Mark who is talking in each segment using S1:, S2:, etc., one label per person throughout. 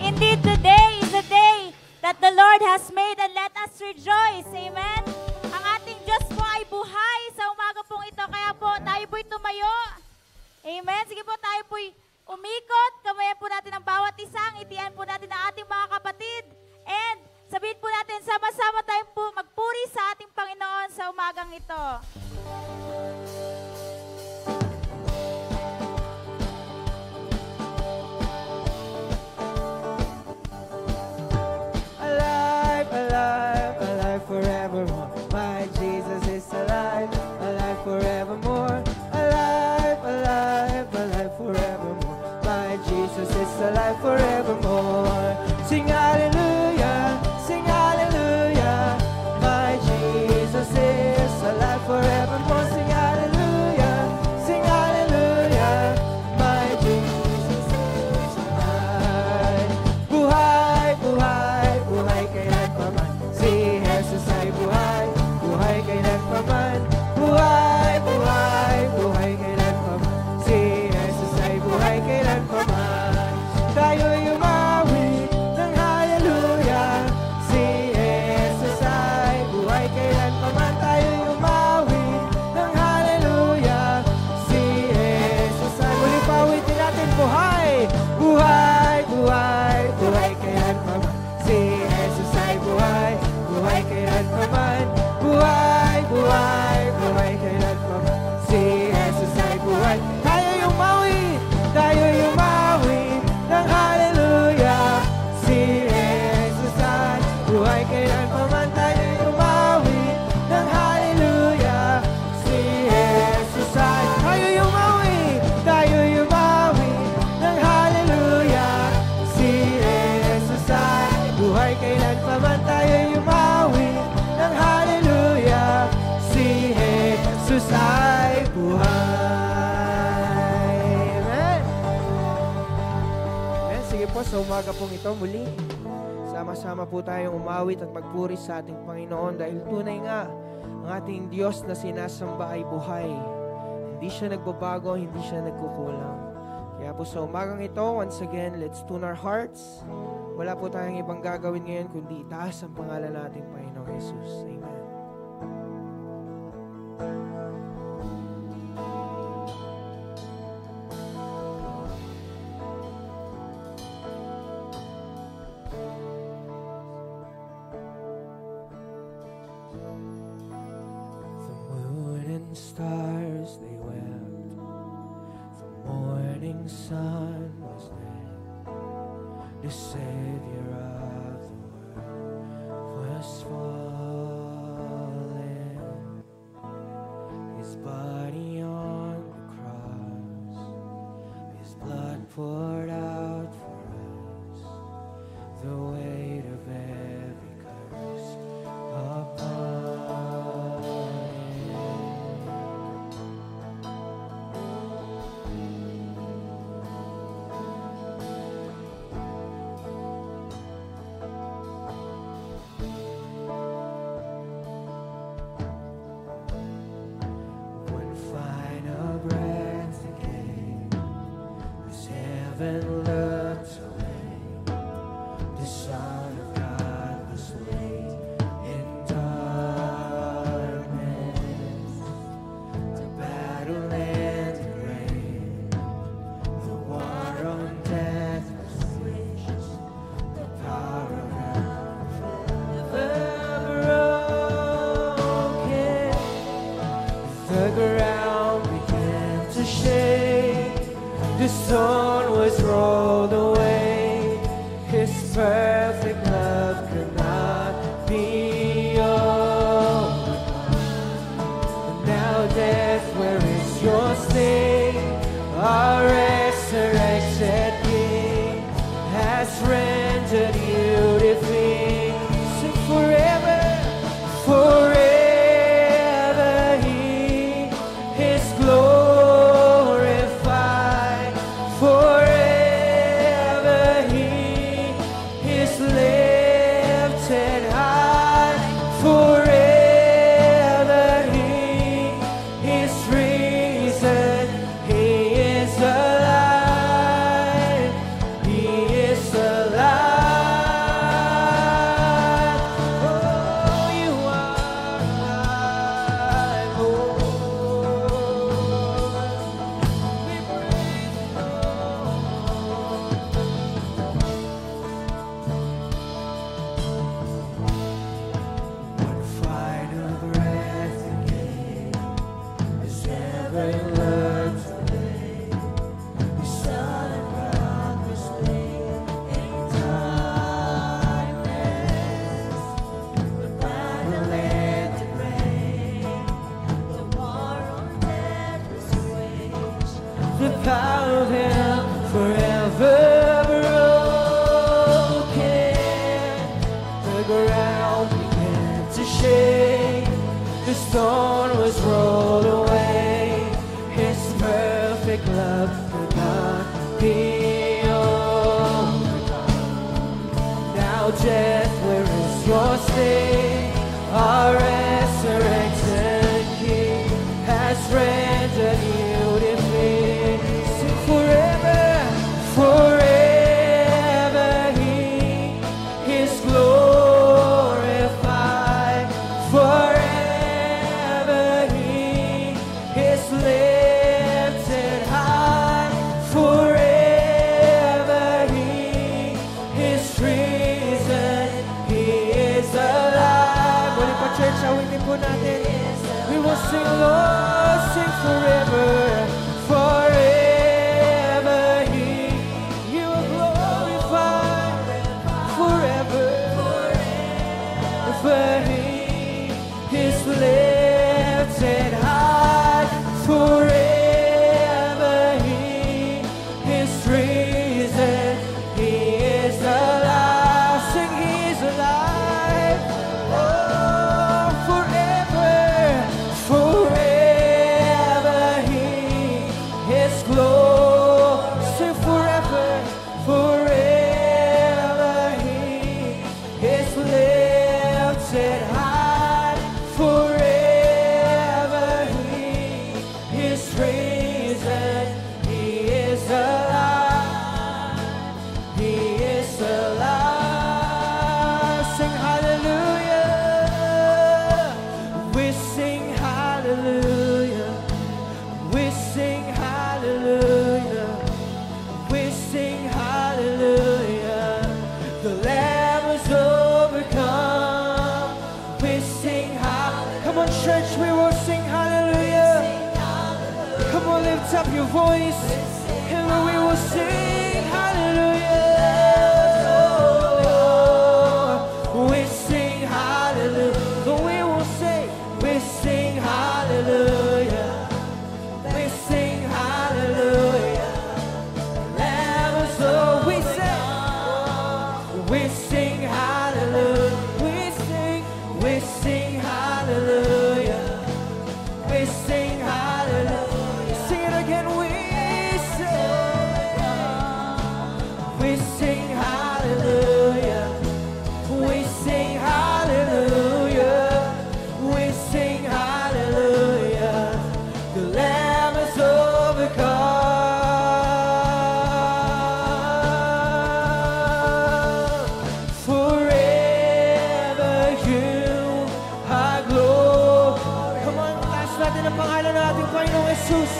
S1: indeed today is a day that the Lord has made and let us rejoice. Amen? Ang ating Diyos po ay buhay sa umaga pong ito. Kaya po tayo po'y tumayo. Amen? Sige po, tayo po'y umikot. Kamayan po natin ang bawat isang. Itian po natin ang ating mga kapatid. And sabihin po natin, sama-sama tayo po magpuri sa ating Panginoon sa umagang ito.
S2: Alive, alive, alive forevermore. My Jesus is alive, alive forevermore. Alive, alive, alive forevermore. My Jesus is alive forevermore. Sing hallelujah, sing hallelujah. My Jesus is alive forevermore. Sing hallelujah, sing hallelujah. My Jesus is alive. Buhay, buhay, buhay kailanman. Si Jesus ay buhay, buhay kailanman. Buhay, buhay, buhay kailanman. Si Jesus ay buhay kailanman. Tayo'y umawi ng hallelujah. Si Jesus ay buhay kailanman. Tayo'y umawi ng hallelujah. Si Jesus ay muli pawitin natin. Buhay, buhay, buhay, buhay kailanman. Si Jesus ay buhay, buhay kailanman. Buhay, buhay, buhay kailanman. Si Jesus ay buhay. Tayo'y umawi, tayo'y umawi ng hallelujah. Si Jesus ay buhay kailanman. Tayo'y umawi ng hallelujah. Si Jesus ay tayo'y umawi, tayo'y umawi ng hallelujah. Si Jesus ay buhay kailanman. Tayo'y umawi ng hallelujah. Si Jesus ay buhay. Amen. Amen. Sige po, sa umaga pong ito muli, sama-sama po tayong umawit at magpuri sa ating Panginoon dahil tunay nga ang ating Diyos na sinasamba ay buhay. Hindi siya nagbabago, hindi siya nagkukulang. Kaya po sa umagang ito, once again, let's tune our hearts. Wala po tayong ibang gagawin ngayon kundi itaas ang pangalan natin, Panginoong Jesus. Amen. The moon and stars, they wept. The morning sun was there. The Savior of the world was fallen. His body on the cross, His blood poured out for us, the weight of every curse upon Him. One final breath again, as heaven looked away, the Son of God was laid in darkness. The battle and the grave, the war on death was waged, the power of hell forever broken. The ground began to shake, the stone was rolled away. His perfect love could not be overcome. And now death, where is your sting? Our resurrected King has rendered you defeat. So forever, forever He is glorified. Forever He is lifted and learn to lay. The solid rock was laid in darkness. The battle ended rain. The war on death was waged. The power of hell forever broken. The ground began to shake. The stone was rolled away. His perfect love could not be overcome. Now death, where is your sting? Our resurrected King has rendered you defeat. Sing forever, forever He is glorified. Forever He is lifted high. Forever He is risen. He is alive. Muli pa, church, awitin po natin. We will sing, Lord, sing forever. Forever He, you are glorified. Forever, forever He is lifted high. Forever He is risen. He is alive. Sing, He is alive. Oh, forever, forever He is glorious. Sing forever, forever He is lifted high. Forever He is risen. He is alive. He is alive. Sing hallelujah. We sing hallelujah. We sing hallelujah. We sing hallelujah. The Lamb is overcome. We sing hallelujah. Come on, church, we will sing hallelujah. Come on, lift up your voice, and we will sing hallelujah. We sing hallelujah. We will say, we sing hallelujah. We sing hallelujah. Lamb is so we sing hallelujah. We sing hallelujah. We sing hallelujah. Sing it again. We sing hallelujah. We sing hallelujah. We sing hallelujah. The Lamb is overcome. Forever you are glorious. Come on, taas natin ang pangalan ng ating Panginoong Jesus.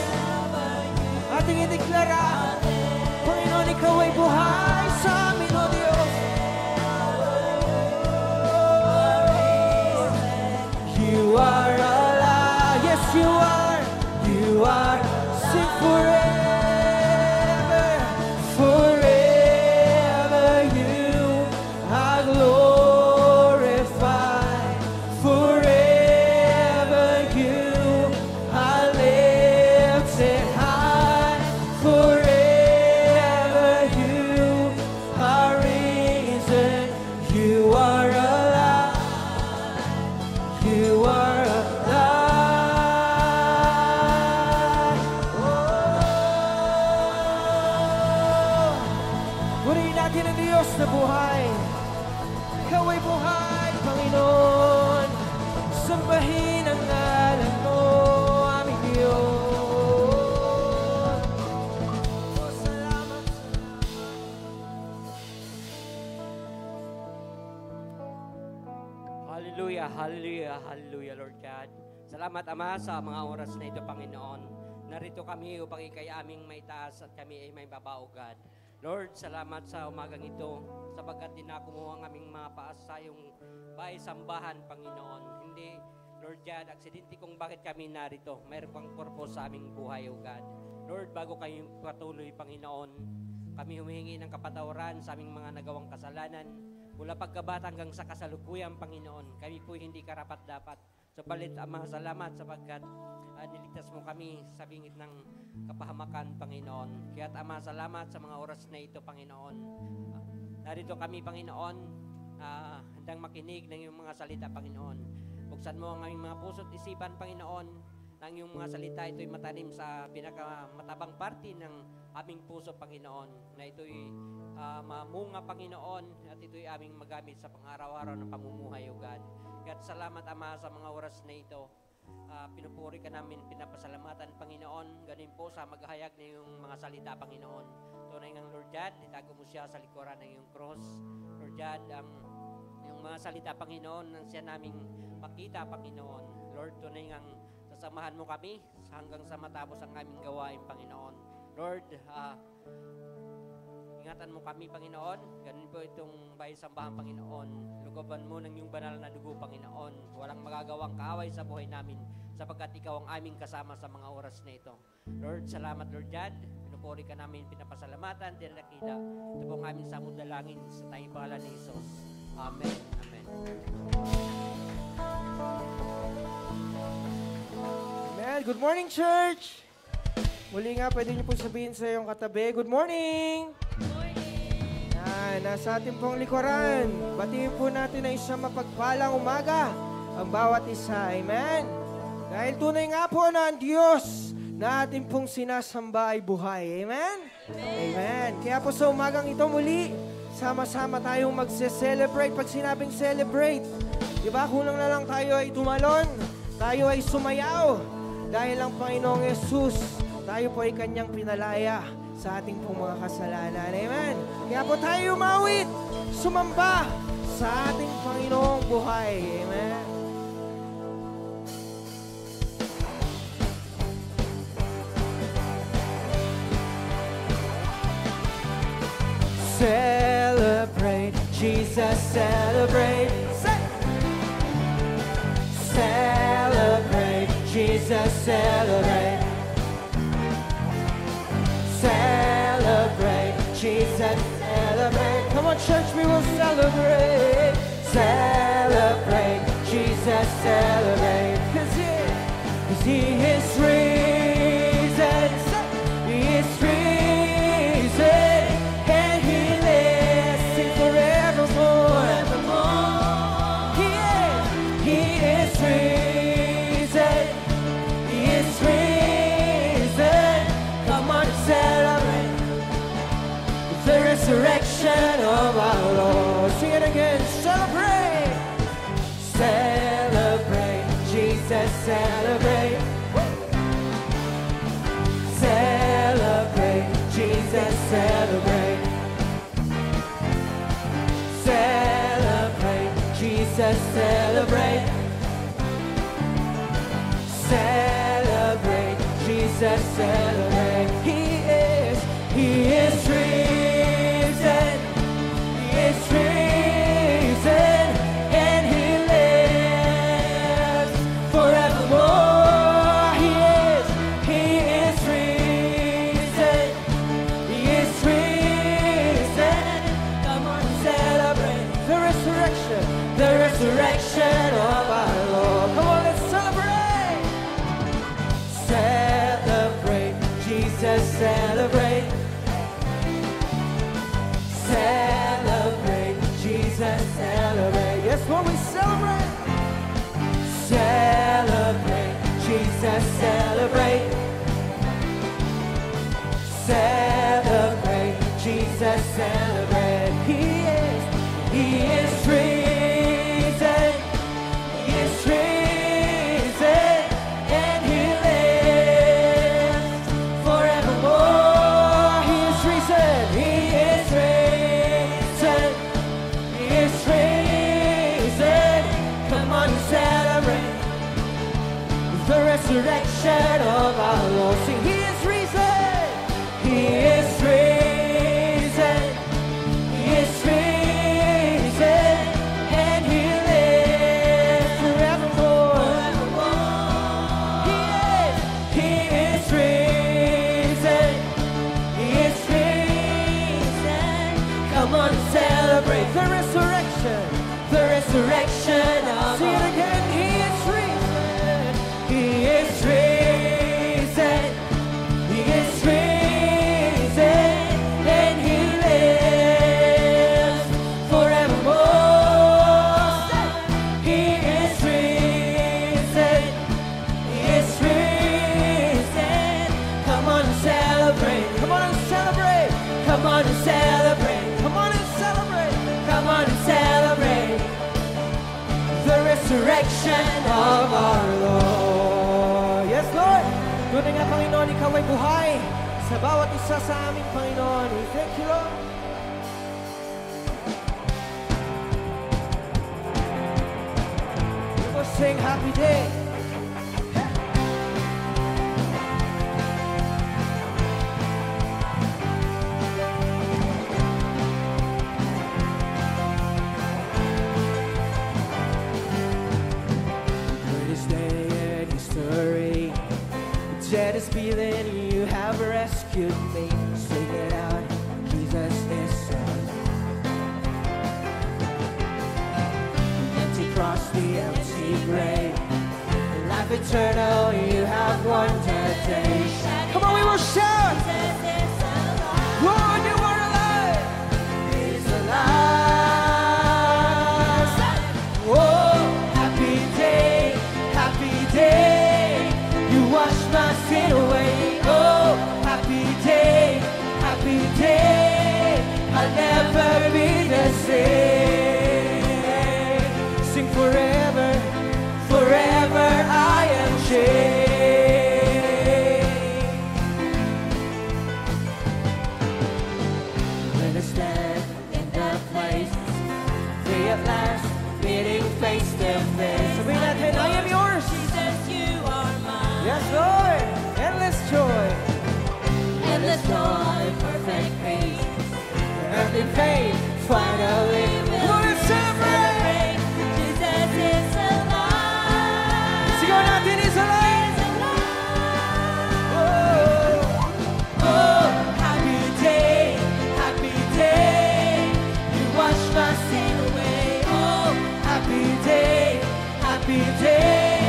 S2: Ating ideklara, Panginoon, Ikaw ay buhay sa amin, O Diyos. You are alive. Yes, you are. You are. Sing forever. Forever you are glorified. Forever you are lifted high. Forever you are risen. You are alive. You are alive. Oh, purihin natin ang Diyos na buhay. Ikaw ay buhay, Panginoon. Sambahin ang ngalan mo, aming Diyos. Oh, salamat.
S3: Hallelujah, hallelujah, hallelujah, Lord God. Salamat, Ama, sa mga oras na ito, Panginoon. Narito kami upang ikay aming may taas at kami ay may babao, God. Lord, salamat sa umagang ito sapagkat dinako mo ang aming mga paas sa iyong bahay sambahan, Panginoon. Hindi Lord God, aksidente kung bakit kami narito. Mayroon pang purpose sa aming buhay, O God. Lord, bago kayo patuloy, Panginoon, kami humihingi ng kapatawaran sa aming mga nagawang kasalanan. Mula pagkabata hanggang sa kasalukuyan, Panginoon, kami po hindi karapat-dapat. Subalit, Ama, salamat sapagkat niligtas mo kami sa bingit ng kapahamakan, Panginoon. Kaya't, Ama, salamat sa mga oras na ito, Panginoon. Narito kami, Panginoon, handang makinig ng iyong mga salita, Panginoon. Buksan mo ang aming mga puso't isipan, Panginoon, nang iyong mga salita ito'y matanim sa pinakamatabang parte ng aming puso, Panginoon, na ito'y mamunga, Panginoon, at ito'y aming magamit sa pang-araw-araw ng pamumuhay, O God. Kaya't salamat, Ama, sa mga oras na ito. Pinupuri ka namin, pinapasalamatan, Panginoon. Ganun po sa maghahayag na iyong mga salita, Panginoon. Tunay ng Lord God, itago mo siya sa likuran ng iyong cross. Lord God, yung mga salita, Panginoon, nang siya naming makita, Panginoon. Lord, tunay ng sasamahan mo kami hanggang sa matapos ang aming gawain, Panginoon. Lord, ingatan mo kami, Panginoon. Ganun po itong bahay-sambahan, Panginoon. Lugaban mo ng iyong banal na dugo, Panginoon. Walang magagawang kaaway sa buhay namin sapagkat ikaw ang aming kasama sa mga oras na ito. Lord, salamat, Lord God. Pinupuri ka namin, pinapasalamatan, dinakida. Ito po ang aming samudalangin sa tayong pangalan ni Jesus. Amen. Amen.
S2: Amen. Good morning, church! Muli nga, pwede niyo po sabihin sa iyong katabi, good morning!
S1: Good morning!
S2: Yan, nasa ating pong likuran. Batiin po natin na isang mapagpalang umaga ang bawat isa. Amen? Dahil tunay nga po na ang Diyos na ating pong sinasamba ay buhay. Amen? Amen. Kaya po sa umagang ito muli, sama-sama tayong magse-celebrate. Pag sinabing celebrate, di ba, kulang na lang tayo ay tumalon, tayo ay sumayaw. Dahil ang Panginoong Yesus, tayo po ay Kanyang pinalaya sa ating pong mga kasalanan. Amen? Kaya po tayo umawit, sumamba sa ating Panginoong buhay. Amen? Celebrate, Jesus, celebrate. Celebrate, Jesus, celebrate. Celebrate, Jesus, celebrate. Come on, church, we will celebrate. Celebrate, Jesus, celebrate. 'Cause He is risen. He is risen. And He lives sing forevermore. He is risen. He is risen. Come on, celebrate the resurrection of our Lord. Sing it again. Celebrate. Celebrate. Jesus, celebrate. Celebrate. Jesus, celebrate. Celebrate. Jesus, celebrate. Celebrate. Jesus, celebrate. He is risen. He is risen. And He lives forevermore. He is risen. He is risen. Come on, celebrate the resurrection of our Lord. Come on, let's celebrate. Celebrate, Jesus, celebrate. Celebrate, Jesus, celebrate. Yes, Lord, we celebrate. Celebrate, Jesus, celebrate. Celebrate, Jesus, celebrate. He is risen. He is risen. And He lives forevermore. He is risen. He is risen. He is risen. Come on, celebrate the resurrection of our Lord. Sing, He is risen. He is risen. He is risen. And He lives forevermore.
S3: Come on and celebrate.
S2: Come on and celebrate.
S3: Come on and celebrate the resurrection of our Lord.
S2: Yes, Lord. Tunay nga, Panginoon, Ikaw ay buhay sa bawat isa sa aming Panginoon. We thank you, Lord. We will sing happy day. Greatest day in history. Jealous feeling, you have rescued me. Sing it out, Jesus is Son. Empty cross, the empty grave. Life eternal, you have won today. Come on, we will shout. Lord, you are alive. He's alive. Oh, happy day, happy day. You wash my sin away. Oh, happy day, happy day. I'll never be the same. Sing forever, forever I am changed. When I stand in the place, free at last, meeting face to face. Sabihin natin, I am yours. Yes, Lord. Endless joy.
S3: Endless joy, perfect peace. Earthly pain, finally will
S2: Come on and celebrate.
S3: Jesus is alive.
S2: Sigaw natin, He's alive. Oh,
S3: Oh, happy day, happy day. You wash my sin away. Oh, happy day, happy day.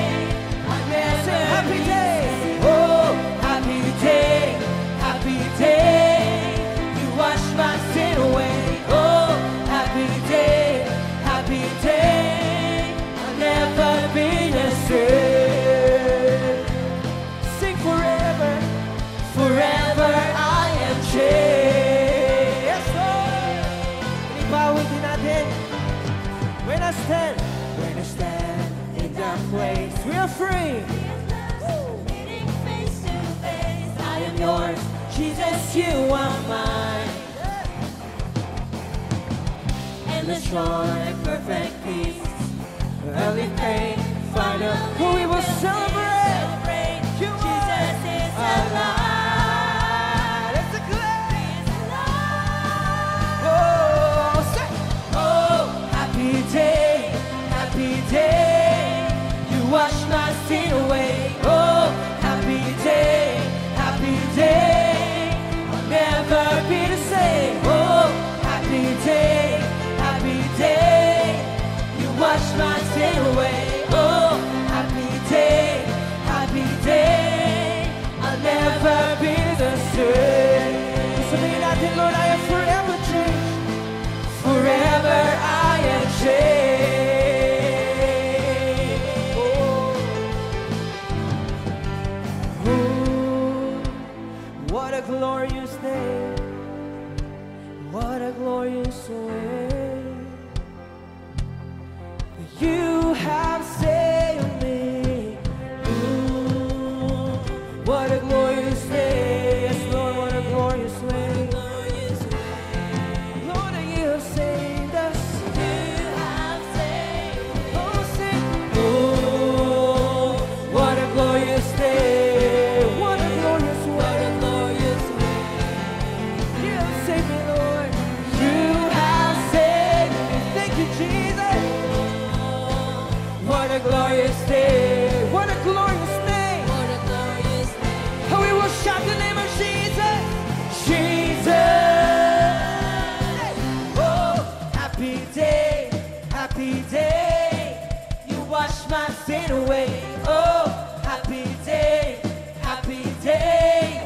S3: I'm never
S2: happy day.
S3: Oh, happy day, happy day. You wash my sin away. Oh, happy day, happy day. I'll never be the same.
S2: Sing forever.
S3: Forever I am changed.
S2: Yes, Lord. Inibawi din natin. When I stand
S3: In that place,
S2: we are free.
S3: meeting face to face, I am yours, Jesus, you are mine. Endless joy, perfect peace, early pain, final.
S2: We will celebrate. You
S3: Jesus is alive.
S2: Let's declare.
S3: He's alive.
S2: Oh, say.
S3: Oh, happy day, happy day. You wash my sin away. Oh, happy day, happy day. I'll never be the same. Oh, happy day, happy day. You wash my sin away. Oh, happy day, happy day. I'll never be the same.
S2: Sabihin natin, Lord, I am forever changed.
S3: Forever I am changed.
S2: Oh, what a glorious day. What a glorious way. You have saved me. Ooh, what a glorious day. Yes, Lord, what a glorious way. Lord, you have saved us. Oh, sing.
S3: Oh, what a glorious day.
S2: What a glorious way.
S3: What a glorious way.
S2: You have saved me, Lord.
S3: You have saved me.
S2: Thank you, Jesus.
S3: What a glorious day.
S2: What a glorious day.
S3: What a glorious day.
S2: How we will shout the name of Jesus.
S3: Jesus. Oh, happy day, happy day. You wash my sin away. Oh, happy day, happy day.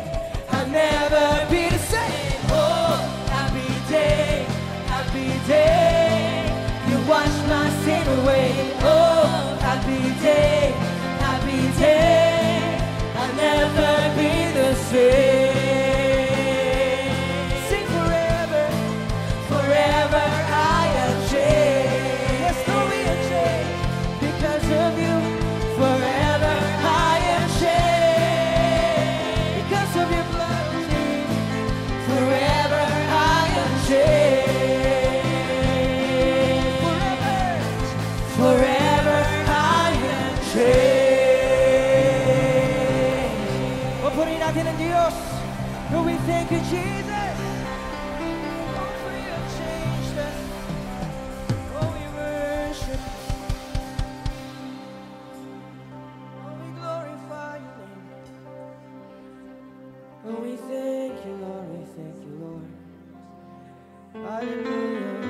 S3: I'll never be the same. Oh, happy day, happy day. You wash my sin away. Oh, happy day, happy day. I'll never be the same.
S2: Sing forever. forever I am changed. Forever I am changed. Papurihin natin ang Diyos. Lord, we thank you, Jesus. Oh, for you have changed us. Oh, we worship. Oh, we glorify your name. Oh, we thank you, Lord. We thank you, Lord. Hallelujah.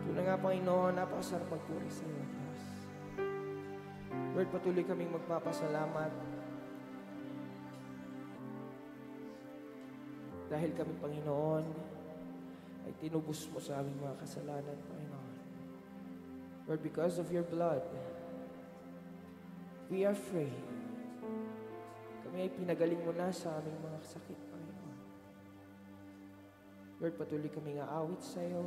S2: Ito na nga, Panginoon, napakasarap magpuri sa iyo, Diyos. Lord, patuloy kaming magpapasalamat dahil kami, Panginoon, ay tinubos mo sa aming mga kasalanan, Panginoon. Lord, because of your blood, we are free. Kami ay pinagaling mo na sa aming mga sakit, Panginoon. Lord, patuloy kaming aawit sa iyo.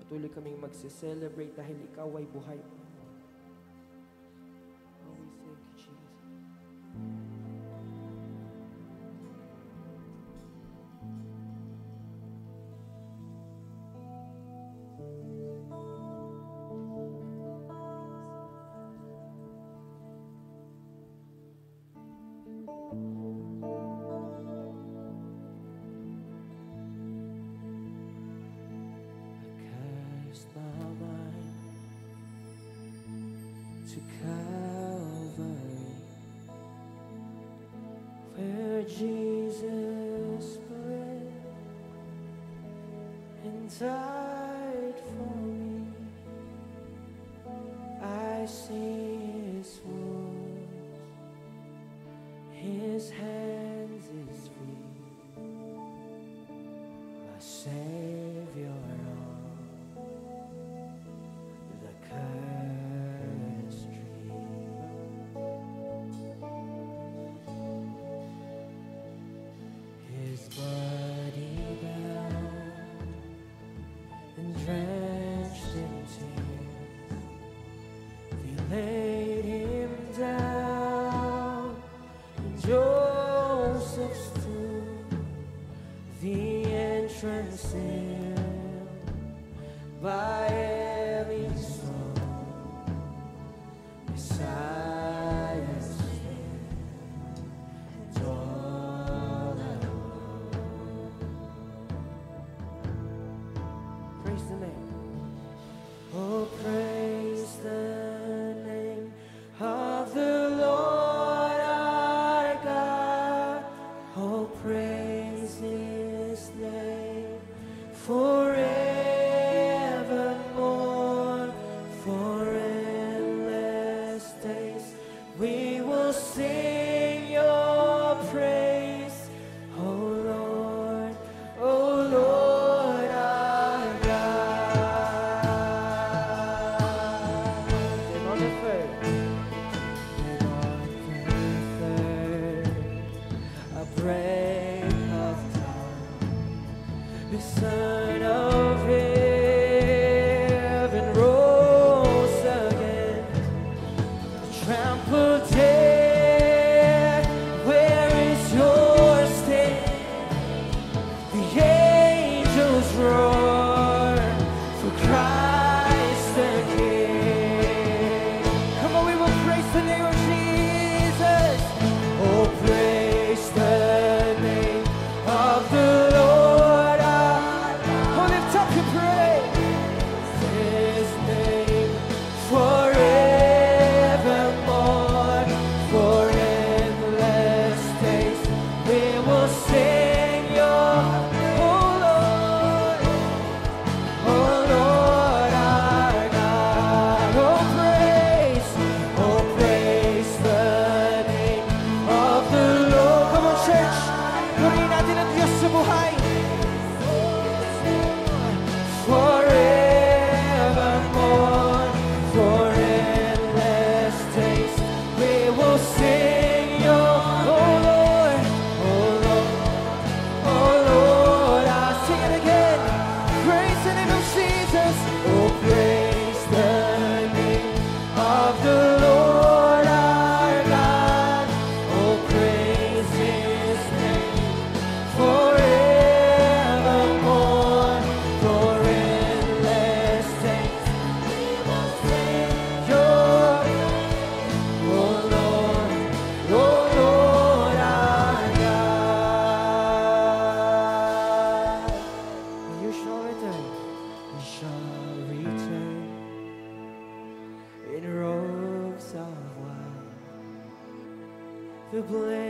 S2: Patuloy kaming magse-celebrate dahil ikaw ay buhay, Panginoon. Oh, we thank you, Jesus. To Calvary, where Jesus bled and died for me. I see His wounds, His hands is free, my Savior on the cursed tree. His body bound and drenched in tears, they laid Him down in Joseph's tomb, the entrance sealed by heavy stone. Messiah's name, and all alone. Praise the name. Oh, praise the name of the Lord our God. Oh, praise His name forevermore.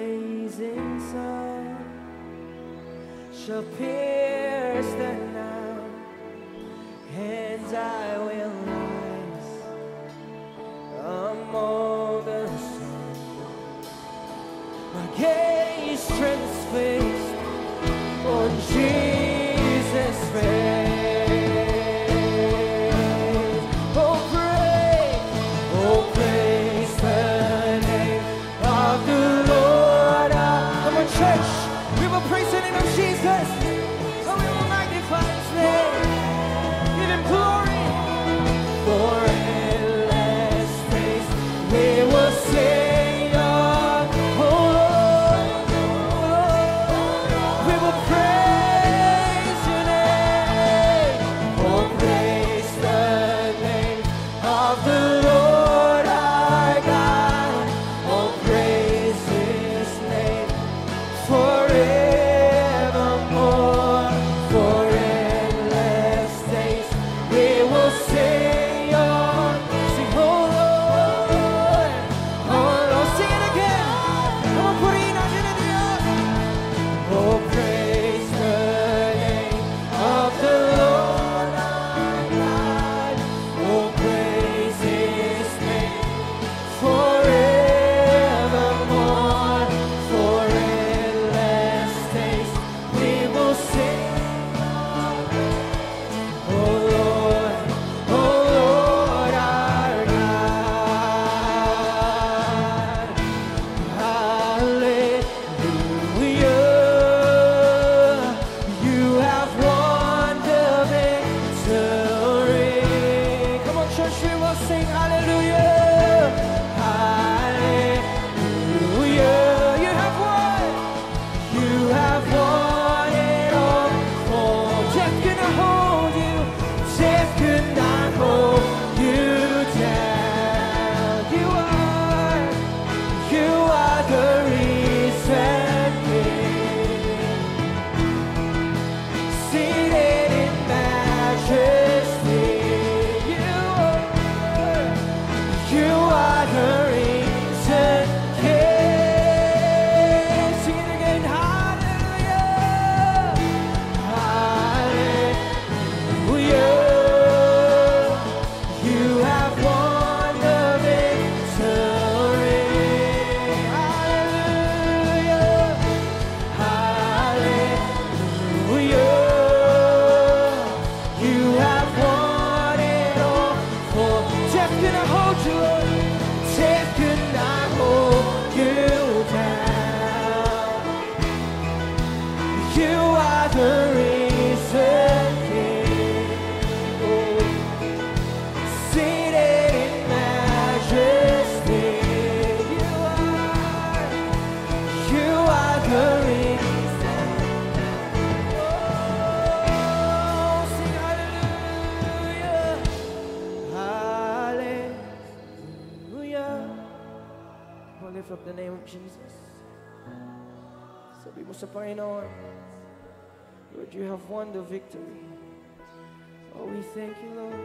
S2: blazing sun shall pierce the night, and I will rise among the sun. My gaze transfixed on Jesus' face. Oh, praise the name of the Lord. Come on, church, we will praise the name of Jesus. Oh, we will magnify His name. Give Him glory. For endless days we will sing of, oh Lord. We will praise Your name. Oh, praise the name of the Lord our God. Oh, praise His name forevermore. For endless days we will sing Your, sing, oh Lord, oh Lord. Sing it again. Come on, Purina, get it up. Oh, praise the name of the Lord our God. Oh, praise His name forevermore. For endless days we will sing. Oh Lord, our God. Hallelujah. You have won the victory. Come on, church, we will sing hallelujah. Hallelujah. You have won. You have won it all. Oh, death could not hold you. Death could not hold you down. You are the risen King, seated in majesty. You are the risen King. Sing it again, hallelujah. Hallelujah. You have won the victory. Hallelujah. Hallelujah. You have won it all. For death cannot hold you up. Death could not hold you down. You are the risen King, oh, seated in majesty. You are the risen. Oh, sing hallelujah, hallelujah. Come on, lift up the name of Jesus. Sabi mo sa Panginoon, Lord, You have won the victory. Oh, we thank You, Lord.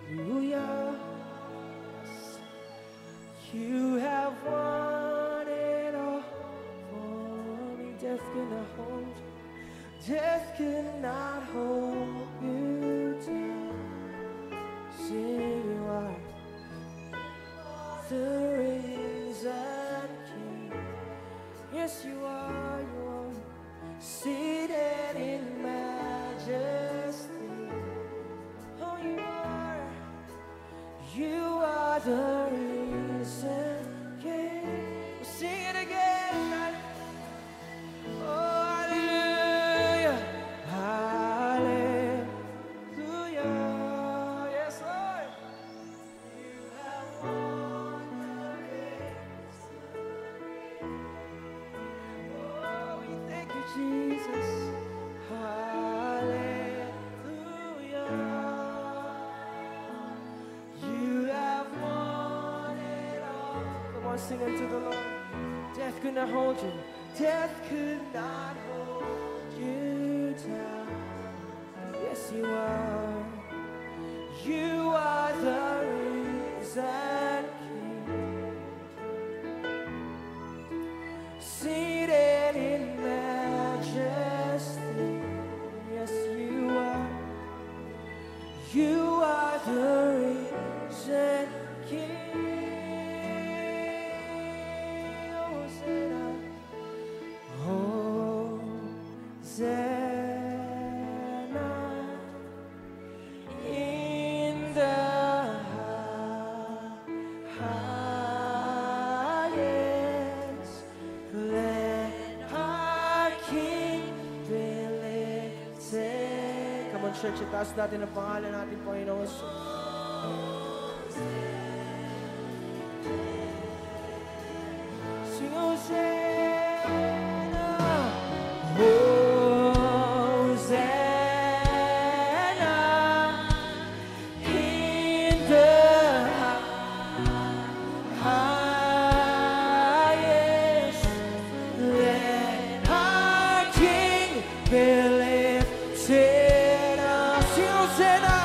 S2: Hallelujah. You have won it all for me. Death could not hold You. Death could not hold You down. Sing, You are the risen King. Yes, You are, seated in majesty. Oh, You are the risen King. Sing it again. Oh, hallelujah, hallelujah. Yes, Lord. You have won the victory. Oh, we thank You, Jesus. Hallelujah. You have won it all. Come on, sing unto the Lord. Death could not hold You. Death could not hold You down. Yes, You are. You are the risen King. Hosanna in the highest. Let our King be lifted. Come on, church, itaas natin ang pangalan natin, Panginoon. Sing Hosanna, Hosanna in the highest. Let our King be lifted up. Sing Hosanna,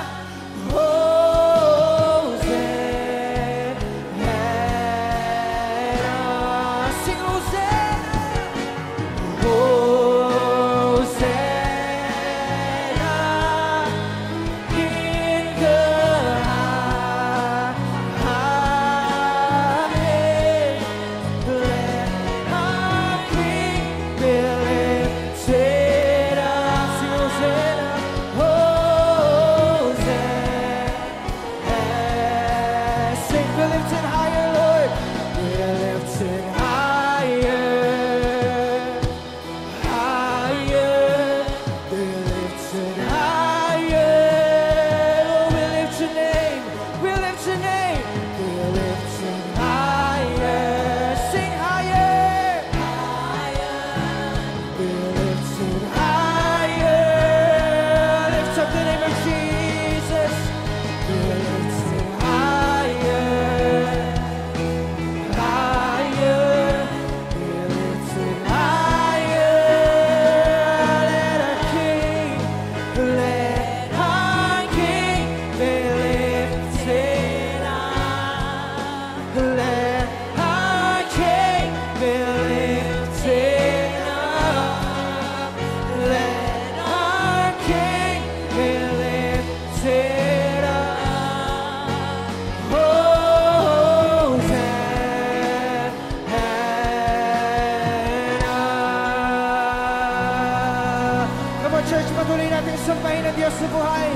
S2: church, patuloy natin sampahin ang Diyos sa buhay.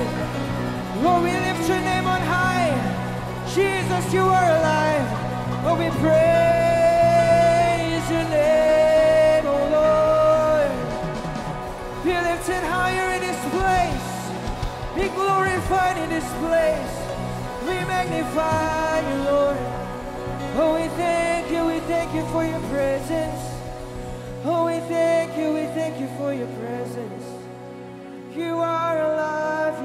S2: Lord, we lift your name on high. Jesus, you are alive. Oh, we praise your name, oh Lord. Be lifted higher in this place. Be glorified in this place. We magnify you, Lord. Oh, we thank you for your presence. Oh, we thank you for your presence. You are alive,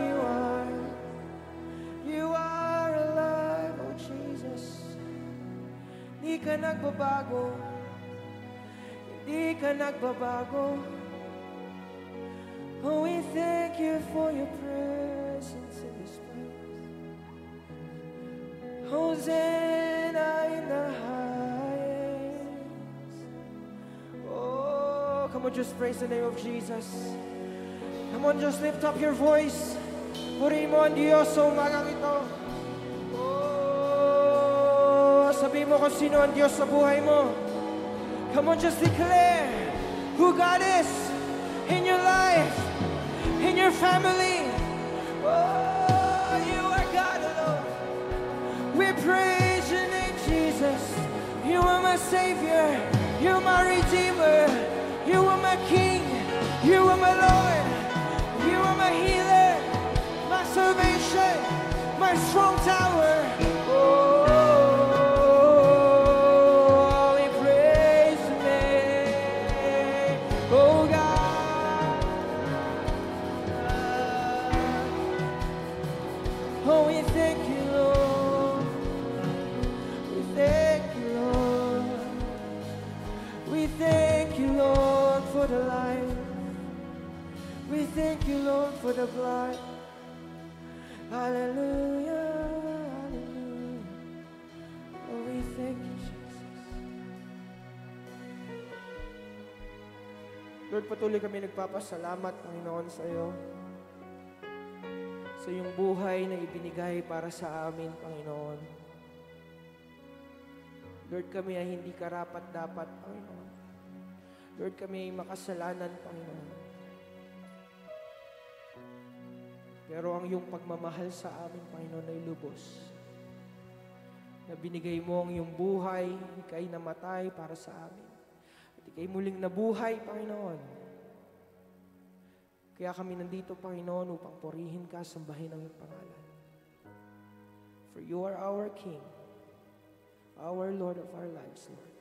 S2: you are alive, oh Jesus. Di ka nagbabago, di ka nagbabago. Oh, we thank you for your presence in this place. Hosanna in the highest. Oh, come on, just praise the name of Jesus. Come on, just lift up your voice. Purihin mo ang Diyos sa umagang ito. Oh, sabihin mo kung sino ang Diyos sa buhay mo. Come on, just declare who God is in your life, in your family. Oh, you are God alone. We praise your name, Jesus. You are my Savior. You are my Redeemer. You are my King. You are my Lord. You are my healer, my salvation, my strong tower. Oh, we praise your name, oh God. Oh, we thank you, Lord. We thank you, Lord. We thank you, Lord, for the life. We thank you, Lord, for the blood. Hallelujah, hallelujah. Oh, we thank you, Jesus. Lord, patuloy kami nagpapasalamat, Panginoon, sa iyo. Sa iyong buhay na ibinigay para sa amin, Panginoon. Lord, kami ay hindi karapat-dapat, Panginoon. Lord, kami ay makasalanan, Panginoon. Pero ang iyong pagmamahal sa amin, Panginoon, ay lubos. Na binigay mo ang iyong buhay, ika'y namatay para sa amin. At ika'y muling nabuhay, Panginoon. Kaya kami nandito, Panginoon, upang purihin ka, sambahin ang iyong pangalan. For you are our King, our Lord of our lives, Lord.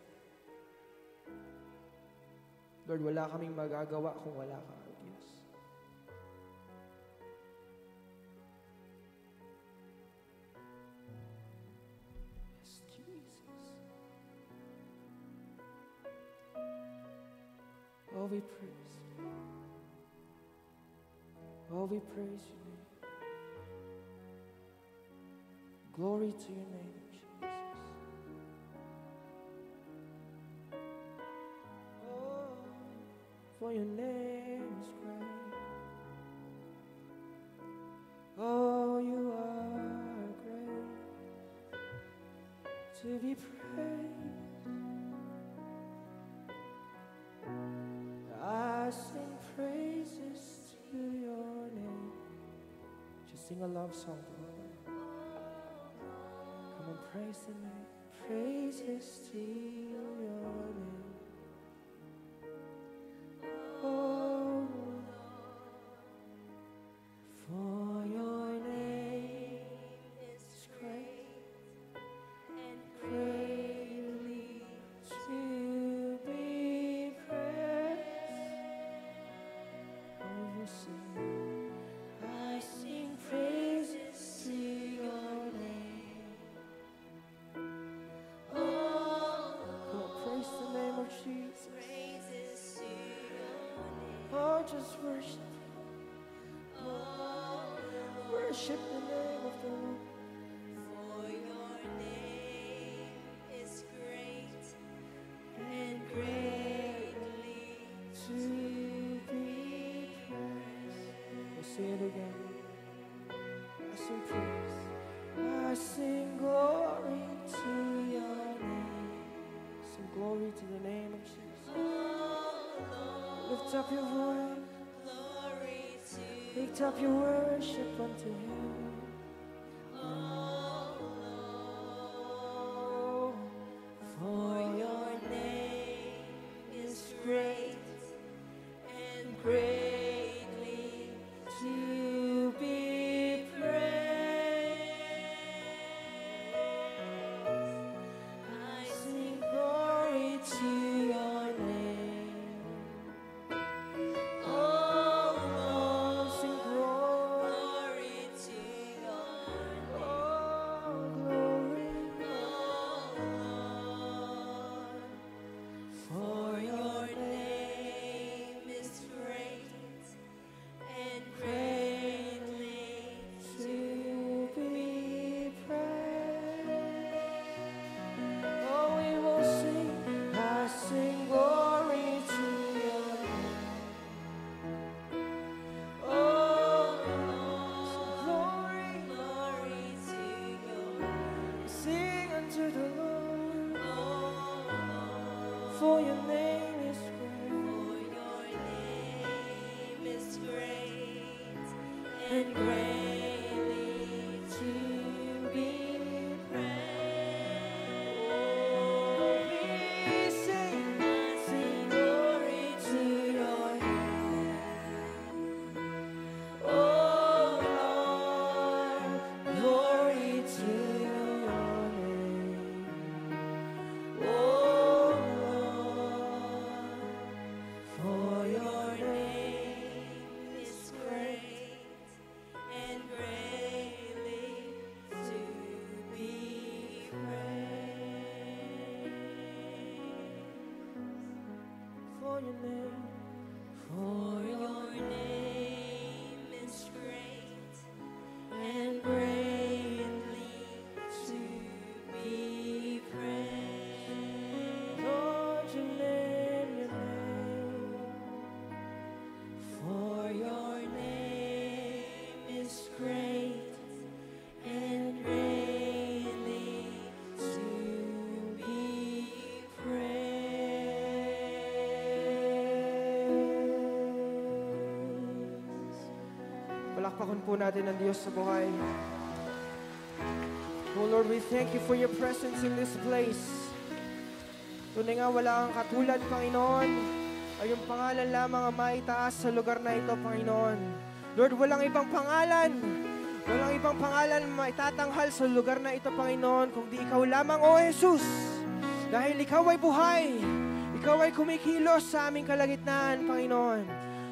S2: Lord, wala kaming magagawa kung wala ka, O Diyos. Yes, Jesus. Oh, we praise you. Oh, we praise your name. Glory to your name, Jesus. Oh, for your name is great. Oh, you are great to be praised. I sing praises to your name. Just sing a love song to the Lord. Come on, praise the name. Praises to your name. Oh, for your name is great and greatly to be praised. Oh, you sing. I sing praises to your name. Oh, come on, praise the name of Jesus. Oh, just worship. Worship the name of the Lord.
S4: For your name is great and greatly
S2: To be praised. We'll sing it again. I sing praise. I sing glory to your name. Sing glory to the name of Jesus. Lift up your voice.
S4: glory to
S2: Lift up your worship unto Him. Oh,
S4: for your name is great and greatly
S2: to be praised.
S4: I
S2: Sing glory to your name. Oh, Lord, sing glory.
S4: glory to your
S2: Oh, glory.
S4: For your name is great and greatly
S2: To be praised. Oh, we will sing. I sing glory to your name. Oh, sing glory.
S4: glory to your
S2: Sing unto the Lord.
S4: Lord.
S2: For your name is
S4: For
S2: great.
S4: your name is great and greatly
S2: To be
S4: praised.
S2: Oh, we sing. Sing glory to your name. Oh, Lord, glory to your name. Oh, Lord,
S4: For your name is great and greatly to be praised.
S2: for your name.
S4: For your name is great and greatly to be praised.
S2: Lord, your name, your name.
S4: For your name is great and greatly to be praised.
S2: Palakpakan po natin ang Diyos sa buhay. Oh Lord, we thank you for your presence in this place. Tunay nga wala kang katulad, Panginoon. Ay yung pangalan lamang ang maitaas sa lugar na ito, Panginoon. Lord, walang ibang pangalan. Walang ibang pangalan maitatanghal sa lugar na ito, Panginoon, kundi ikaw lamang, O Jesus. Dahil ikaw ay buhay. Ikaw ay kumikilos sa aming kalagitnaan, Panginoon.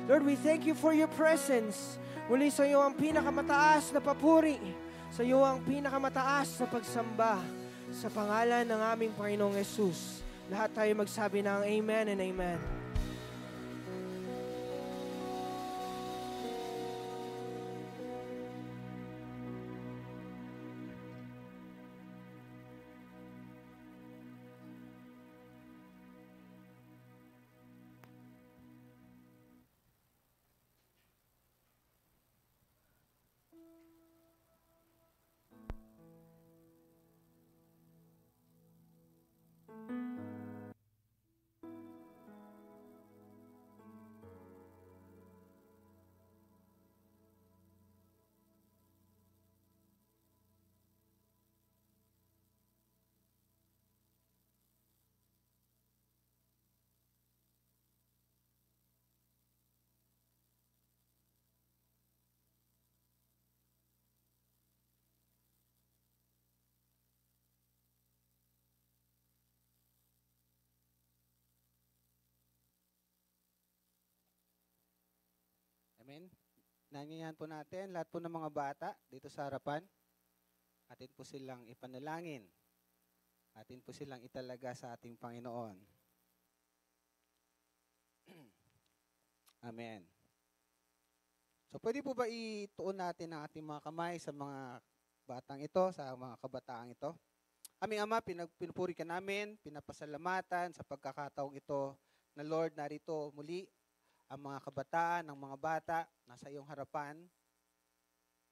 S2: Lord, we thank you for your presence. Muli sa iyo ang pinakamataas na papuri. Sa iyo ang pinakamataas na pagsamba. Sa pangalan ng aming Panginoong Jesus. Lahat tayo magsabi ng Amen and Amen.
S5: Amen. Nanyayahan po natin lahat po ng mga bata dito sa harapan. Atin po silang ipanalangin. Atin po silang italaga sa ating Panginoon. Amen. So pwede po ba ituon natin ang ating mga kamay sa mga batang ito, sa mga kabataang ito? Aming Ama, pinupuri ka namin, pinapasalamatan sa pagkakataong ito na Lord, narito muli ang mga kabataan, ang mga bata, nasa iyong harapan.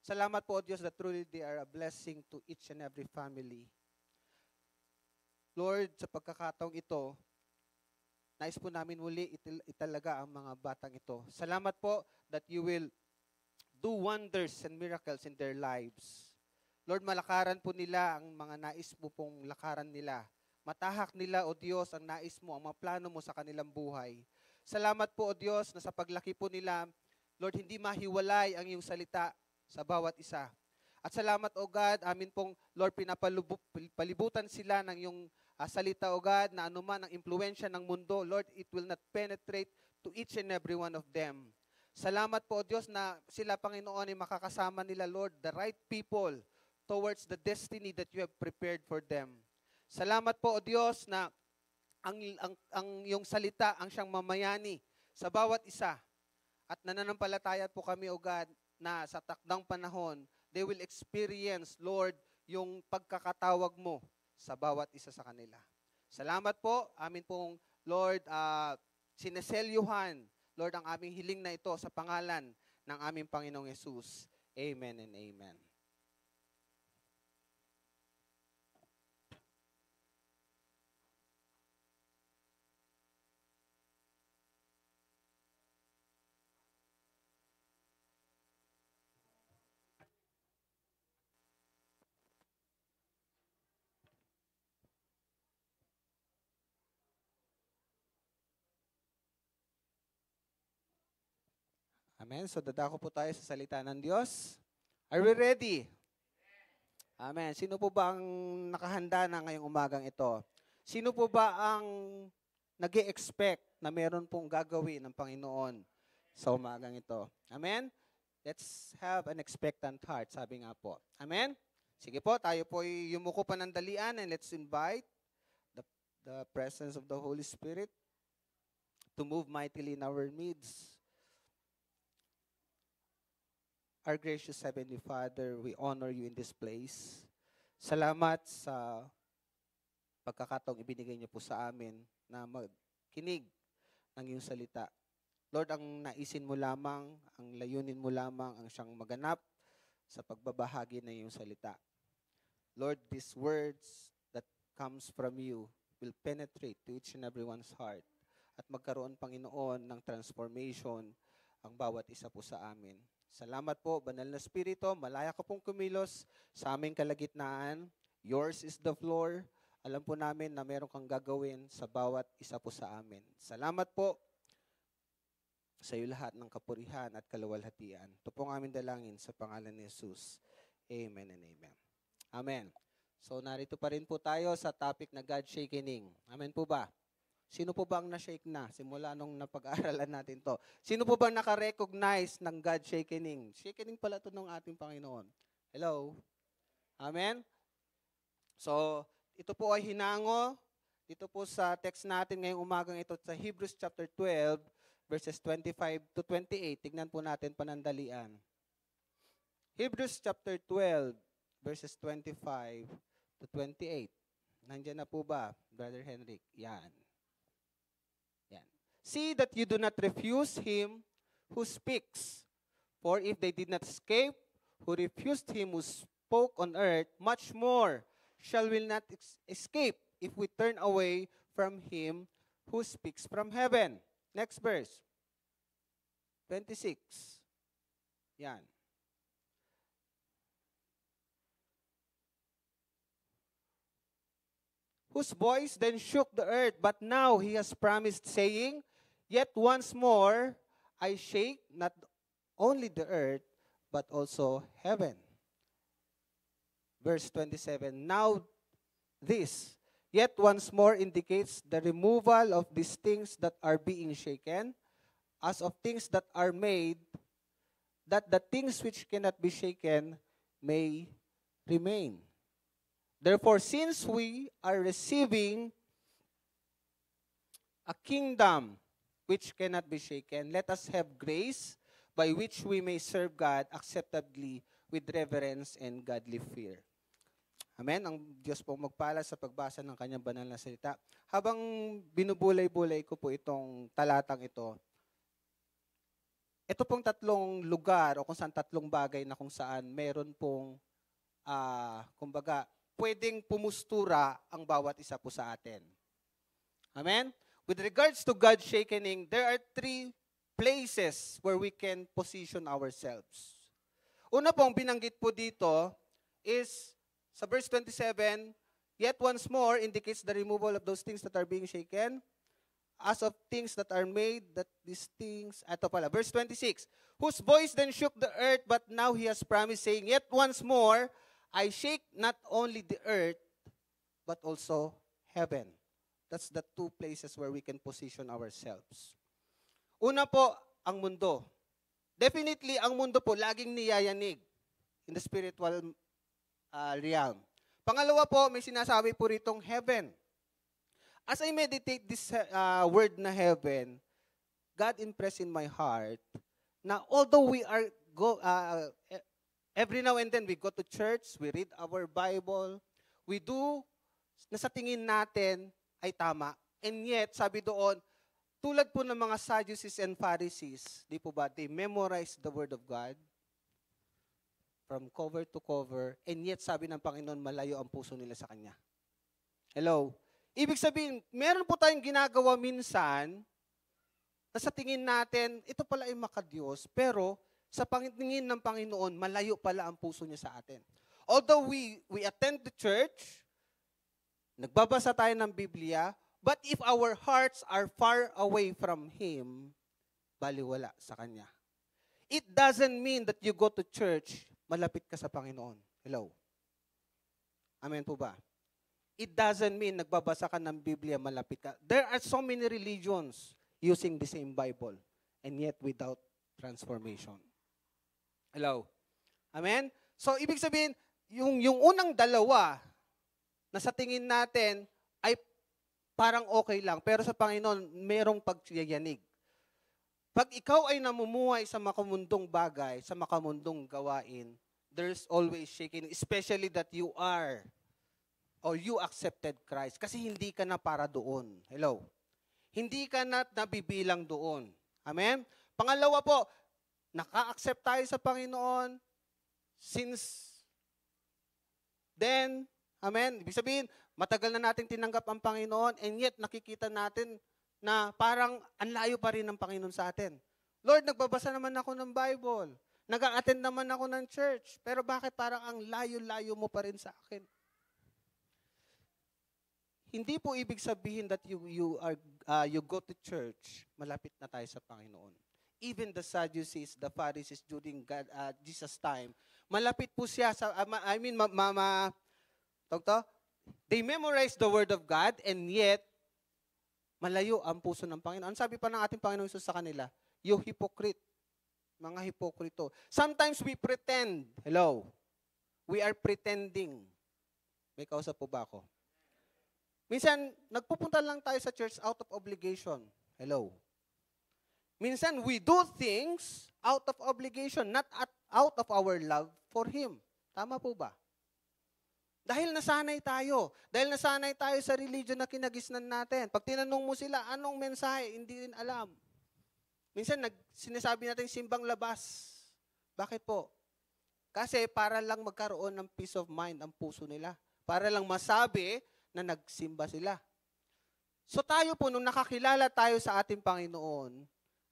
S5: Salamat po, O Diyos, that truly they are a blessing to each and every family. Lord, sa pagkakataong ito, nais po namin muli italaga ang mga batang ito. Salamat po that you will do wonders and miracles in their lives. Lord, malakaran po nila ang mga nais mo pong lakaran nila. Matahak nila, O Diyos, ang nais mo, ang mga plano mo sa kanilang buhay. Salamat po, O Diyos, na sa paglaki po nila, Lord, hindi mahiwalay ang iyong salita sa bawat isa. At salamat, O God, amin pong, Lord, pinapalibutan sila ng iyong salita, O God, na anuman ang impluensya ng mundo, Lord, it will not penetrate to each and every one of them. Salamat po, O Diyos, na sila, Panginoon, ay makakasama nila, Lord, the right people towards the destiny that you have prepared for them. Salamat po, O Diyos, na ang iyong salita ang siyang mamayani sa bawat isa. At nananampalataya po kami, O God, na sa takdang panahon, they will experience, Lord, yung pagkakatawag mo sa bawat isa sa kanila. Salamat po, amin pong, Lord, sineselyuhan, Lord, ang aming hiling na ito sa pangalan ng aming Panginoong Yesus. Amen and amen. Amen. So dadako po tayo sa salita ng Diyos. Are we ready? Amen. Sino po ba ang nakahanda na ngayong umagang ito? Sino po ba ang nag-e-expect na meron pong gagawin ng Panginoon sa umagang ito? Amen? Let's have an expectant heart, sabi nga po. Amen? Sige po, tayo po yumuko pa ng dalian and let's invite the presence of the Holy Spirit to move mightily in our midst. Our gracious Heavenly Father, we honor you in this place. Salamat sa pagkakataong ibinigay niyo po sa amin na magkinig ng iyong salita. Lord, ang naisin mo lamang, ang layunin mo lamang ang siyang maganap sa pagbabahagi ng iyong salita. Lord, these words that comes from you will penetrate to each and everyone's heart at magkaroon, Panginoon, ng transformation ang bawat isa po sa amin. Salamat po, Banal na Espiritu, malaya ka pong kumilos sa aming kalagitnaan. Yours is the floor. Alam po namin na meron kang gagawin sa bawat isa po sa amin. Salamat po sa iyo lahat ng kapurihan at kaluwalhatian. Ito po ang aming dalangin sa pangalan ni Jesus. Amen and amen. Amen. So narito pa rin po tayo sa topic na God shakening. Amen po ba? Sino po ba ang na-shake na? Simula nung napag-aaralan natin to. Sino po ba naka-recognize ng God shakening? Shakening pala ito ng ating Panginoon. Hello? Amen? So, ito po ay hinango. Dito po sa text natin ngayong umagang ito sa Hebrews chapter 12, verses 25 to 28. Tignan po natin panandalian. Hebrews chapter 12, verses 25 to 28. Nandiyan na po ba, Brother Henrik? Yan. See that you do not refuse him who speaks. For if they did not escape, who refused him who spoke on earth, much more shall we not escape if we turn away from him who speaks from heaven. Next verse. 26. Yan. Whose voice then shook the earth, but now he has promised, saying, Yet once more I shake not only the earth, but also heaven. Verse 27, now this, yet once more indicates the removal of these things that are being shaken, as of things that are made, that the things which cannot be shaken may remain. Therefore, since we are receiving a kingdom which cannot be shaken, let us have grace by which we may serve God acceptably with reverence and godly fear. Amen. Ang Diyos po magpala sa pagbasa ng kanyang banal na salita. Habang binubulay-bulay ko po itong talatang ito pong tatlong lugar o kung saan tatlong bagay na kung saan meron pong, kumbaga, pwedeng pumustura ang bawat isa po sa atin. Amen? With regards to God shakening, there are three places where we can position ourselves. Una pong binanggit po dito is, sa verse 27, yet once more indicates the removal of those things that are being shaken, as of things that are made, that these things, verse 26, whose voice then shook the earth, but now he has promised, saying, Yet once more, I shake not only the earth, but also heaven. That's the two places where we can position ourselves. Una po, ang mundo. Definitely, ang mundo po, laging niyayanig in the spiritual realm. Pangalawa po, may sinasabi po ritong heaven. As I meditate this word na heaven, God impressed in my heart na although we are every now and then we go to church, we read our Bible, we do na sa tingin natin ay tama. And yet, sabi doon, tulad po ng mga Sadducees and Pharisees, di po ba, they memorize the Word of God from cover to cover, and yet, sabi ng Panginoon, malayo ang puso nila sa Kanya. Hello? Ibig sabihin, meron po tayong ginagawa minsan na sa tingin natin, ito pala ay makadiyos, pero sa tingin ng Panginoon, malayo pala ang puso niya sa atin. Although we attend the church, nagbabasa tayo ng Biblia, but if our hearts are far away from Him, baliwala sa Kanya. It doesn't mean that you go to church, malapit ka sa Panginoon. Hello? Amen po ba? It doesn't mean nagbabasa ka ng Biblia, malapit ka. There are so many religions using the same Bible, and yet without transformation. Hello? Amen? So, ibig sabihin, yung unang dalawa, na sa tingin natin ay parang okay lang, pero sa Panginoon, merong pagyayanig. Pag ikaw ay namumuhay sa makamundong bagay, sa makamundong gawain, there's always shaking, especially that you are or you accepted Christ. Kasi hindi ka na para doon. Hello? Hindi ka na nabibilang doon. Amen? Pangalawa po, naka-accept tayo sa Panginoon since then. Amen? Ibig sabihin, matagal na natin tinanggap ang Panginoon and yet nakikita natin na parang ang layo pa rin ng Panginoon sa atin. Lord, nagbabasa naman ako ng Bible. Nag-a-attend naman ako ng church. Pero bakit parang ang layo-layo mo pa rin sa akin? Hindi po ibig sabihin that you go to church, malapit na tayo sa Panginoon. Even the Sadducees, the Pharisees during Jesus' time, malapit po siya sa, they memorize the Word of God and yet, malayo ang puso ng Panginoon. Ano sabi pa ng ating Panginoon Jesus sa kanila? You hypocrite. Mga hipokrito. Sometimes we pretend. Hello. We are pretending. May kausap po ba ako? Minsan, nagpupunta lang tayo sa church out of obligation. Hello. Minsan, we do things out of obligation, not out of our love for Him. Tama po ba? Dahil nasanay tayo. Dahil nasanay tayo sa religion na kinagisnan natin. Pag tinanong mo sila, anong mensahe? Hindi rin alam. Minsan, sinasabi natin simbang labas. Bakit po? Kasi para lang magkaroon ng peace of mind ang puso nila. Para lang masabi na nagsimba sila. So tayo po, nung nakakilala tayo sa ating Panginoon,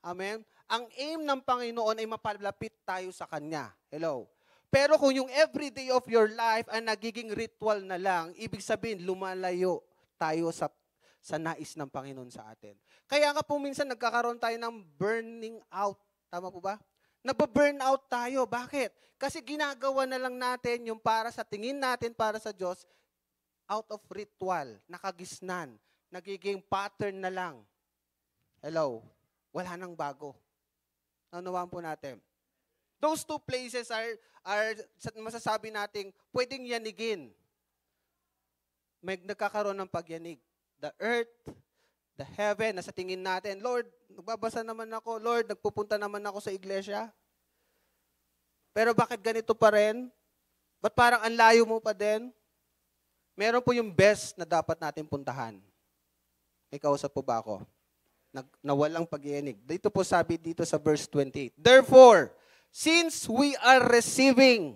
S5: amen, ang aim ng Panginoon ay mapalapit tayo sa Kanya. Hello. Pero kung yung everyday of your life ay nagiging ritual na lang, ibig sabihin, lumalayo tayo sa nais ng Panginoon sa atin. Kaya nga po minsan nagkakaroon tayo ng burning out. Tama po ba? Nababurn out tayo. Bakit? Kasi ginagawa na lang natin yung para sa tingin natin, para sa Diyos, out of ritual, nakagisnan, nagiging pattern na lang. Hello? Wala nang bago. Naunawaan po natin. Those two places are masasabi nating pwedeng yanigin. May nagkakaroon ng pagyanig. The earth, the heaven, na sa tingin natin, Lord, nagbabasa naman ako, Lord, nagpupunta naman ako sa iglesia. Pero bakit ganito pa rin? Ba't parang ang layo mo pa din? Meron po yung best na dapat natin puntahan. May kausap po ba ako? Na walang pagyanig. Dito po sabi dito sa verse 28. Therefore, since we are receiving,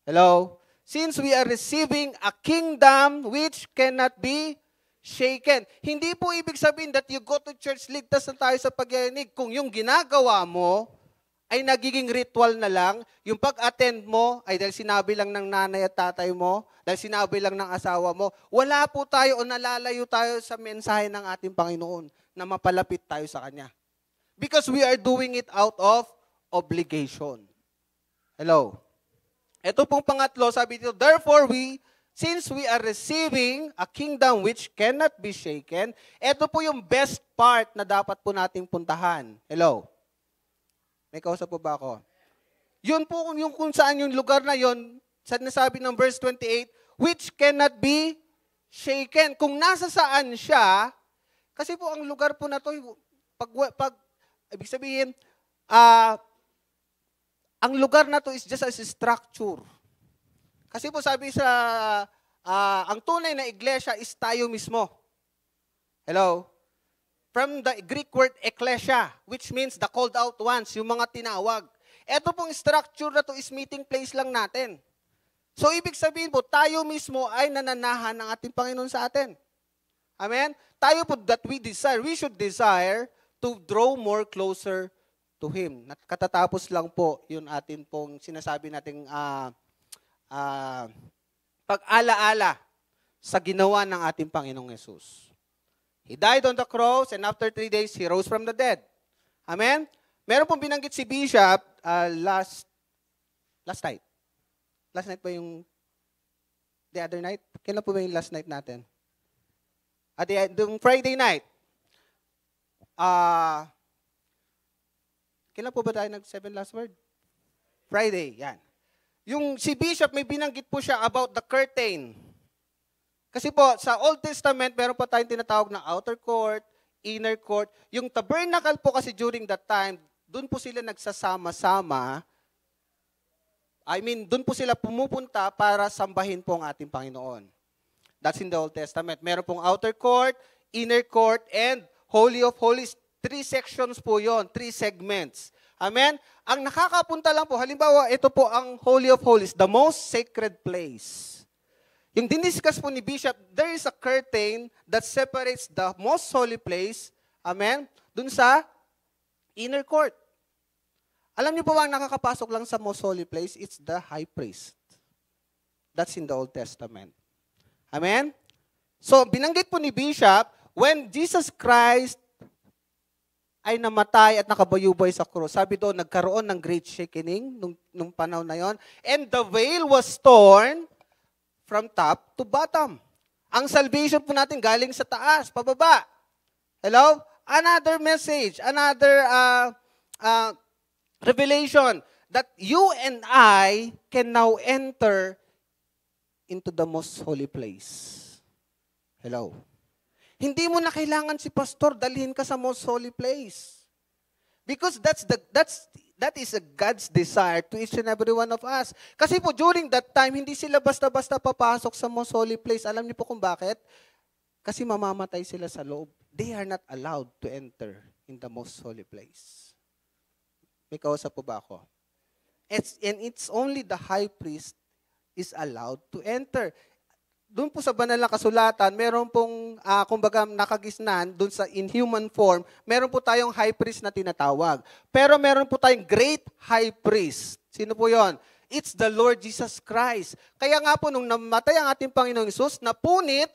S5: hello? Since we are receiving a kingdom which cannot be shaken. Hindi po ibig sabihin that you go to church, ligtas na tayo sa pagyanig. Kung yung ginagawa mo ay nagiging ritual na lang, yung pag-attend mo ay dahil sinabi lang ng nanay at tatay mo, dahil sinabi lang ng asawa mo, wala po tayo o nalalayo tayo sa mensahe ng ating Panginoon na mapalapit tayo sa Kanya. Because we are doing it out of obligation. Hello? Ito pong pangatlo, sabi dito, therefore since we are receiving a kingdom which cannot be shaken, ito po yung best part na dapat po nating puntahan. Hello? May kausap po ba ako? Yun po yung kung saan yung lugar na yun, nasabi ng verse 28, which cannot be shaken. Kung nasa saan siya, kasi po ang lugar po na to, ibig sabihin, ang lugar na to is just as a structure. Kasi po sabi ang tunay na iglesia is tayo mismo. Hello? From the Greek word ekklesia, which means the called out ones, yung mga tinawag. Ito pong structure na to is meeting place lang natin. So, ibig sabihin po, tayo mismo ay nananahan ng ating Panginoon sa atin. Amen? Tayo po that we should desire to draw more closer to Him. Katatapos lang po yun atin pong sinasabi nating pag-alaala sa ginawa ng ating Panginoong Yesus. He died on the cross and after 3 days, He rose from the dead. Amen? Meron pong binanggit si Bishop last night. Last night ba yung the other night? Kailan po ba yung last night natin? Yung Friday night. Kailan po ba tayo nag-7 last word? Friday, yan. Yung si Bishop, may binanggit po siya about the curtain. Kasi po, sa Old Testament, meron pa tayong tinatawag na outer court, inner court. Yung tabernacle po kasi during that time, doon po sila nagsasama-sama. Doon po sila pumupunta para sambahin po ang ating Panginoon. That's in the Old Testament. Meron pong outer court, inner court, and Holy of Holies. 3 sections po yon, 3 segments. Amen? Ang nakakapunta lang po, halimbawa, ito po ang Holy of Holies, the most sacred place. Yung diniscuss po ni Bishop, there is a curtain that separates the most holy place, amen, dun sa inner court. Alam niyo po ba ang nakakapasok lang sa most holy place? It's the high priest. That's in the Old Testament. Amen? So, binanggit po ni Bishop, when Jesus Christ ay namatay at nakabayubay sa krus, sabi doon, nagkaroon ng great shaking nung panahon na yon, and the veil was torn from top to bottom. Ang salvation po natin galing sa taas, pababa. Hello? Another message, another revelation that you and I can now enter into the most holy place. Hello? Hindi mo na kailangan si pastor dalhin ka sa most holy place. Because that is a God's desire to each and every one of us. Kasi po during that time, hindi sila basta-basta papasok sa most holy place. Alam niyo po kung bakit? Kasi mamamatay sila sa loob. They are not allowed to enter in the most holy place. May kausap po ba ako? It's only the high priest is allowed to enter. Doon po sa banal na kasulatan, meron pong, kumbaga, nakagisnan, doon sa in human form, meron po tayong high priest na tinatawag. Pero meron po tayong great high priest. Sino po yon? It's the Lord Jesus Christ. Kaya nga po, nung namatay ang ating Panginoong Hesus, napunit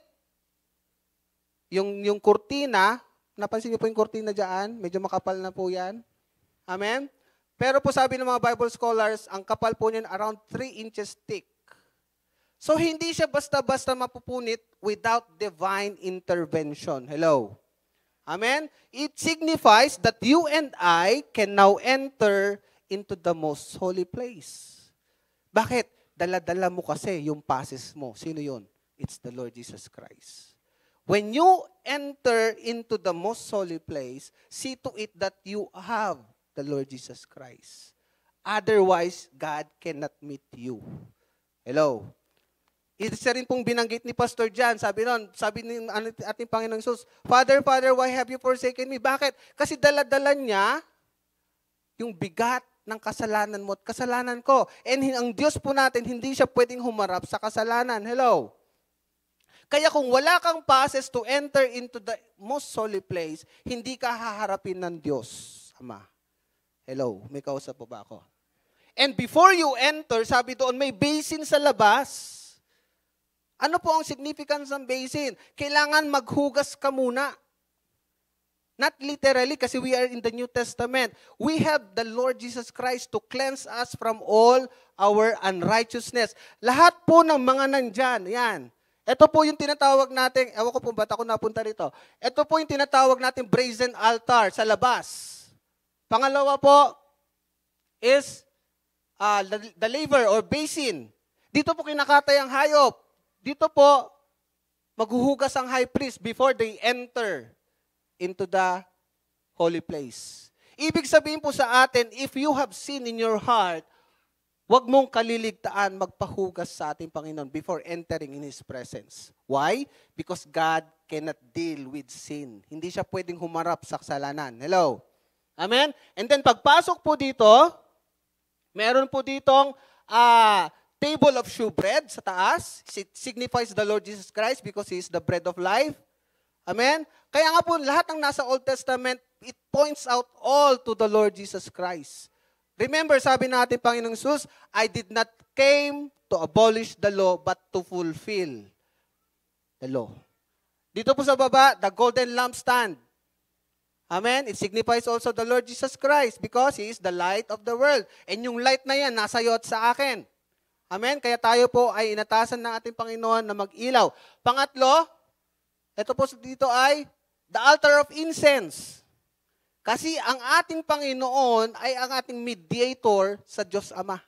S5: yung kurtina. Napansin niyo po yung kurtina dyan? Medyo makapal na po yan. Amen? Pero po sabi ng mga Bible scholars, ang kapal po niyan around 3 inches thick. So, hindi siya basta-basta mapupunit without divine intervention. Hello? Amen? It signifies that you and I can now enter into the most holy place. Bakit? Dala-dala mo kasi yung passes mo. Sino yun? It's the Lord Jesus Christ. When you enter into the most holy place, see to it that you have the Lord Jesus Christ. Otherwise, God cannot meet you. Hello? Isa rin pong binanggit ni Pastor John, sabi ni ating Panginoong Hesus, Father, why have you forsaken me? Bakit? Kasi dala-dala niya yung bigat ng kasalanan mo at kasalanan ko. And ang Diyos po natin, hindi siya pwedeng humarap sa kasalanan. Hello? Kaya kung wala kang passes to enter into the most holy place, hindi ka haharapin ng Diyos, Ama. Hello? May kausap po ba ako? And before you enter, sabi doon, may basin sa labas. Ano po ang significance ng basin? Kailangan maghugas ka muna. Not literally, kasi we are in the New Testament. We have the Lord Jesus Christ to cleanse us from all our unrighteousness. Lahat po ng mga nandyan, yan. Ito po yung tinatawag natin, ewan ko po ba't ako napunta rito. Ito po yung tinatawag natin brazen altar sa labas. Pangalawa po is the laver or basin. Dito po kinakatay ang hayop. Dito po, maghuhugas ang high priest before they enter into the holy place. Ibig sabihin po sa atin, if you have sin in your heart, huwag mong kaliligtaan magpahugas sa ating Panginoon before entering in His presence. Why? Because God cannot deal with sin. Hindi siya pwedeng humarap sa kasalanan. Hello? Amen? And then pagpasok po dito, meron po ditong table of shewbread sa taas. It signifies the Lord Jesus Christ because He is the bread of life. Amen? Kaya nga po, lahat ng nasa Old Testament, it points out all to the Lord Jesus Christ. Remember, sabi natin, Panginoong Hesus, I did not came to abolish the law, but to fulfill the law. Dito po sa baba, the golden lampstand. Amen? It signifies also the Lord Jesus Christ because He is the light of the world. And yung light na yan, nasa iyo at sa akin. Amen? Kaya tayo po ay inatasan ng ating Panginoon na mag-ilaw. Pangatlo, ito po dito ay the altar of incense. Kasi ang ating Panginoon ay ang ating mediator sa Diyos Ama.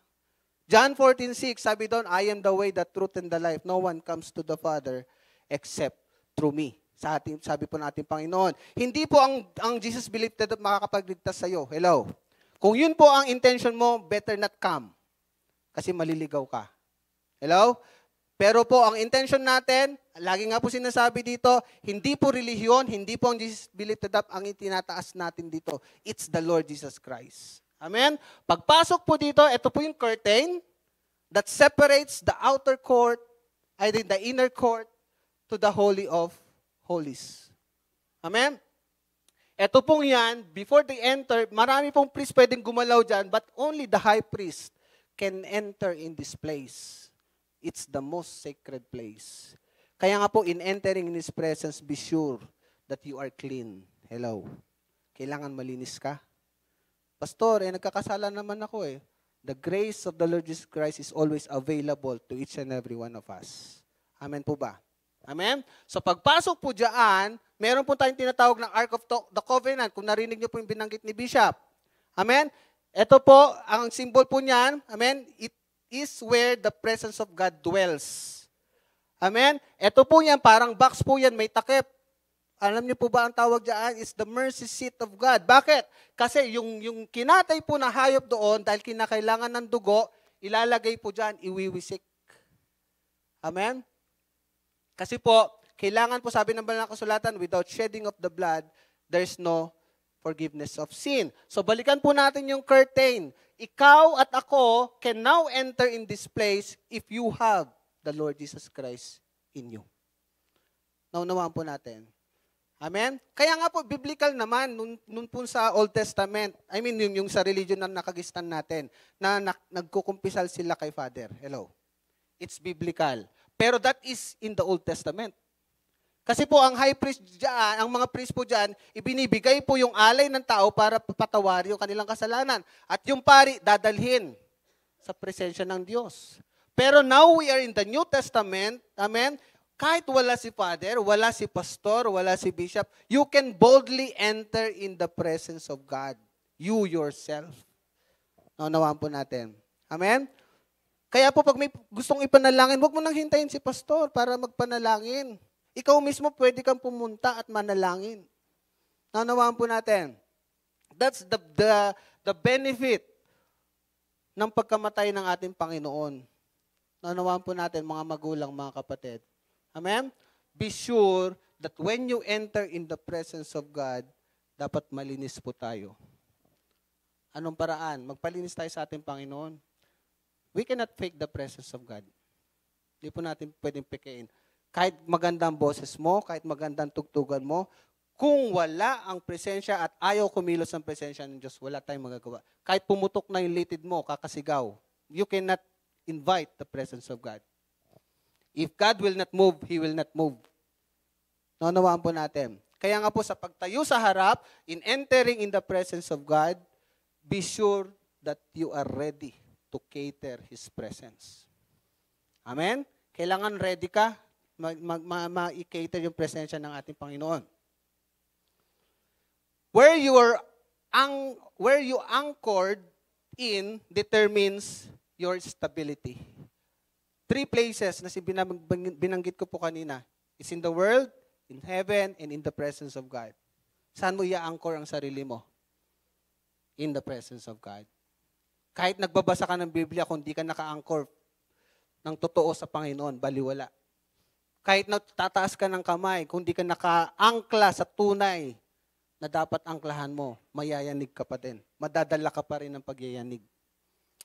S5: John 14:6, sabi doon, I am the way, the truth, and the life. No one comes to the Father except through me. Sabi po ng ating Panginoon. Hindi po ang Jesus believed that makakapagligtas sa iyo. Hello? Kung yun po ang intention mo, better not come. Kasi maliligaw ka. Hello? Pero po, ang intention natin, lagi nga po sinasabi dito, hindi po relihiyon, hindi po ang Jesus be lifted up ang itinataas natin dito. It's the Lord Jesus Christ. Amen? Pagpasok po dito, ito po yung curtain that separates the outer court, the inner court, to the Holy of Holies. Amen? Ito pong yan, before they enter, marami pong priest pwedeng gumalaw dyan, but only the high priest can enter in this place. It's the most sacred place. Kaya nga po, in entering in His presence, be sure that you are clean. Hello. Kailangan malinis ka. Pastor, nagkakasala naman ako eh. The grace of the Lord Jesus Christ is always available to each and every one of us. Amen po ba? Amen? So pagpasok po dyan, meron po tayong tinatawag ng Ark of the Covenant. Kung narinig niyo po yung binanggit ni Bishop. Amen? Ito po, ang symbol po niyan, amen, it is where the presence of God dwells. Amen? Ito po yan, parang box po yan, may takip. Alam niyo po ba ang tawag dyan is the mercy seat of God. Bakit? Kasi yung kinatay po na hayop doon, dahil kinakailangan ng dugo, ilalagay po dyan, iwiwisik. Amen? Kasi po, kailangan po, sabi ng banal na kasulatan, without shedding of the blood, there's no forgiveness of sin. So balikan po natin yung curtain. Ikaw at ako can now enter in this place if you have the Lord Jesus Christ in you. Naunawaan po natin. Amen? Kaya nga po, biblical naman, nun po sa Old Testament, I mean, yung sa religion na nakagistan natin, na nagkukumpisal sila kay Father. Hello? It's biblical. Pero that is in the Old Testament. Kasi po, ang high priest dyan, ang mga priest po dyan, ibinibigay po yung alay ng tao para patawari yung kanilang kasalanan. At yung pari, dadalhin sa presensya ng Diyos. Pero now we are in the New Testament, amen, kahit wala si Father, wala si Pastor, wala si Bishop, you can boldly enter in the presence of God. You yourself. Naunawaan po natin. Amen? Kaya po pag may gustong ipanalangin, huwag mo nang hintayin si Pastor para magpanalangin. Ikaw mismo pwede kang pumunta at manalangin. Naunawaan po natin. That's the benefit ng pagkamatay ng ating Panginoon. Naunawaan po natin, mga magulang, mga kapatid. Amen? Be sure that when you enter in the presence of God, dapat malinis po tayo. Anong paraan? Magpalinis tayo sa ating Panginoon. We cannot fake the presence of God. Hindi po natin pwedeng pekein. Kahit magandang boses mo, kahit magandang tugtugan mo, kung wala ang presensya at ayaw kumilos ang presensya ng Diyos, wala tayong magagawa. Kahit pumutok na yung litid mo, kakasigaw, you cannot invite the presence of God. If God will not move, He will not move. Naunawaan po natin. Kaya nga po sa pagtayo sa harap, in entering in the presence of God, be sure that you are ready to cater His presence. Amen? Kailangan ready ka, ma-cater yung presensya ng ating Panginoon. Where you anchored in determines your stability. 3 places na binanggit ko po kanina. Is in the world, in heaven, and in the presence of God. Saan mo i-anchor ang sarili mo? In the presence of God. Kahit nagbabasa ka ng Biblia, kung di ka naka-anchor ng totoo sa Panginoon, baliwala. Kahit tataas ka ng kamay, kung di ka naka-angkla sa tunay na dapat angklahan mo, mayayanig ka pa din. Madadala ka pa rin ng pagyayanig.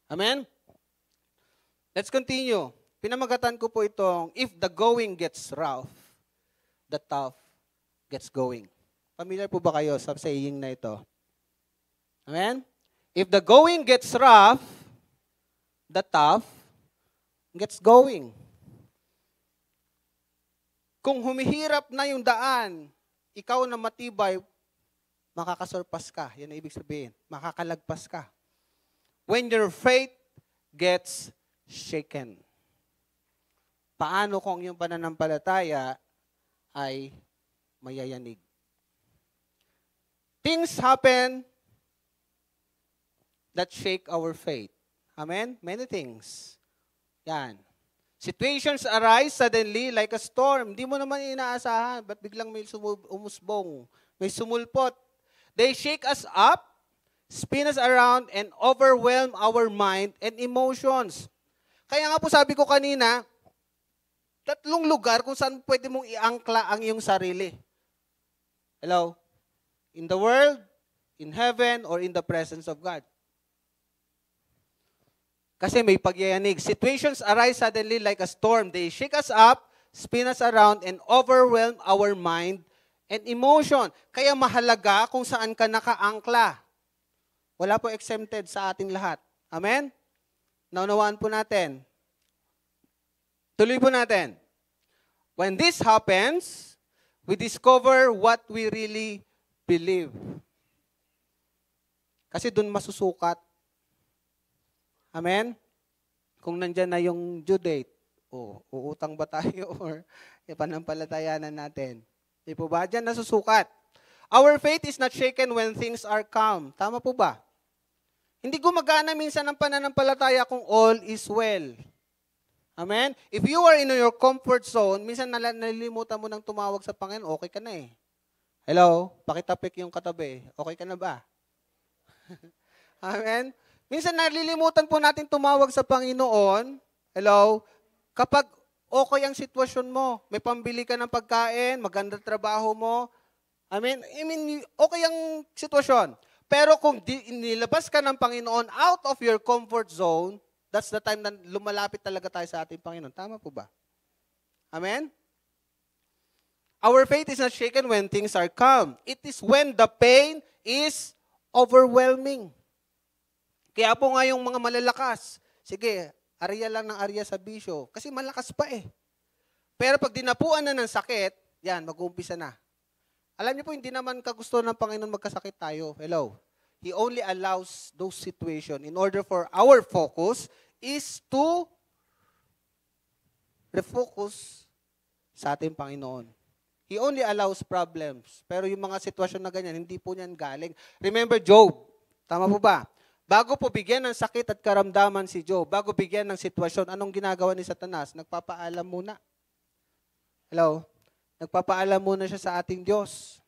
S5: Amen? Let's continue. Pinamagatan ko po itong, if the going gets rough, the tough gets going. Familiar po ba kayo sa saying na ito? Amen? If the going gets rough, the tough gets going. Kung humihirap na yung daan, ikaw na matibay, makakasurpas ka. Yan ang ibig sabihin. Makakalagpas ka. When your faith gets shaken. Paano kung yung pananampalataya ay mayayanig? Things happen that shake our faith. Amen? Many things. Yan. Situations arise suddenly like a storm. Hindi mo naman inaasahan. Ba't biglang may umusbong? May sumulpot. They shake us up, spin us around, and overwhelm our mind and emotions. Kaya nga po sabi ko kanina, 3 lugar kung saan pwede mong iangkla ang iyong sarili. Hello? In the world, in heaven, or in the presence of God. Kasi may pagyayanig. Situations arise suddenly like a storm. They shake us up, spin us around, and overwhelm our mind and emotion. Kaya mahalaga kung saan ka nakaangkla. Wala po exempted sa ating lahat. Amen? Naunawaan po natin. Tuloy po natin. When this happens, we discover what we really believe. Kasi doon masusukat. Amen? Kung nandyan na yung due date, uutang ba tayo or panampalatayanan natin? Di po ba? Diyan nasusukat. Our faith is not shaken when things are calm. Tama po ba? Hindi gumagana minsan ang pananampalataya kung all is well. Amen? If you are in your comfort zone, minsan nalilimutan mo nang tumawag sa Panginoon, okay ka na eh. Hello? Pakitapik yung katabi. Okay ka na ba? Amen? Minsan nalilimutan po natin tumawag sa Panginoon. Hello? Kapag okay ang sitwasyon mo, may pambili ka ng pagkain, maganda trabaho mo, I mean, okay ang sitwasyon. Pero kung nilabas ka ng Panginoon out of your comfort zone, that's the time na lumalapit talaga tayo sa ating Panginoon. Tama po ba? Amen? Our faith is not shaken when things are calm. It is when the pain is overwhelming. Kaya po nga yung mga malalakas, sige, arya lang ng arya sa bisyo. Kasi malakas pa eh. Pero pag dinapuan na ng sakit, yan, mag-uumpisa na. Alam niyo po, hindi naman kagusto ng Panginoon magkasakit tayo. Hello? He only allows those situations in order for our focus is to refocus sa ating Panginoon. He only allows problems. Pero yung mga sitwasyon na ganyan, hindi po niyan galing. Remember Job. Tama po ba? Bago po bigyan ng sakit at karamdaman si Job, bago bigyan ng sitwasyon, anong ginagawa ni Satanas? Nagpapaalam muna. Hello? Nagpapaalam muna siya sa ating Diyos.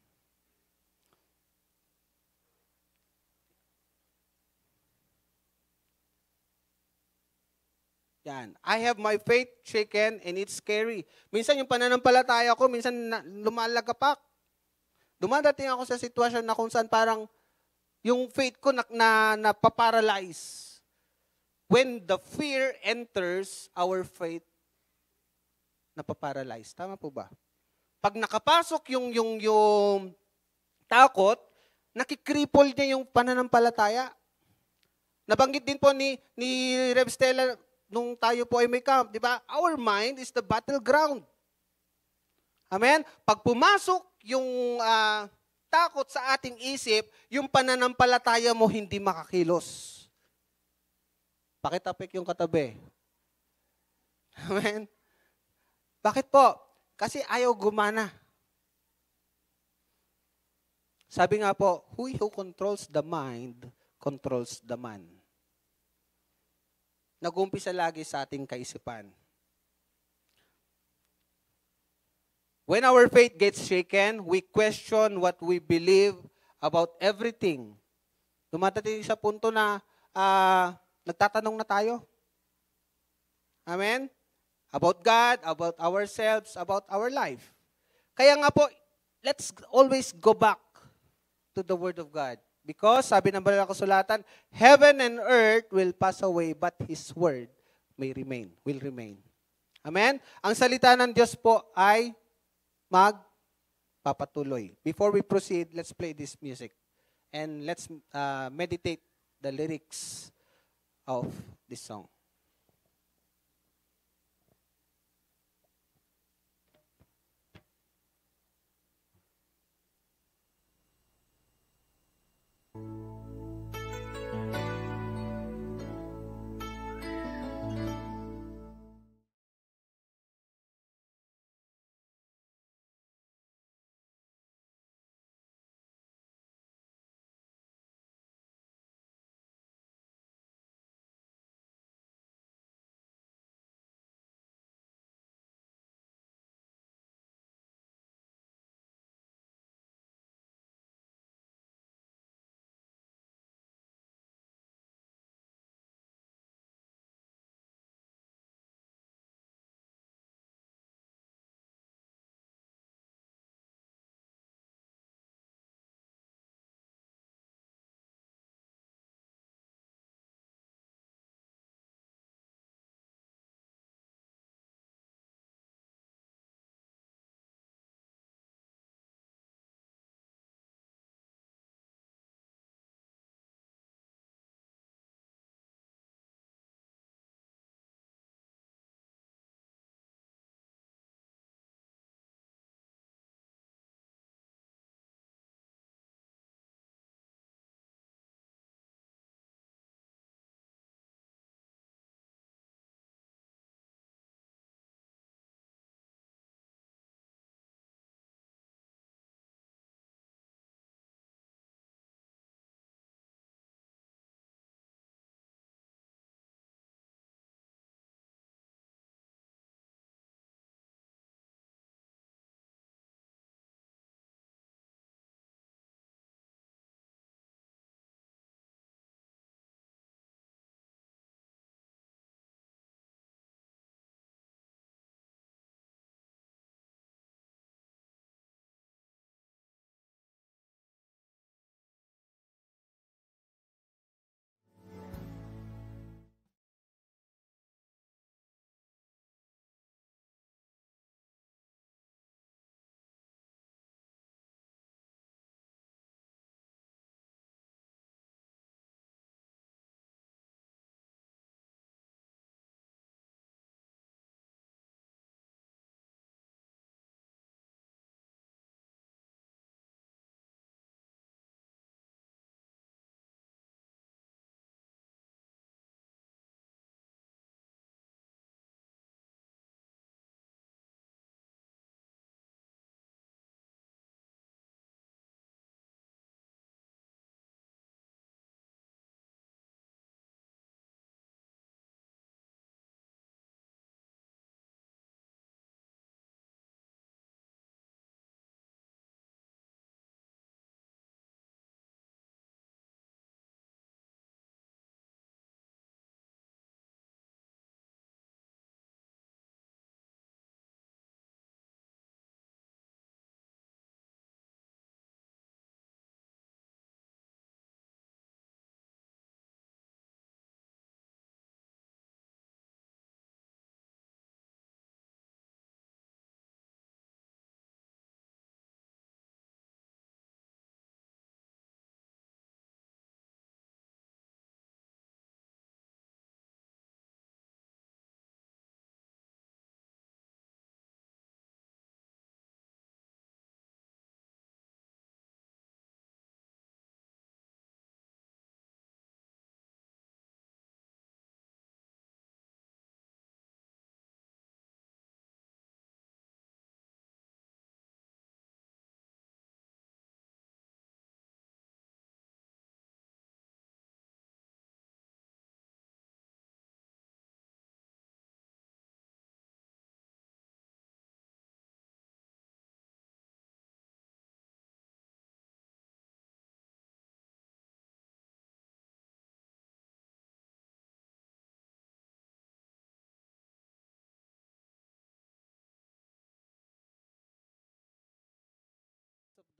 S5: Yan. I have my faith shaken and it's scary. Minsan yung pananampalataya ko, minsan lumalagapak. Dumadating ako sa sitwasyon na kung saan parang yung faith ko napaparalyze. When the fear enters, our faith napaparalyze. Tama po ba? Pag nakapasok yung takot, nakikripol niya yung pananampalataya. Nabanggit din po ni Rev Stella nung tayo po ay may camp, di ba? Our mind is the battleground. Amen? Pag pumasok yung takot sa ating isip, yung pananampalataya mo hindi makakilos. Pakitapik yung katabi. Amen? Bakit po? Kasi ayaw gumana. Sabi nga po, who controls the mind controls the man. Nag-umpisa lagi sa ating kaisipan. When our faith gets shaken, we question what we believe about everything. Dumadating sa punto na nagtatanong na tayo. Amen? About God, about ourselves, about our life. Kaya nga po, let's always go back to the Word of God. Because, sabi ng banal na kasulatan, heaven and earth will pass away, but His Word will remain. Amen? Ang salita ng Diyos po ay magpapatuloy. Before we proceed, let's play this music. And let's meditate the lyrics of this song.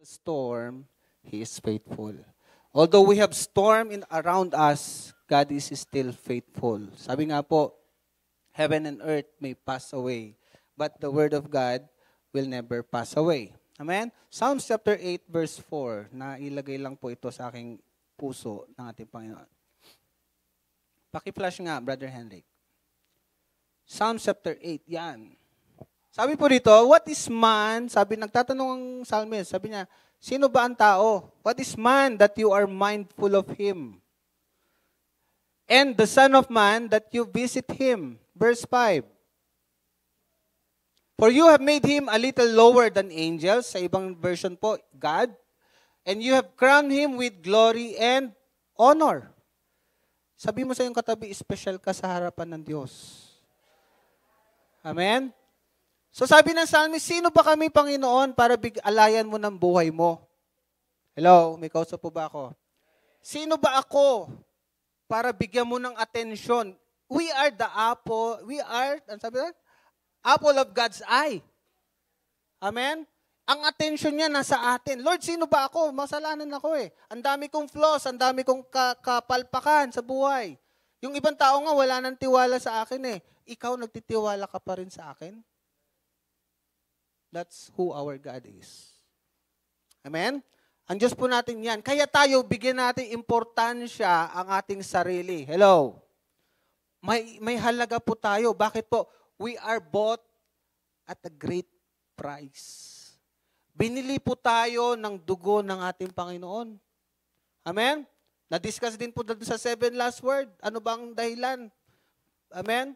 S5: storm, He is faithful. Although we have storm in around us, God is still faithful. Sabi nga po, heaven and earth may pass away, but the word of God will never pass away. Amen? Psalms chapter 8 verse 4, na ilagay lang po ito sa aking puso ng ating Panginoon. Paki-flash nga, Brother Henrik. Psalms chapter 8, yan. Sabi po dito, what is man? Sabi, nagtatanong ang psalmist, sabi niya, sino ba ang tao? What is man that you are mindful of him? And the son of man that you visit him. Verse 5. For you have made him a little lower than angels. Sa ibang version po, God. And you have crowned him with glory and honor. Sabi mo sa iyong katabi, special ka sa harapan ng Diyos. Amen? So sabi ng psalmist, sino ba kami, Panginoon, para alayan mo ng buhay mo? Hello, may kausap po ba ako? Sino ba ako para bigyan mo ng atensyon? We are the apple, ano sabi na? Apple of God's eye. Amen? Ang atensyon niya nasa atin. Lord, sino ba ako? Masalanan ako eh. Ang dami kong flaws, ang dami kong kapalpakan sa buhay. Yung ibang tao nga wala nang tiwala sa akin eh. Ikaw nagtitiwala ka pa rin sa akin? That's who our God is. Amen? Ang Diyos po natin yan. Kaya tayo, bigyan natin importansya ang ating sarili. Hello? May halaga po tayo. Bakit po? We are bought at a great price. Binili po tayo ng dugo ng ating Panginoon. Amen? Na-discuss din po sa 7 last word. Ano bang dahilan? Amen?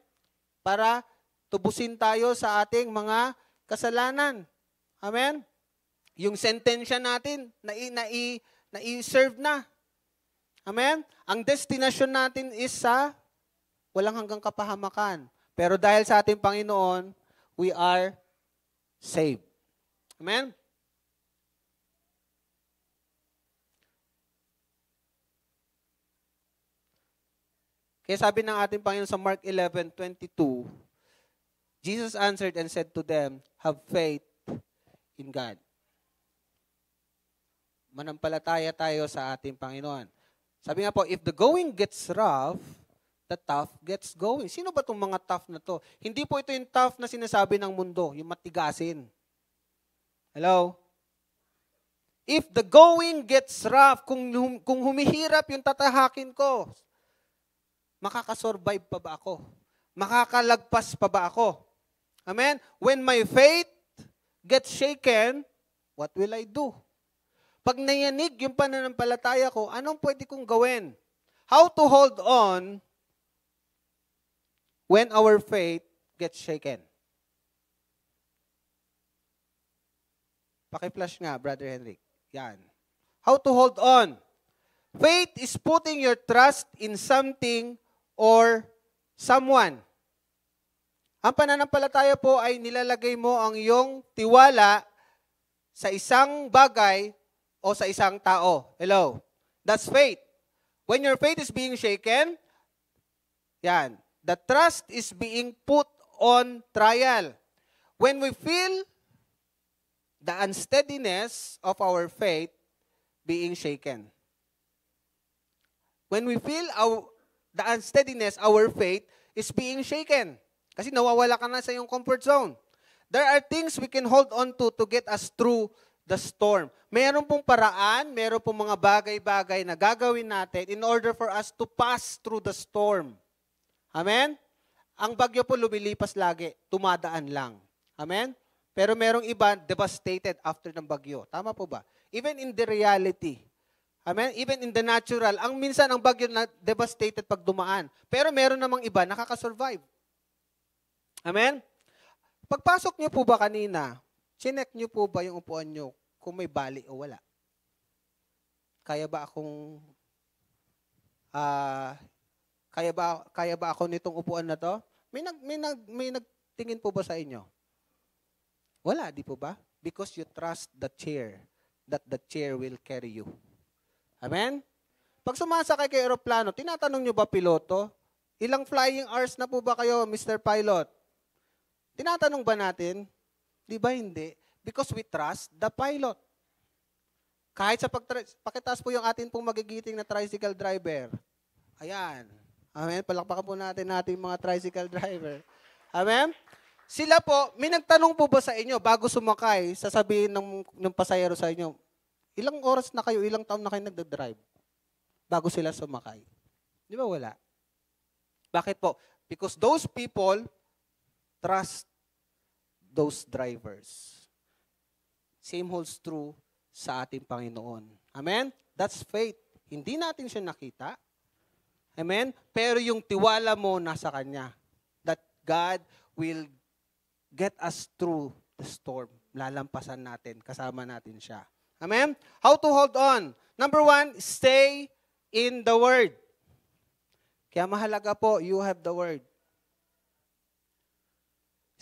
S5: Para tubusin tayo sa ating mga kasalanan. Amen? Yung sentensya natin, na-serve na. Amen? Ang destination natin is sa walang hanggang kapahamakan. Pero dahil sa ating Panginoon, we are saved. Amen? Kaya sabi ng ating Panginoon sa Mark 11:22, Jesus answered and said to them, have faith in God. Manampalataya tayo sa ating Panginoon. Sabi nga po, if the going gets rough, the tough gets going. Sino ba itong mga tough na to? Hindi po ito yung tough na sinasabi ng mundo, yung matigasin. Hello? If the going gets rough, kung humihirap yung tatahakin ko, makakasurvive pa ba ako? Makakalagpas pa ba ako? Amen? When my faith gets shaken, what will I do? Pag nayanig yung pananampalataya ko, anong pwede kong gawin? How to hold on when our faith gets shaken? Paki-flash nga, Brother Henrik. Yan. How to hold on. Faith is putting your trust in something or someone. Ang pananampalataya po ay nilalagay mo ang iyong tiwala sa isang bagay o sa isang tao. Hello? That's faith. When your faith is being shaken, yan, the trust is being put on trial. When we feel the unsteadiness of our faith being shaken. When we feel the unsteadiness, our faith is being shaken. Kasi nawawala ka na sa iyong comfort zone. There are things we can hold on to get us through the storm. Meron pong paraan, meron pong mga bagay-bagay na gagawin natin in order for us to pass through the storm. Amen? Ang bagyo po lumilipas lagi, tumadaan lang. Amen? Pero merong iba devastated after ng bagyo. Tama po ba? Even in the reality. Amen? Even in the natural, ang minsan ang bagyo na devastated pag dumaan. Pero meron namang iba nakakasurvive. Amen? Pagpasok niyo po ba kanina, chinek niyo po ba yung upuan niyo kung may bali o wala? Kaya ba akong kaya ba ako nitong upuan na to? May nagtingin po ba sa inyo? Wala, di po ba? Because you trust the chair, that the chair will carry you. Amen? Pag sumasakay kayo aeroplano, tinatanong nyo ba piloto? Ilang flying hours na po ba kayo, Mr. Pilot? Tinatanong ba natin? Di ba hindi? Because we trust the pilot. Kahit sa pakitaas po yung atin pong magigiting na tricycle driver. Ayan. Amen. Palakpakan po natin ating mga tricycle driver. Amen. Sila po, may nagtanong po ba sa inyo bago sumakay, sasabihin ng pasahero sa inyo, ilang oras na kayo, ilang taon na kayo nagdadrive bago sila sumakay? Di ba wala? Bakit po? Because those people trust those drivers. Same holds true sa ating Panginoon. Amen? That's faith. Hindi natin siya nakita. Amen? Pero yung tiwala mo nasa Kanya. That God will get us through the storm. Lalampasan natin. Kasama natin siya. Amen? How to hold on? Number 1, stay in the Word. Kaya mahalaga po, you have the Word.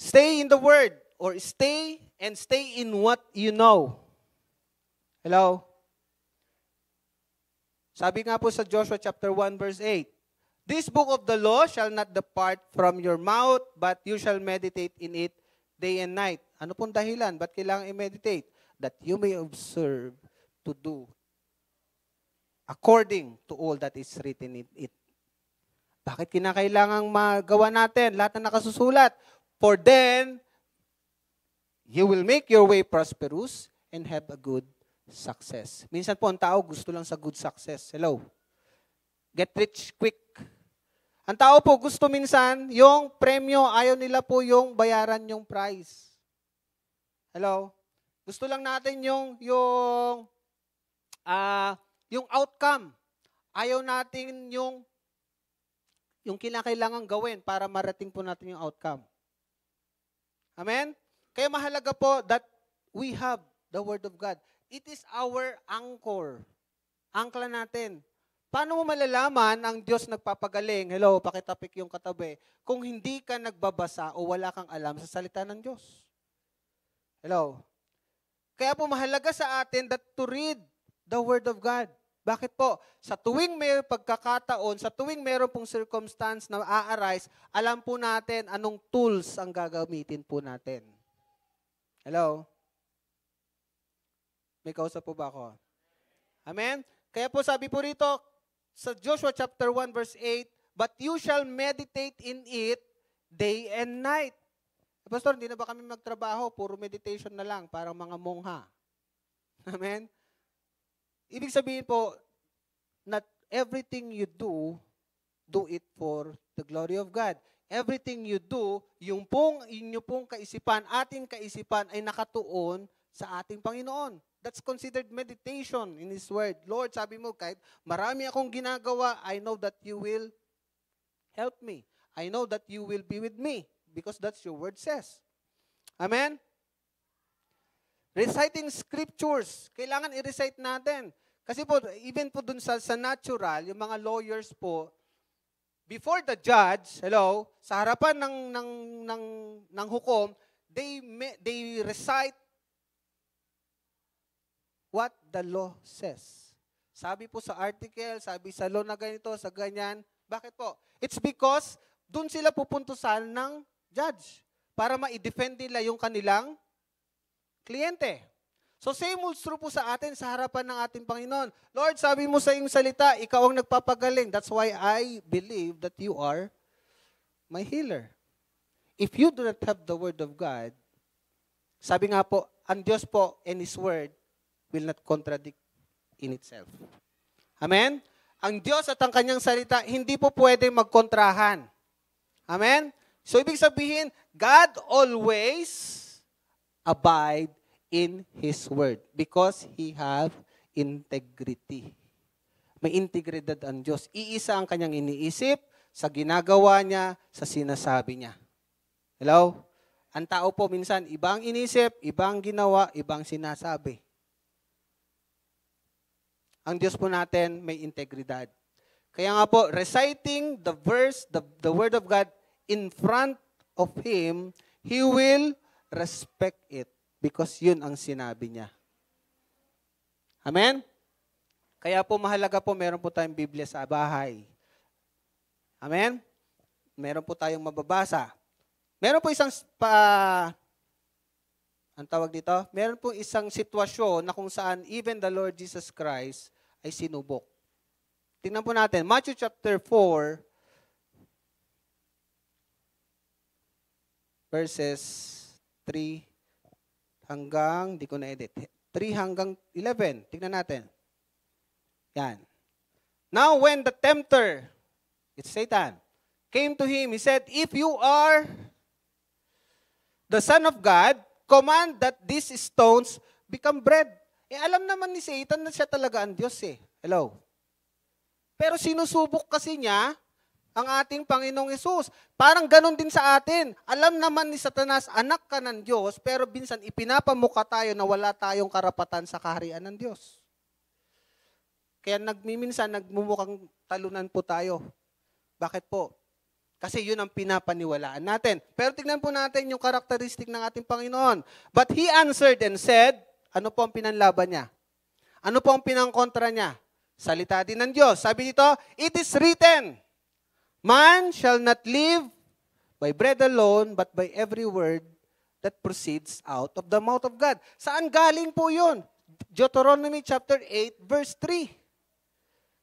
S5: Stay in the Word. Or stay in what you know. Hello? Sabi nga po sa Joshua chapter 1 verse 8, this book of the law shall not depart from your mouth, but you shall meditate in it day and night. Ano pong dahilan? Ba't kailangan i-meditate? That you may observe to do according to all that is written in it. Bakit kinakailangang magawa natin lahat na nakasusulat? For then, you will make your way prosperous and have a good success. Minsan po ang tao gusto lang sa good success. Hello? Get rich quick. Ang tao po gusto minsan yung premyo, ayaw nila po yung bayaran yung price. Hello? Gusto lang natin yung outcome. Ayaw natin yung kinakailangan gawin para marating po natin yung outcome. Amen? Kaya mahalaga po that we have the Word of God. It is our anchor. Angkla natin. Paano mo malalaman ang Diyos nagpapagaling? Hello, pakitapik yung katabi. Kung hindi ka nagbabasa o wala kang alam sa salita ng Diyos. Hello. Kaya po mahalaga sa atin that to read the Word of God. Bakit po? Sa tuwing may pagkakataon, sa tuwing mayroon pong circumstance na a-arise, alam po natin anong tools ang gagamitin po natin. Hello? May kausap po ba ako? Amen? Kaya po sabi po rito sa Joshua chapter 1 verse 8, but you shall meditate in it day and night. Pastor, hindi na ba kami magtrabaho? Puro meditation na lang, parang mga mongha. Amen? Ibig sabihin po, not everything you do it for the glory of God. Everything you do, yung inyo pong kaisipan, ating kaisipan ay nakatuon sa ating Panginoon. That's considered meditation in His Word. Lord, sabi mo, kahit marami akong ginagawa, I know that you will help me. I know that you will be with me because that's your Word says. Amen? Reciting scriptures, kailangan i-recite natin. Kasi po, even po dun sa natural, yung mga lawyers po, before the judge, hello, sa harapan ng hukom, they recite what the law says. Sabi po sa article, sabi sa law na ganito, sa ganyan. Bakit po? It's because dun sila pupuntusan ng judge para ma-defend nila yung kanilang kliyente. So same holds true po sa atin sa harapan ng ating Panginoon. Lord, sabi mo sa iyong salita, ikaw ang nagpapagaling. That's why I believe that you are my healer. If you do not have the Word of God, sabi nga po, ang Diyos po and His Word will not contradict in itself. Amen? Ang Diyos at ang Kanyang salita, hindi po pwede magkontrahan. Amen? So, ibig sabihin, God always abide in His Word because He have integrity. May integridad ang Diyos. Iisa ang Kanyang iniisip sa ginagawa niya, sa sinasabi niya. Hello? Ang tao po minsan, ibang inisip, ibang ginawa, ibang sinasabi. Ang Diyos po natin may integridad. Kaya nga po, reciting the verse, the Word of God in front of Him, He will respect it because yun ang sinabi niya. Amen? Kaya po mahalaga po, meron po tayong Biblia sa bahay. Amen? Meron po tayong mababasa. Meron po isang ang tawag dito, meron pong isang sitwasyon na kung saan even the Lord Jesus Christ ay sinubok. Tingnan po natin, Matthew chapter 4, verses 3 hanggang, di ko na-edit, 3 hanggang 11. Tingnan natin. Yan. Now when the tempter, it's Satan, came to him, he said, if you are the Son of God, command that these stones become bread. Alam naman ni Satan na siya talaga ang Diyos eh. Hello? Pero sinusubok kasi niya ang ating Panginoong Hesus. Parang ganun din sa atin. Alam naman ni Satanas, anak ka ng Diyos, pero minsan ipinapamuka tayo na wala tayong karapatan sa kaharian ng Diyos. Kaya minsan nagmumukhang talunan po tayo. Bakit po? Kasi yun ang pinapaniwalaan natin. Pero tignan po natin yung karakteristik ng ating Panginoon. But he answered and said, ano po ang pinanlaban niya? Ano po ang pinangkontra niya? Salita din ng Diyos. Sabi dito, it is written, man shall not live by bread alone, but by every word that proceeds out of the mouth of God. Saan galing po yun? Deuteronomy chapter 8, verse 3.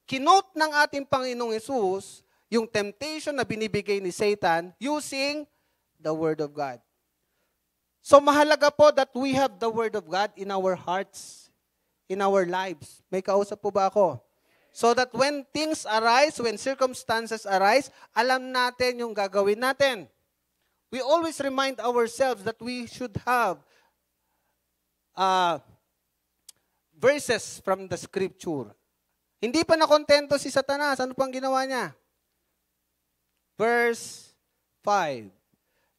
S5: Kinote ng ating Panginoong Hesus yung temptation na binibigay ni Satan using the Word of God. So mahalaga po that we have the Word of God in our hearts, in our lives. May kausap po ba ako? So that when things arise, when circumstances arise, alam natin yung gagawin natin. We always remind ourselves that we should have verses from the Scripture. Hindi pa nakontento si Satanas. Ano pang ginawa niya? Verse 5.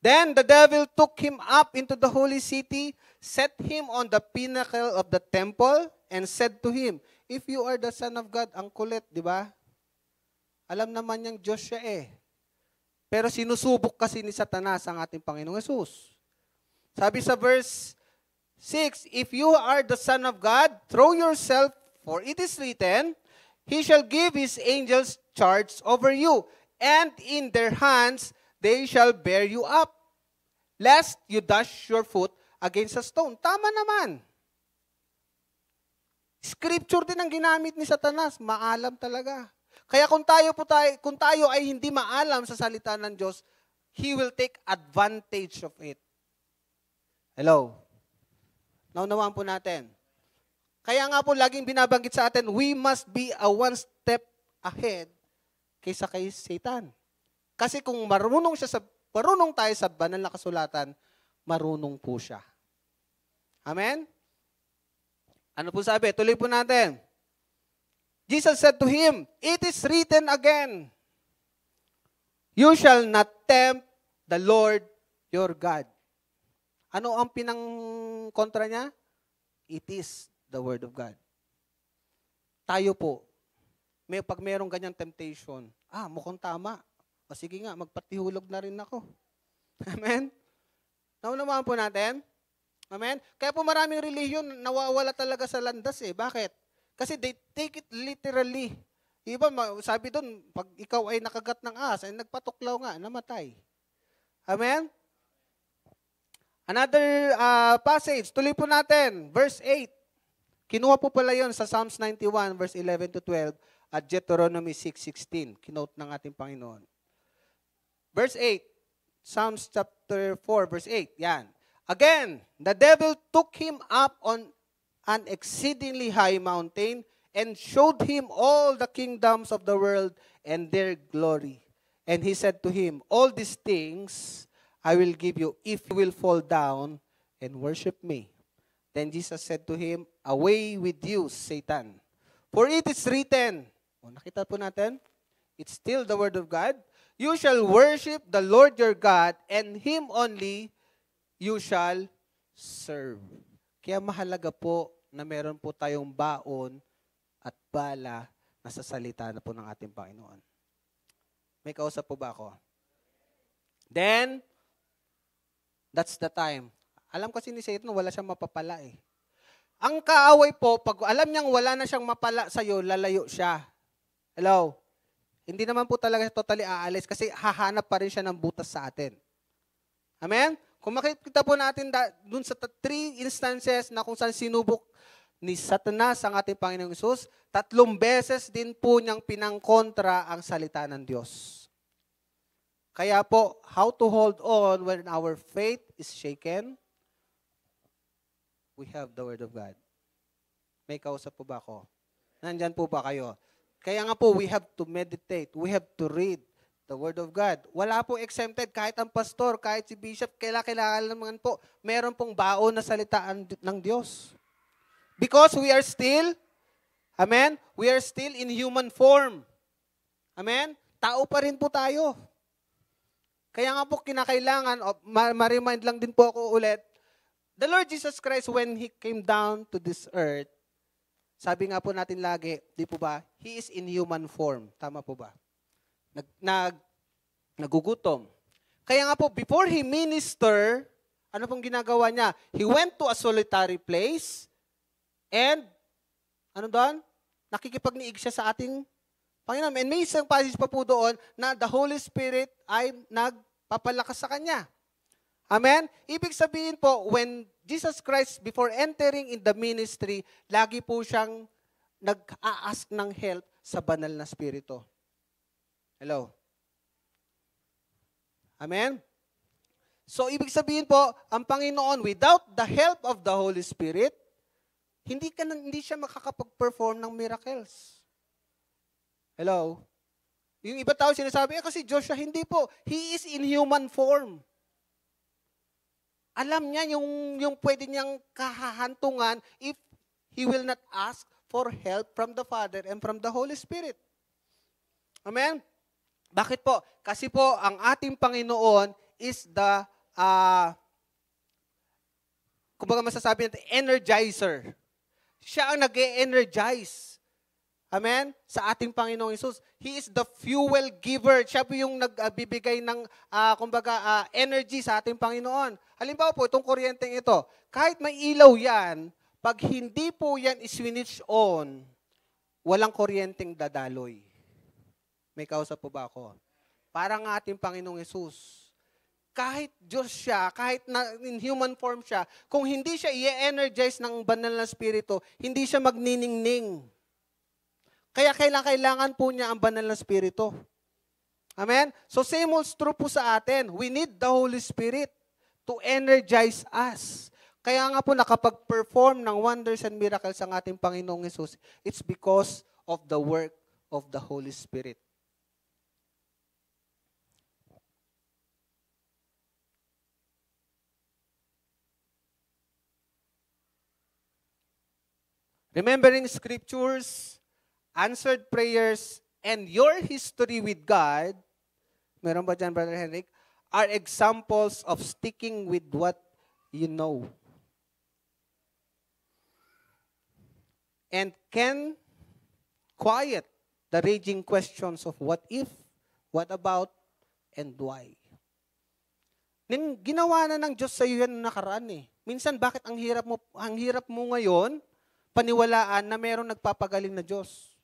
S5: Then the devil took him up into the holy city, set him on the pinnacle of the temple, and said to him, if you are the Son of God, ang kulit, di ba? Alam naman niyang Diyos siya eh. Pero sinusubok kasi ni Satanas ang ating Panginoong Hesus. Sabi sa verse 6, if you are the Son of God, throw yourself, for it is written, he shall give his angels charge over you, and in their hands they shall bear you up, lest you dash your foot against a stone. Tama naman. Scripture din ang ginamit ni Satanas. Maalam talaga. Kaya kung tayo ay hindi maalam sa salita ng Diyos, he will take advantage of it. Hello? Naunawaan po natin. Kaya nga po laging binabanggit sa atin, we must be a one step ahead kaysa kay Satan. Kasi kung marunong tayo sa banal na kasulatan, marunong po siya. Amen? Ano po sabi? Tuloy po natin. Jesus said to him, it is written again, you shall not tempt the Lord your God. Ano ang pinangkontra niya? It is the Word of God. Tayo po, pag mayroong ganyang temptation, mukhang tama. O sige nga, magpatihulog na rin ako. Amen? Naunawaan po natin? Amen? Kaya po maraming religion nawawala talaga sa landas eh. Bakit? Kasi they take it literally. Iba, sabi doon, pag ikaw ay nakagat ng ahas, ay nagpatuklaw nga, namatay. Amen? Another passage, tuloy po natin, verse 8. Kinuha po pala yun sa Psalms 91, verse 11 to 12, at Deuteronomy 6:16. Kinote ng ating Panginoon. Verse 8, Psalms chapter 4, verse 8. Yan. Again, the devil took him up on an exceedingly high mountain and showed him all the kingdoms of the world and their glory. And he said to him, all these things I will give you if you will fall down and worship me. Then Jesus said to him, away with you, Satan. For it is written, nakita po natin, it's still the word of God, you shall worship the Lord your God, and Him only you shall serve. Kaya mahalaga po na meron po tayong baon at bala na sa salita na po ng ating Panginoon. May kausap po ba ako? Then, that's the time. Alam kasi ni Satan, wala siyang mapapala eh. Ang kaaway po, pag alam niyang wala na siyang mapala sa'yo, lalayo siya. Hello? Hindi naman po talaga totally aalis kasi hahanap pa rin siya ng butas sa atin. Amen? Kung makikita po natin dun sa three instances na kung saan sinubok ni Satanas ang ating Panginoong Hesus, 3 beses din po niyang pinangkontra ang salita ng Diyos. Kaya po, how to hold on when our faith is shaken? We have the Word of God. May kausap po ba ako? Nandyan po ba kayo? Kaya nga po, we have to meditate. We have to read the Word of God. Wala po exempted. Kahit ang pastor, kahit si bishop, kailangan naman po, meron pong baon na salitaan ng Diyos. Because we are still, amen, we are still in human form. Amen? Tao pa rin po tayo. Kaya nga po kinakailangan, ma-remind lang din po ako ulit, the Lord Jesus Christ, when He came down to this earth, sabi nga po natin lagi, di po ba, He is in human form. Tama po ba? Nagugutom. Kaya nga po, before He minister, ano pong ginagawa niya? He went to a solitary place and, ano doon? Nakikipagniig siya sa ating Panginoon. And may isang passage pa po doon na the Holy Spirit ay nagpapalakas sa Kanya. Amen? Ibig sabihin po, when Jesus Christ, before entering in the ministry, lagi po siyang nag-a-ask ng help sa banal na Espiritu. Hello? Amen? So, ibig sabihin po, ang Panginoon, without the help of the Holy Spirit, hindi siya makakapag-perform ng miracles. Hello? Yung iba tao sinasabi, kasi Diyos siya, hindi po. He is in human form. Alam niya yung pwede niyang kahahantungan if He will not ask for help from the Father and from the Holy Spirit. Amen? Bakit po? Kasi po, ang ating Panginoon is the, kumbaga masasabi natin, energizer. Siya ang nag-e-energize. Amen? Sa ating Panginoong Hesus. He is the fuel giver. Siya po yung nagbibigay ng, energy sa ating Panginoon. Halimbawa po, itong kuryenteng ito, kahit may ilaw yan, pag hindi po yan is-switch on, walang kuryenteng dadaloy. May kausap po ba ako? Parang ating Panginoong Hesus. Kahit Diyos siya, kahit in human form siya, kung hindi siya i-energize ng banal na Espiritu, hindi siya magniningning. Kaya kailangan po niya ang banal na Espiritu. Amen? So same holds true po sa atin. We need the Holy Spirit to energize us. Kaya nga po nakapag-perform ng wonders and miracles ang ating Panginoong Hesus. It's because of the work of the Holy Spirit. Remembering scriptures, answered prayers, and your history with God, meron ba dyan, Brother Henrik, are examples of sticking with what you know. And can quiet the raging questions of what if, what about, and why. Ginawa na ng Diyos sa iyo yan nakaraan eh. Minsan, bakit ang hirap mo ngayon, paniwalaan na mayroong nagpapagaling na Diyos?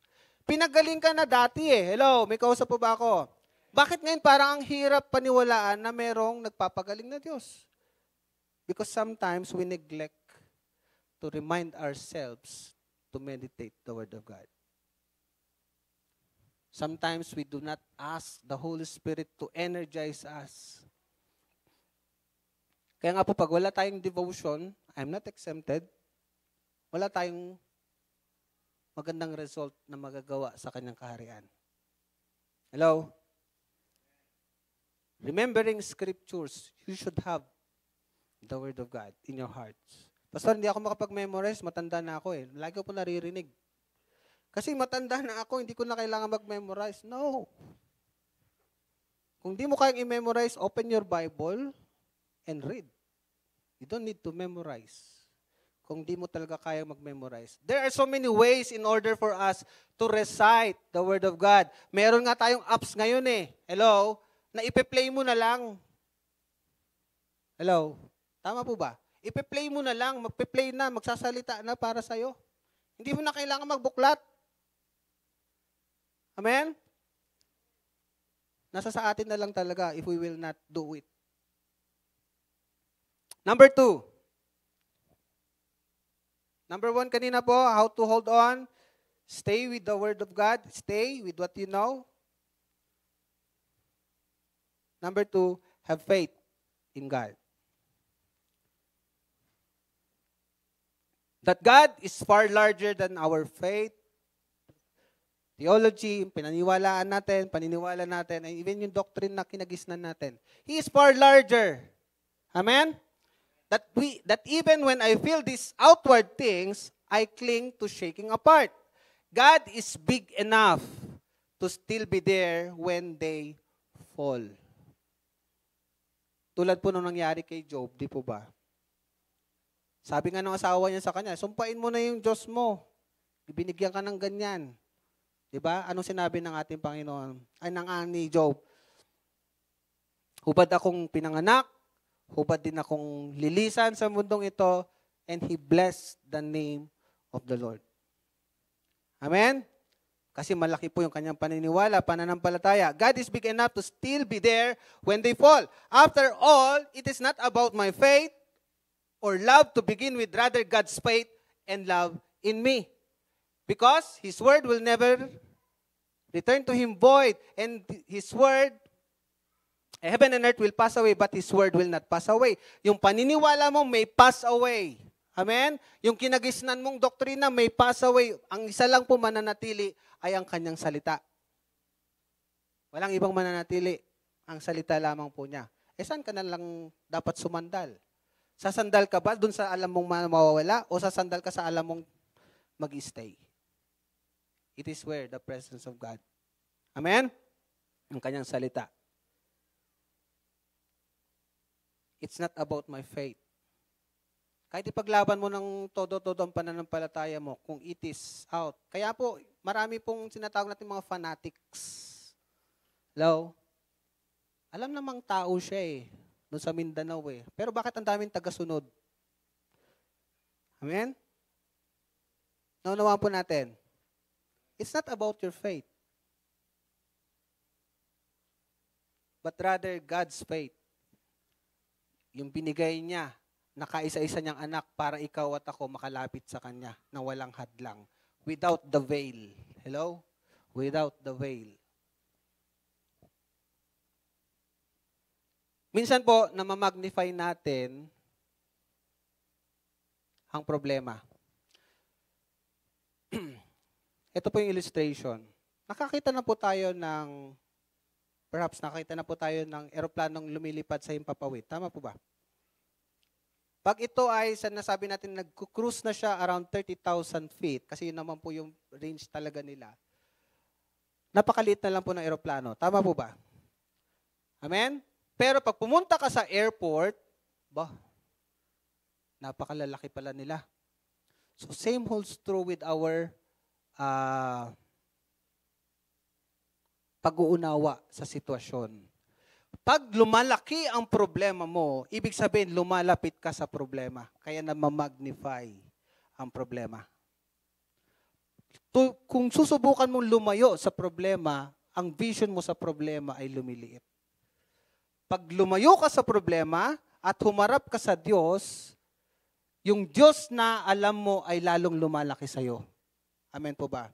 S5: Pinagaling ka na dati eh. Hello, may kausap po ba ako? Bakit ngayon parang ang hirap paniwalaan na mayroong nagpapagaling na Diyos? Because sometimes we neglect to remind ourselves to meditate the Word of God. Sometimes we do not ask the Holy Spirit to energize us. Kaya nga po, pag wala tayong devotion, I'm not exempted, wala tayong magandang result na magagawa sa kanyang kaharian. Hello? Remembering scriptures, you should have the Word of God in your hearts. Pastor, hindi ako makapag-memorize, matanda na ako eh. Lagi ko po naririnig. Kasi matanda na ako, hindi ko na kailangan mag-memorize. No. Kung di mo kayang i-memorize, open your Bible and read. You don't need to memorize. Kung di mo talaga kayang mag-memorize. There are so many ways in order for us to recite the Word of God. Meron nga tayong apps ngayon eh. Hello? Na ipe-play mo na lang. Hello? Tama po ba? Ipe-play mo na lang, magpe-play na, magsasalita na para sa'yo. Hindi mo na kailangan magbuklat. Amen? Nasa sa atin na lang talaga if we will not do it. Number 2. Number 1 kanina po, how to hold on. Stay with the Word of God. Stay with what you know. Number 2, have faith in God. That God is far larger than our faith, theology, paniniwala natin, and even yung doctrine na kinagisnan natin. He is far larger. Amen? That even when I feel these outward things, I cling to shaking apart. God is big enough to still be there when they fall. Tulad po nung nangyari kay Job, di po ba? Sabi nga ng asawa niya sa kanya, sumpain mo na yung Diyos mo. Ibinigyan ka ng ganyan. Di ba? Anong sinabi ng ating Panginoon? Ni Job? Hubad akong pinanganak, hubad din akong lilisan sa mundong ito, and he blessed the name of the Lord. Amen? Kasi malaki po yung kanyang paniniwala, pananampalataya. God is big enough to still be there when they fall. After all, it is not about my faith or love to begin with, rather God's faith and love in me. Because His word will never return to Him void, and His word, heaven and earth will pass away, but His word will not pass away. Yung paniniwala mo may pass away. Amen? Yung kinagisnan mong doktrina may pass away. Ang isa lang po mananatili ay ang kanyang salita. Walang ibang mananatili. Ang salita lamang po niya. Saan ka na lang dapat sumandal? Sasandal ka ba dun sa alam mong mawawala o sasandal ka sa alam mong mag-stay? It is where the presence of God. Amen? Ang kanyang salita. It's not about my faith. Kahit ipaglaban mo ng todo-todo ang pananampalataya mo, kung it is out. Kaya po, marami pong sinatawag natin mga fanatics. Hello? Alam namang tao siya doon sa Mindanao Pero bakit ang daming tagasunod? Amen? Naunawaan po natin. It's not about your faith. But rather God's faith. Yung binigay niya, nakaisa-isa niyang anak para ikaw at ako makalapit sa Kanya na walang hadlang. Without the veil. Hello? Without the veil. Minsan po, namamagnify natin ang problema. Ito po yung illustration. Nakakita na po tayo ng, perhaps nakakita na po tayo ng eroplanong lumilipad sa himpapawid. Tama po ba? Pag ito ay, nasabi natin, nag-cruise na siya around 30,000 feet, kasi yun naman po yung range talaga nila, napakaliit na lang po ng eroplano. Tama po ba? Amen? Pero pag pumunta ka sa airport, napakalalaki pala nila. So same holds true with our pag-uunawa sa sitwasyon. Pag lumalaki ang problema mo, ibig sabihin lumalapit ka sa problema. Kaya na-magnify ang problema. Kung susubukan mong lumayo sa problema, ang vision mo sa problema ay lumiliit. Pag lumayo ka sa problema at humarap ka sa Diyos, yung Diyos na alam mo ay lalong lumalaki sa'yo. Amen po ba?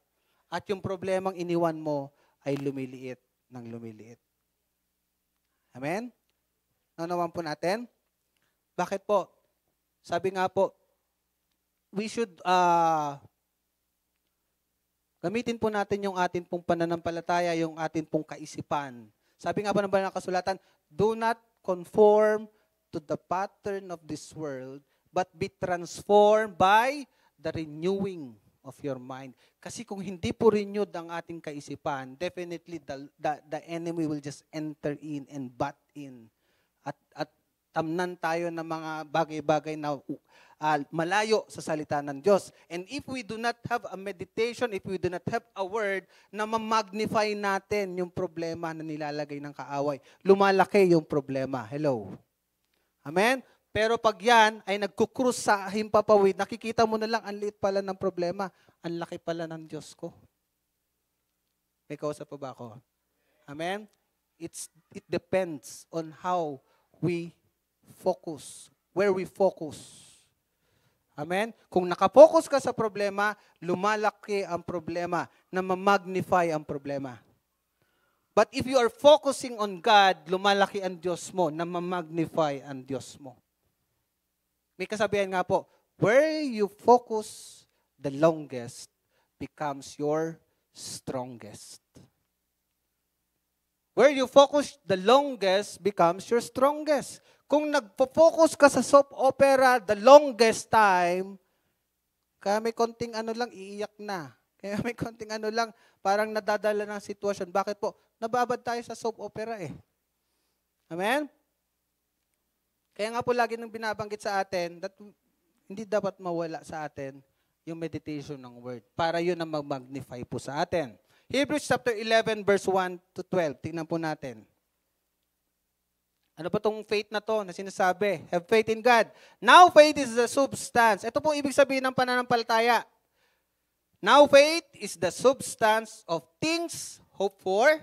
S5: At yung problemang iniwan mo ay lumiliit ng lumiliit. Amen? Naunawan po natin? Bakit po? Sabi nga po, we should gamitin po natin yung atin pong pananampalataya, yung atin pong kaisipan. Sabi nga po ng banal na kasulatan, do not conform to the pattern of this world, but be transformed by the renewing of your mind. Kasi kung hindi po renewed ang ating kaisipan, definitely the enemy will just enter in and butt in. At tamnan tayo ng mga bagay-bagay na malayo sa salita ng Diyos. And if we do not have a meditation, if we do not have a word na ma-magnify natin yung problema na nilalagay ng kaaway, lumalaki yung problema. Hello? Amen? Pero pag yan ay nagkukrus sa himpapawid, nakikita mo na lang, ang liit pala ng problema, ang laki pala ng Diyos ko. May kausap pa ba ako? Amen? It depends on how we focus where we focus. Amen? Kung nakafocus ka sa problema, lumalaki ang problema, na ma-magnify ang problema. But if you are focusing on God, lumalaki ang Diyos mo, na ma-magnify ang Diyos mo. May kasabihan nga po, where you focus the longest becomes your strongest. Where you focus the longest becomes your strongest. Kung nagpo-focus ka sa soap opera the longest time, kaya may konting ano lang, iiyak na. Kaya may konting ano lang, parang nadadala ng sitwasyon. Bakit po? Nababad tayo sa soap opera eh. Amen? Kaya nga po lagi nang binabanggit sa atin that hindi dapat mawala sa atin yung meditation ng word. Para yun ang mag-magnify po sa atin. Hebrews chapter 11 verse 1 to 12. Tingnan po natin. Ano pa tong faith na to na sinasabi? Have faith in God. Now faith is the substance. Ito po ibig sabihin ng pananampalataya. Now faith is the substance of things hoped for,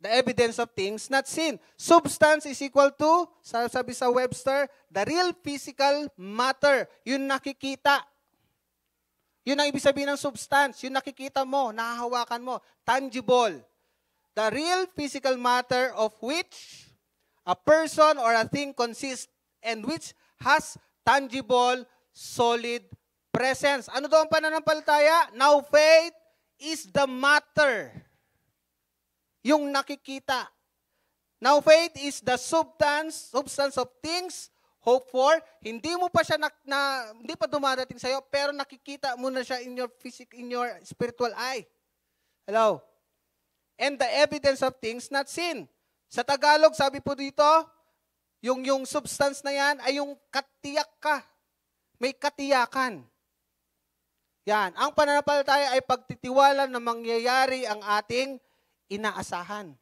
S5: the evidence of things not seen. Substance is equal to, sabi sa Webster, the real physical matter. Yung nakikita. Yun ang ibig sabihin ng substance. Yung nakikita mo, nahahawakan mo, tangible. The real physical matter of which a person or a thing consists and which has tangible, solid presence. Ano daw ang pananampalataya? Now faith is the matter. Yung nakikita. Now faith is the substance of things hope for. Hindi mo pa siya hindi pa dumarating sa iyo, pero nakikita mo na siya in your spiritual eye. Hello. And the evidence of things not seen. Sa Tagalog, sabi po dito, yung substance na yan ay yung katiyak ka. May katiyakan. Yan. Ang pananampalataya ay pagtitiwala na mangyayari ang ating inaasahan.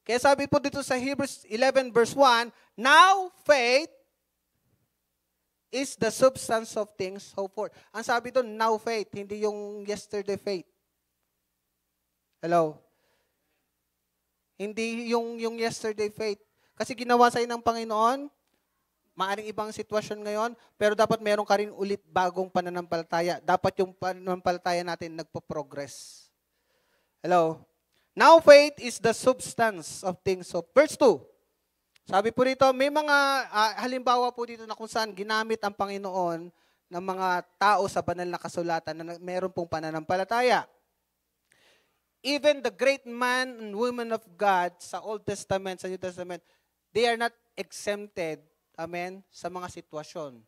S5: Kaya sabi po dito sa Hebrews 11 verse 1, now faith is the substance of things hoped for. Ang sabi doon, now faith, hindi yung yesterday faith. Hello? Hindi yung yesterday faith. Kasi ginawa sa'yo ng Panginoon, maaring ibang sitwasyon ngayon, pero dapat meron ka rin ulit bagong pananampalataya. Dapat yung pananampalataya natin nagpo-progress. Hello? Now faith is the substance of things. So, verse 2. Sabi po dito, may mga halimbawa po dito na kung saan ginamit ang Panginoon ng mga tao sa banal na kasulatan na meron pong pananampalataya. Even the great man and women of God sa Old Testament, sa New Testament, they are not exempted, amen, sa mga sitwasyon.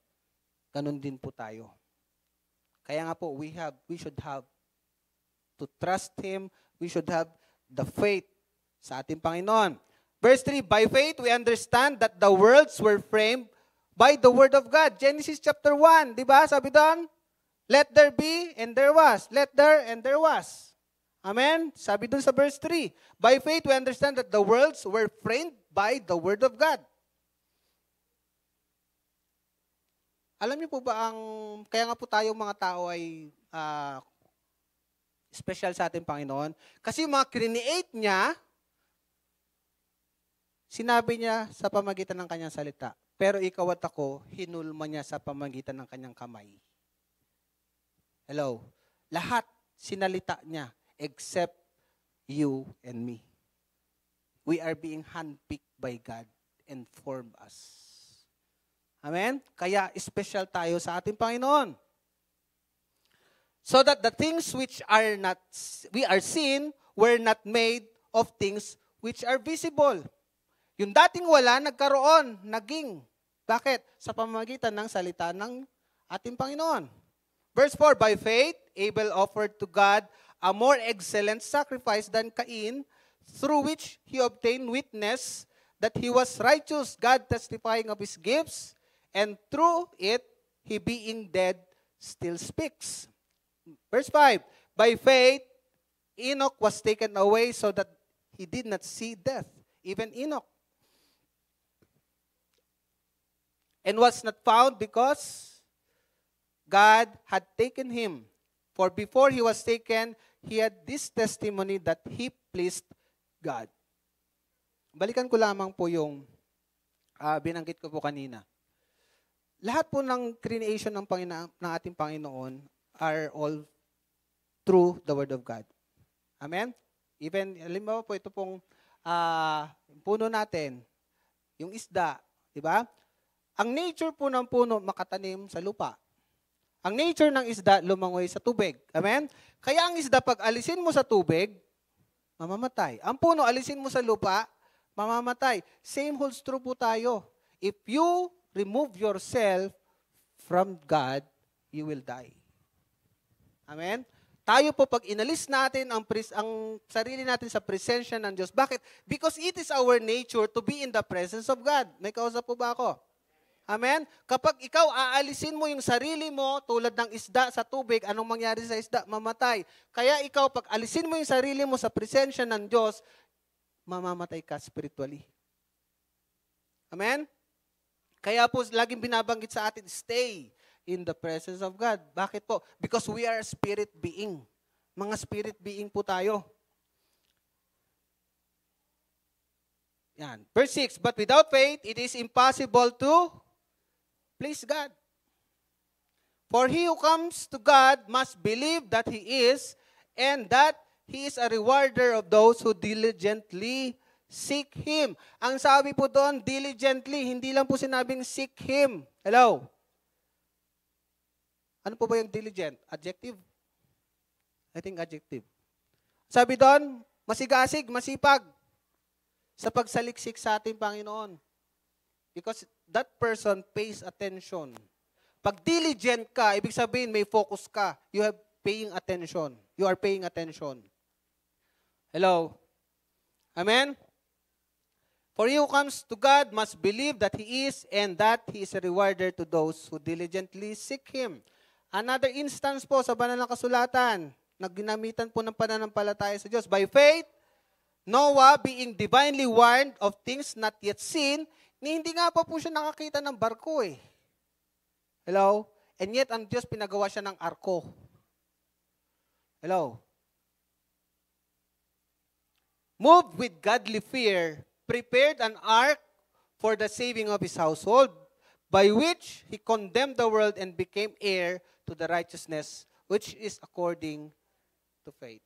S5: Ganun din po tayo. Kaya nga po, we should have to trust Him, we should have the faith sa ating Panginoon. Verse 3, by faith we understand that the worlds were framed by the word of God. Genesis chapter 1, di ba? Sabi doon, let there be and there was. Let there and there was. Amen? Sabi doon sa verse 3, by faith we understand that the worlds were framed by the word of God. Alam niyo po ba kaya nga po tayong mga tao ay special sa ating Panginoon? Kasi yung mga create niya, sinabi niya sa pamagitan ng kanyang salita. Pero ikaw at ako, hinulma niya sa pamagitan ng kanyang kamay. Hello? Lahat sinalita niya except you and me. We are being handpicked by God and formed us. Amen? Kaya special tayo sa ating Panginoon. So that the things which we are seen were not made of things which are visible. Yung dating wala, nagkaroon, naging. Bakit? Sa pamamagitan ng salita ng ating Panginoon. Verse 4, by faith, Abel offered to God a more excellent sacrifice than Cain, through which he obtained witness that he was righteous, God testifying of his gifts, and through it, he being dead still speaks. Verse 5, by faith, Enoch was taken away so that he did not see death, even Enoch. And was not found because God had taken him. For before he was taken, he had this testimony that he pleased God. Balikan ko lamang po yung binanggit ko po kanina. lahat po ng creation ng ating Panginoon are all through the Word of God. Amen? Even, halimbawa po, ito pong puno natin, yung isda, di ba? Ang nature po ng puno, makatanim sa lupa. Ang nature ng isda, lumangoy sa tubig. Amen? Kaya ang isda, pag alisin mo sa tubig, mamamatay. Ang puno, alisin mo sa lupa, mamamatay. Same holds true po tayo. If you remove yourself from God, you will die. Amen? Tayo po, pag inalis natin ang sarili natin sa presensya ng Diyos. Bakit? Because it is our nature to be in the presence of God. May kausap po ba ako? Amen? Kapag ikaw aalisin mo yung sarili mo tulad ng isda sa tubig, anong mangyari sa isda? Mamatay. Kaya ikaw, pag alisin mo yung sarili mo sa presensya ng Diyos, mamamatay ka spiritually. Amen? Kaya po, laging binabanggit sa atin, stay in the presence of God. Bakit po? Because we are spirit being. Mga spirit being po tayo. Yan. Verse 6, but without faith, it is impossible to please God. For he who comes to God must believe that He is, and that He is a rewarder of those who diligently seek Him. Ang sabi po doon, diligently, hindi lang po sinabing seek Him. Hello? Ano po ba yung diligent? Adjective? I think adjective. Sabi doon, masigasig, masipag sa pagsaliksik sa ating Panginoon. Because that person pays attention. Pag diligent ka, ibig sabihin may focus ka. You have paying attention. You are paying attention. Hello? Amen? For he who comes to God must believe that He is, and that He is a rewarder to those who diligently seek Him. Another instance po sa banal na kasulatan, nagginamitan po ng pananampalataya sa Diyos. By faith, Noah, being divinely warned of things not yet seen, hindi nga pa po siya nakakita ng barko eh. Hello? And yet, ang Diyos pinagawa siya ng arko. Hello? Moved with godly fear, prepared an ark for the saving of his household, by which he condemned the world and became heir to the righteousness which is according to faith.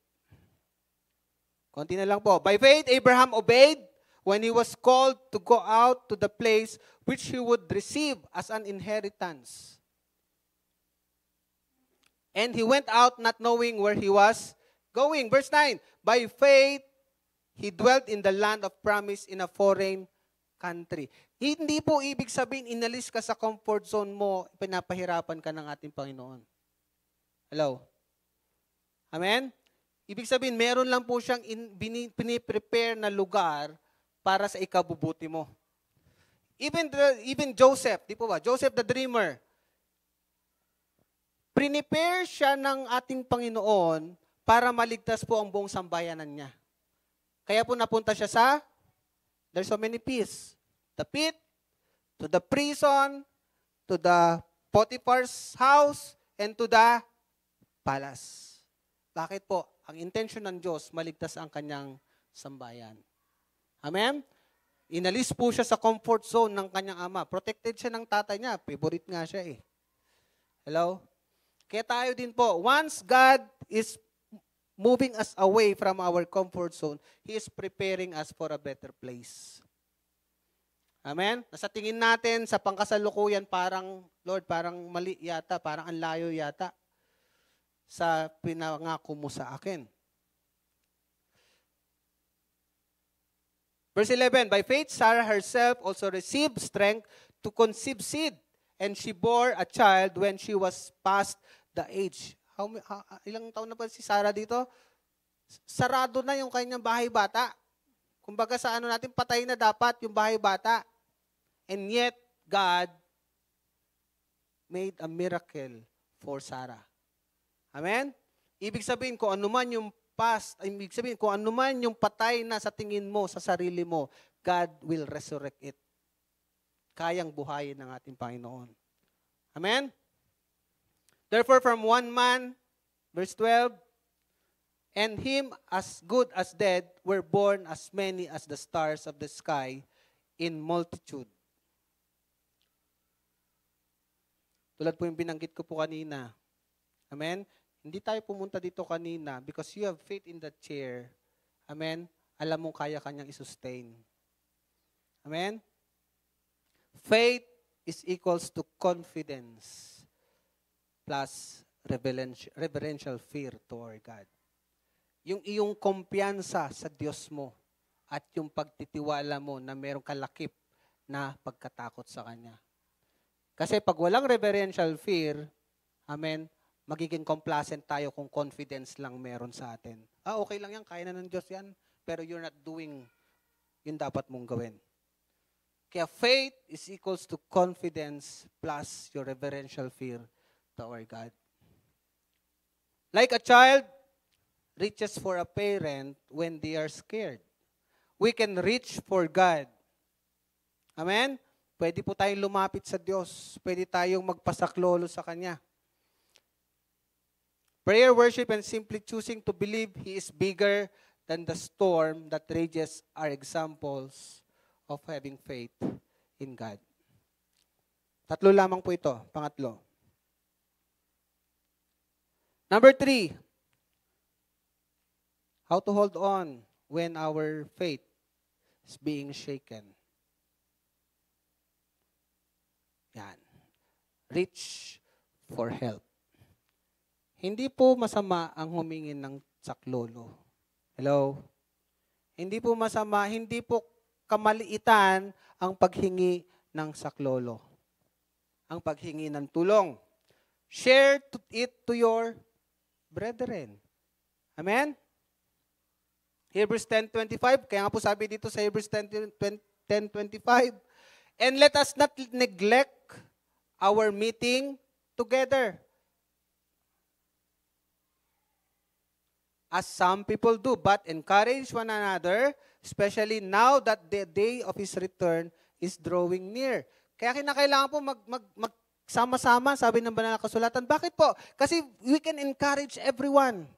S5: Konti na lang po. By faith, Abraham obeyed when he was called to go out to the place which he would receive as an inheritance. And he went out not knowing where he was going. Verse 9, by faith, he dwelt in the land of promise in a foreign country. Hindi po ibig sabihin, inalis ka sa comfort zone mo, pinapahirapan ka ng ating Panginoon. Hello? Amen? Ibig sabihin, meron lang po siyang piniprepare na lugar para sa ikabubuti mo. Even Joseph, di po ba? Joseph the dreamer. Prepare siya ng ating Panginoon para maligtas po ang buong sambayanan niya. Kaya po napunta siya sa, there's so many P's. The pit, to the prison, to the Potiphar's house, and to the palace. Bakit po? Ang intention ng Diyos, maligtas ang kanyang sambayan. Amen? Inalis po siya sa comfort zone ng kanyang ama. Protected siya ng tatay niya. Favorite nga siya eh. Hello? Kaya tayo din po, once God is moving us away from our comfort zone, He is preparing us for a better place. Amen? Nasa tingin natin sa pangkasalukuyan, parang, Lord, parang mali yata, parang ang layo yata sa pinangako mo sa akin. Verse 11, by faith, Sarah herself also received strength to conceive seed, and she bore a child when she was past the age. Ilang taon na ba si Sarah dito? Sarado na yung kanyang bahay bata. Kumbaga sa ano natin, patay na dapat yung bahay bata. And yet, God made a miracle for Sarah. Amen? Ibig sabihin, kung ano man yung past, ibig sabihin, kung ano man yung patay na sa tingin mo, sa sarili mo, God will resurrect it. Kayang buhayin ng ating Panginoon. Amen? Therefore, from one man, verse 12, and him as good as dead were born as many as the stars of the sky in multitude. Tulad po yung binanggit ko po kanina. Amen? Hindi tayo pumunta dito kanina because you have faith in that chair. Amen? Alam mo kaya kanyang isustain. Amen? Faith is equals to confidence plus reverential fear toward God. Yung iyong kumpiyansa sa Diyos mo at yung pagtitiwala mo na mayroong kalakip na pagkatakot sa Kanya. Kasi pag walang reverential fear, amen, magiging complacent tayo kung confidence lang meron sa atin. Okay lang yan, kaya na ng Diyos yan, pero you're not doing yung dapat mong gawin. Kaya faith is equals to confidence plus your reverential fear to our God. Like a child reaches for a parent when they are scared, we can reach for God. Amen? Pwede po tayong lumapit sa Diyos. Pwede tayong magpasaklolo sa Kanya. Prayer, worship, and simply choosing to believe He is bigger than the storm that rages are examples of having faith in God. Tatlo lamang po ito. Pangatlo. Number 3. How to hold on when our faith is being shaken. Yan. Reach for help. Hindi po masama ang humingi ng saklolo. Hello? Hindi po masama, hindi po kamaliitan ang paghingi ng saklolo. Ang paghingi ng tulong. Share it to your brethren. Amen? Hebrews 10:25, kaya nga po sabi dito sa Hebrews 10:25, and let us not neglect our meeting together, as some people do, but encourage one another, especially now that the day of His return is drawing near. Kaya kinakailangan po magsama-sama, sabi ng banal na kasulatan. Bakit po? Kasi we can encourage everyone.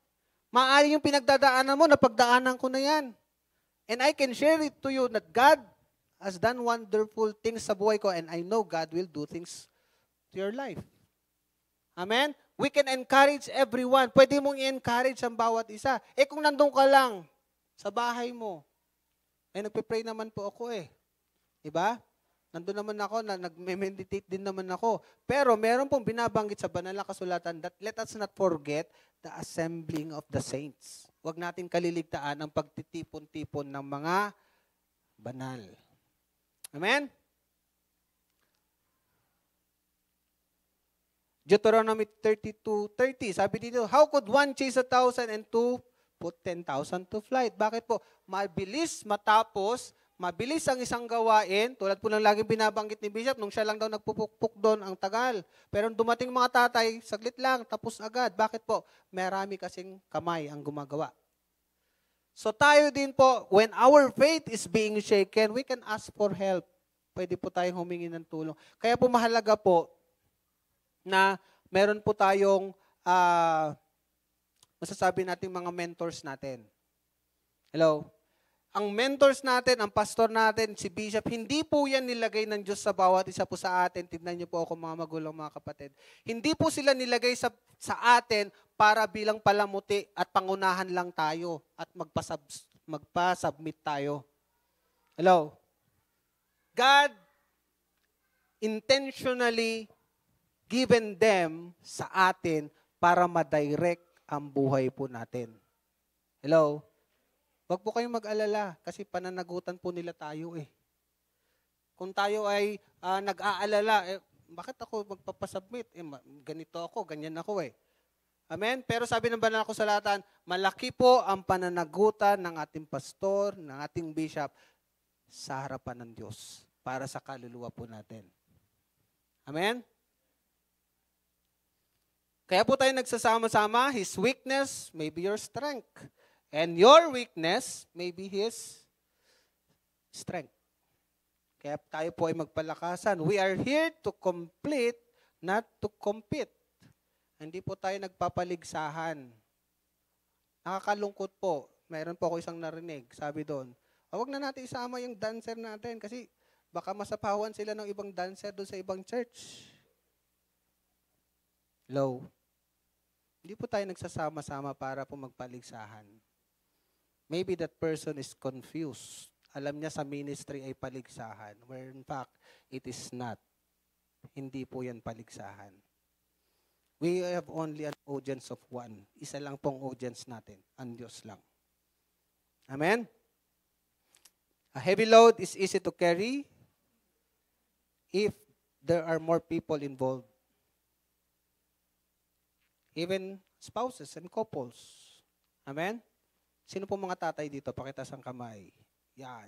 S5: Maaari yung pinagdadaanan mo, napagdaanan ko na yan. And I can share it to you that God has done wonderful things sa buhay ko and I know God will do things to your life. Amen? We can encourage everyone. Pwede mong i-encourage ang bawat isa. Kung nandun ka lang sa bahay mo, nagpe-pray naman po ako Diba? Nandun naman ako, nag-meditate din naman ako. Pero meron pong binabanggit sa banal na kasulatan that let us not forget the assembling of the saints. Huwag natin kaliligtaan ang pagtitipon-tipon ng mga banal. Amen? Deuteronomy 32:30, sabi dito, how could one chase 1,000 and two put 10,000 to flight? Bakit po? Mabilis matapos, mabilis ang isang gawain, tulad po ng laging binabanggit ni Bishop, nung siya lang daw nagpupukpuk doon, ang tagal. Pero nung dumating mga tatay, saglit lang, tapos agad. Bakit po? Marami kasing kamay ang gumagawa. So tayo din po, when our faith is being shaken, we can ask for help. Pwede po tayong humingi ng tulong. Kaya po mahalaga po, na meron po tayong masasabi natin mga mentors natin. Hello? Ang mentors natin, ang pastor natin, si Bishop, hindi po yan nilagay ng Diyos sa bawat isa po sa atin. Tignan niyo po ako mga magulang, mga kapatid. Hindi po sila nilagay sa atin para bilang palamuti at pangunahan lang tayo at magpa-submit tayo. Hello? God intentionally given them sa atin para ma-direct ang buhay po natin. Hello? Huwag po kayong mag-alala kasi pananagutan po nila tayo Kung tayo ay nag-aalala, bakit ako magpapasubmit? Ganito ako, ganyan ako Amen? Pero sabi ng banal na kasulatan, malaki po ang pananagutan ng ating pastor, ng ating bishop sa harapan ng Diyos para sa kaluluwa po natin. Amen? Kaya po tayo nagsasama-sama, His weakness may be your strength. And your weakness may be His strength. Kaya tayo po ay magpalakasan. We are here to complete, not to compete. Hindi po tayo nagpapaligsahan. Nakakalungkot po. Mayroon po ako isang narinig. Sabi doon, huwag na natin isama yung dancer natin kasi baka masapawan sila ng ibang dancer doon sa ibang church. Hello? Hindi po tayo nagsasama-sama para po magpaligsahan. Maybe that person is confused. Alam niya sa ministry ay paligsahan, where in fact, it is not. Hindi po yan paligsahan. We have only an audience of one. Isa lang pong audience natin. Ang Diyos lang. Amen? A heavy load is easy to carry if there are more people involved. Even spouses and couples. Amen? Sino po mga tatay dito? Pakitaas ang kamay. Yan.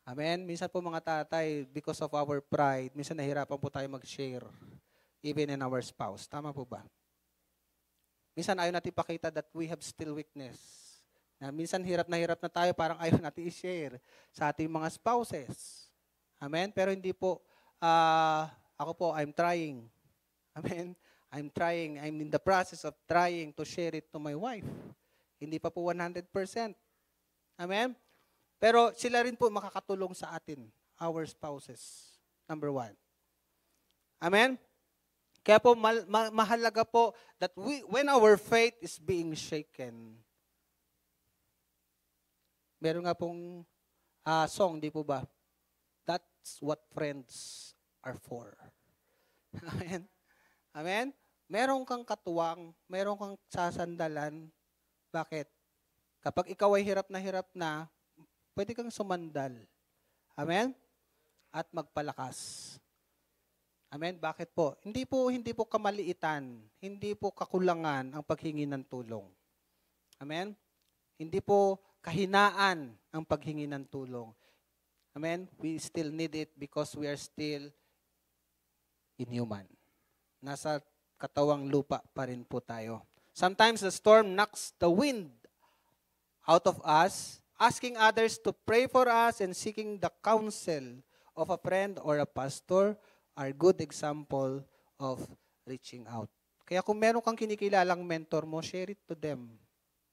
S5: Amen? Minsan po mga tatay, because of our pride, minsan nahirapan po tayo mag-share. Even in our spouse. Tama po ba? Minsan ayaw natin ipakita that we have still weakness. Na minsan hirap na tayo, parang ayaw natin i-share sa ating mga spouses. Amen? Pero hindi po, ako po, I'm trying. Amen? I'm trying. I'm in the process of trying to share it to my wife. Hindi pa po 100%. Amen? Pero sila rin po makakatulong sa atin, our spouses. Number 1. Amen? Kaya po, mahalaga po that when our faith is being shaken, meron nga pong song, di po ba? That's what friends are for. Amen? Amen? Meron kang katuwang, meron kang sasandalan. Bakit? Kapag ikaw ay hirap na, pwede kang sumandal. Amen? At magpalakas. Amen? Bakit po? Hindi po kamaliitan, hindi po kakulangan ang paghingi ng tulong. Amen? Hindi po kahinaan ang paghingi ng tulong. Amen? We still need it because we are still inhuman. Nasa katawang lupa pa rin po tayo. Sometimes the storm knocks the wind out of us, asking others to pray for us and seeking the counsel of a friend or a pastor are good example of reaching out. Kaya kung meron kang kinikilalang mentor mo, share it to them.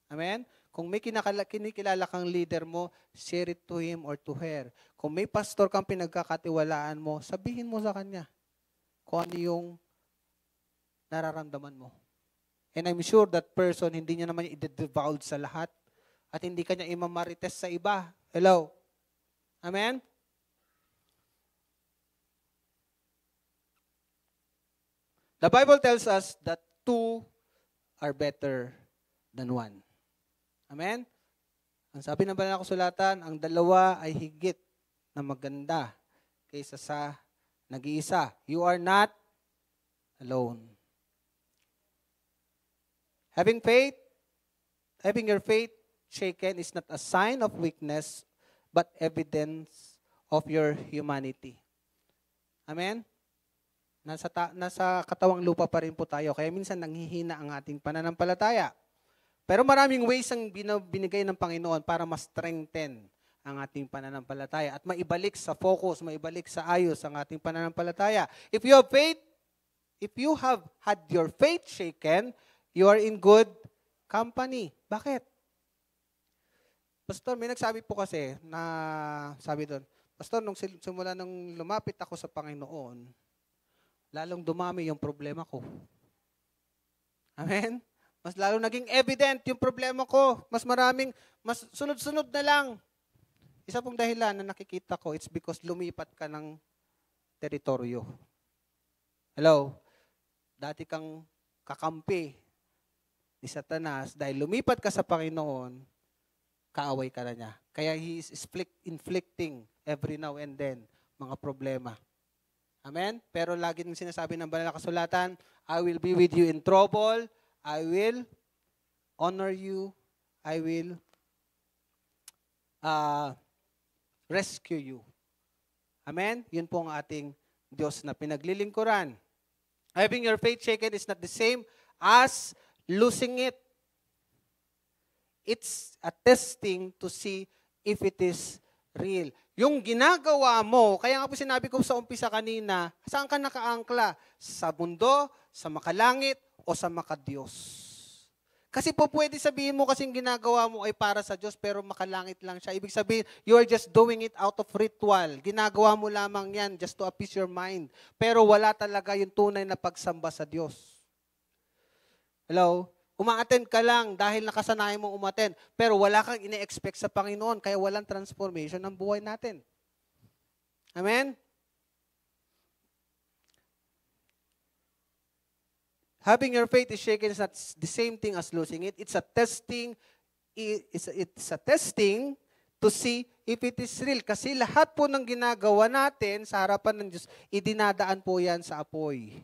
S5: Amen? Kung may kinikilala kang leader mo, share it to him or to her. Kung may pastor kang pinagkakatiwalaan mo, sabihin mo sa kanya kung ano yung nararamdaman mo. And I'm sure that person, hindi niya naman i-divulge sa lahat at hindi kanya imamarites sa iba. Hello? Amen? The Bible tells us that 2 are better than 1. Amen? Ang sabi ng banal na kasulatan, ang dalawa ay higit na maganda kaysa sa nag-iisa. You are not alone. Having your faith shaken is not a sign of weakness, but evidence of your humanity. Amen? Nasa katawang lupa pa rin po tayo, kaya minsan nanghihina ang ating pananampalataya. Pero maraming ways ang binigay ng Panginoon para ma-strengthen ang ating pananampalataya at maibalik sa focus, maibalik sa ayos ang ating pananampalataya. If you have had your faith shaken, you are in good company. Bakit? Pastor, may nagsabi po kasi na sabi doon, Pastor, nung simula nung lumapit ako sa Panginoon, lalong dumami yung problema ko. Amen? Mas lalo naging evident yung problema ko. Mas sunod-sunod na lang. Isa pong dahilan na nakikita ko, it's because lumipat ka ng teritoryo. Hello? Dati kang kakampi ni Satanas, dahil lumipat ka sa Panginoon, kaaway ka na niya. Kaya He is inflicting every now and then mga problema. Amen? Pero lagi nang sinasabi ng banal na kasulatan, I will be with you in trouble, I will honor you, I will rescue you. Amen? Yun po ang ating Diyos na pinaglilingkuran. Having your faith shaken is not the same as losing it. It's a testing to see if it is real. Yung ginagawa mo, kaya nga po sinabi ko sa umpisa kanina, saan ka nakaangkla? Sa mundo, sa makalangit, o sa makadiyos? Kasi po pwede sabihin mo kasing ginagawa mo ay para sa Diyos, pero makalangit lang siya. Ibig sabihin, you are just doing it out of ritual. Ginagawa mo lamang yan just to appease your mind. Pero wala talaga yung tunay na pagsamba sa Diyos. Hello? Uma-attend ka lang dahil nakasanayan mong umattend. Pero wala kang ine-expect sa Panginoon, kaya walang transformation ng buhay natin. Amen? Having your faith is shaken is not the same thing as losing it. It's a testing. It's a testing to see if it is real. Kasi lahat po ng ginagawa natin sa harapan ng Diyos, idinadaan po yan sa apoy.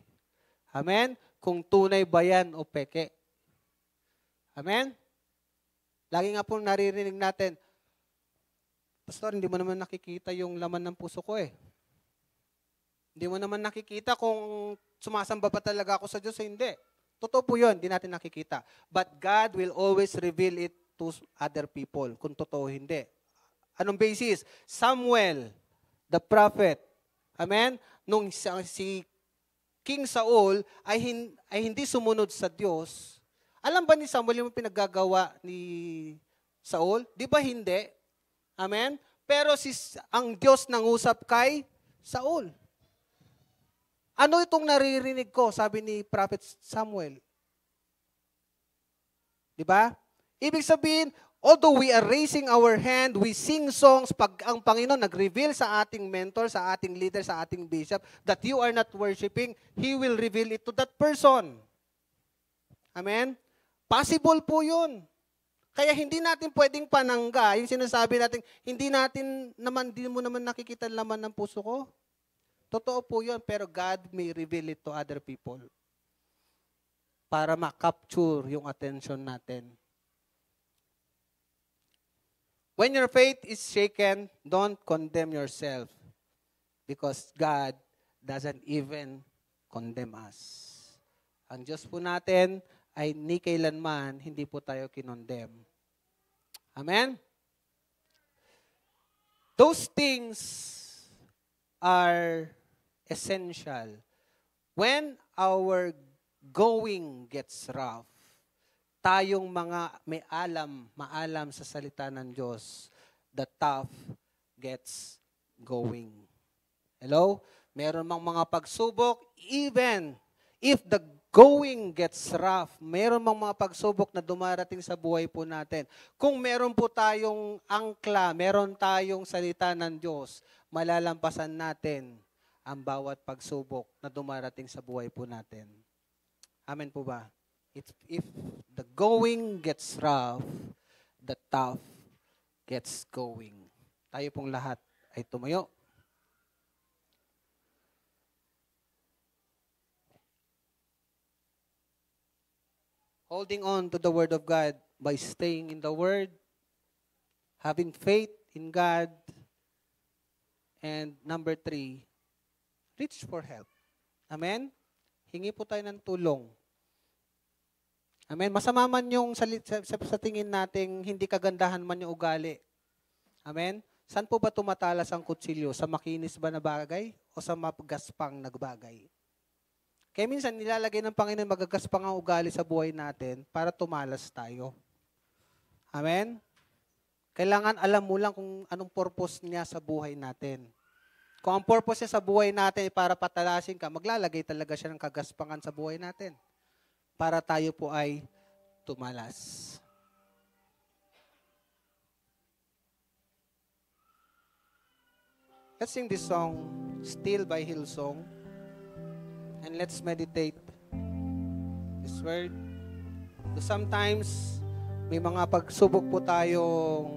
S5: Amen? Kung tunay ba yan o peke. Amen? Lagi nga po naririnig natin, Pastor, hindi mo naman nakikita yung laman ng puso ko eh. Hindi mo naman nakikita kung sumasamba pa talaga ako sa Diyos o hindi. Totoo po yun, hindi natin nakikita. But God will always reveal it to other people kung totoo hindi. Anong basis? Samuel, the prophet. Amen? Nung si King Saul ay hindi sumunod sa Diyos, alam ba ni Samuel yung pinaggagawa ni Saul? Di ba hindi? Amen? Pero ang Diyos nangusap kay Saul. Ano itong naririnig ko? Sabi ni Prophet Samuel. Di ba? Ibig sabihin, although we are raising our hand, we sing songs, pag ang Panginoon nag-reveal sa ating mentor, sa ating leader, sa ating bishop, that you are not worshiping, He will reveal it to that person. Amen? Possible po yun. Kaya hindi natin pwedeng panangga. Yung sinasabi natin, hindi mo naman nakikita laman ng puso ko. Totoo po yun, pero God may reveal it to other people para ma-capture yung attention natin. When your faith is shaken, don't condemn yourself because God doesn't even condemn us. Ang Diyos po natin ay ni kailanman hindi po tayo kinondemn. Amen? Those things are essential. When our going gets rough, tayong mga maalam sa salita ng Diyos, the tough gets going. Hello? Meron mang mga pagsubok, even if the going gets rough, meron mang mga pagsubok na dumarating sa buhay po natin. Kung meron po tayong angkla, meron tayong salita ng Diyos, malalampasan natin ang bawat pagsubok na dumarating sa buhay po natin. Amen po ba? If the going gets rough, the tough gets going. Tayo pong lahat ay tumayo. Holding on to the Word of God by staying in the Word, having faith in God, and number 3, reach for help. Amen? Hingi po tayo ng tulong. Amen? Masama man yung sa tingin nating hindi kagandahan man yung ugali. Amen? Saan po ba tumatalas ang kutsilyo? Sa makinis ba na bagay o sa mapagaspang na bagay? Kaya minsan nilalagay ng Panginoon magagaspang ang ugali sa buhay natin para tumalas tayo. Amen? Kailangan alam mo lang kung anong purpose niya sa buhay natin. Kung ang purpose niya sa buhay natin ay para patalasin ka, maglalagay talaga siya ng kagaspangan sa buhay natin para tayo po ay tumalas. Let's sing this song, Still by Hillsong. And let's meditate this word. So sometimes, may mga pagsubok po tayong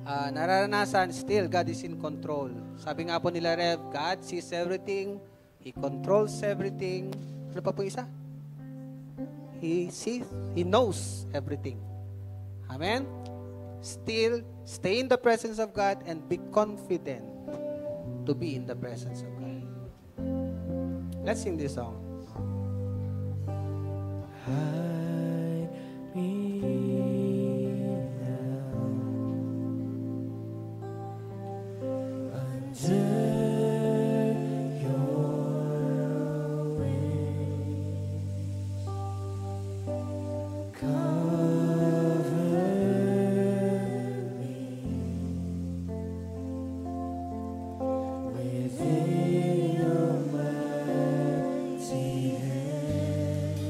S5: nararanasan. Still, God is in control. Sabi nga po nila, Rev, God sees everything. He controls everything. Ano pa po isa? He sees, He knows everything. Amen? Still, stay in the presence of God and be confident to be in the presence of God. Let's sing this song.
S2: Hide me now under your wings. Cover me within your mighty hand.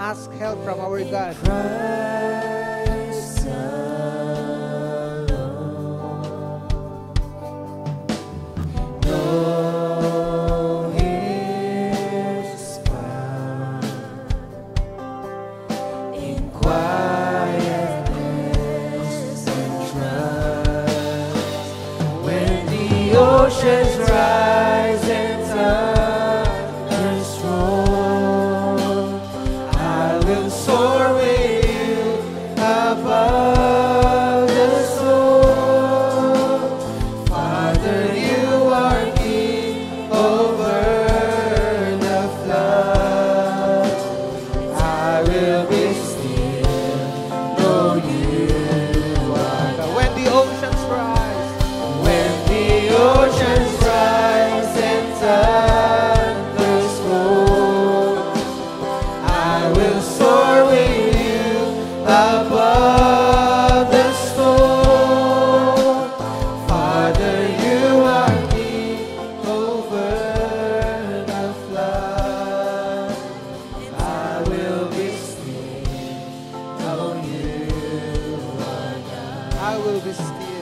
S5: ask help from our God.
S4: Christ alone. Know His power in quietness and trust. When the oceans rise and thunders roar, I will soar with you above the storm. Father, you are King over the flood. I will be still, know you are God.
S5: When the oceans rise,
S4: When the oceans rise and thunders roar, I will soar with you above the storm. Father, you are King over the flood. I will be still, know you are God.
S5: I will be still.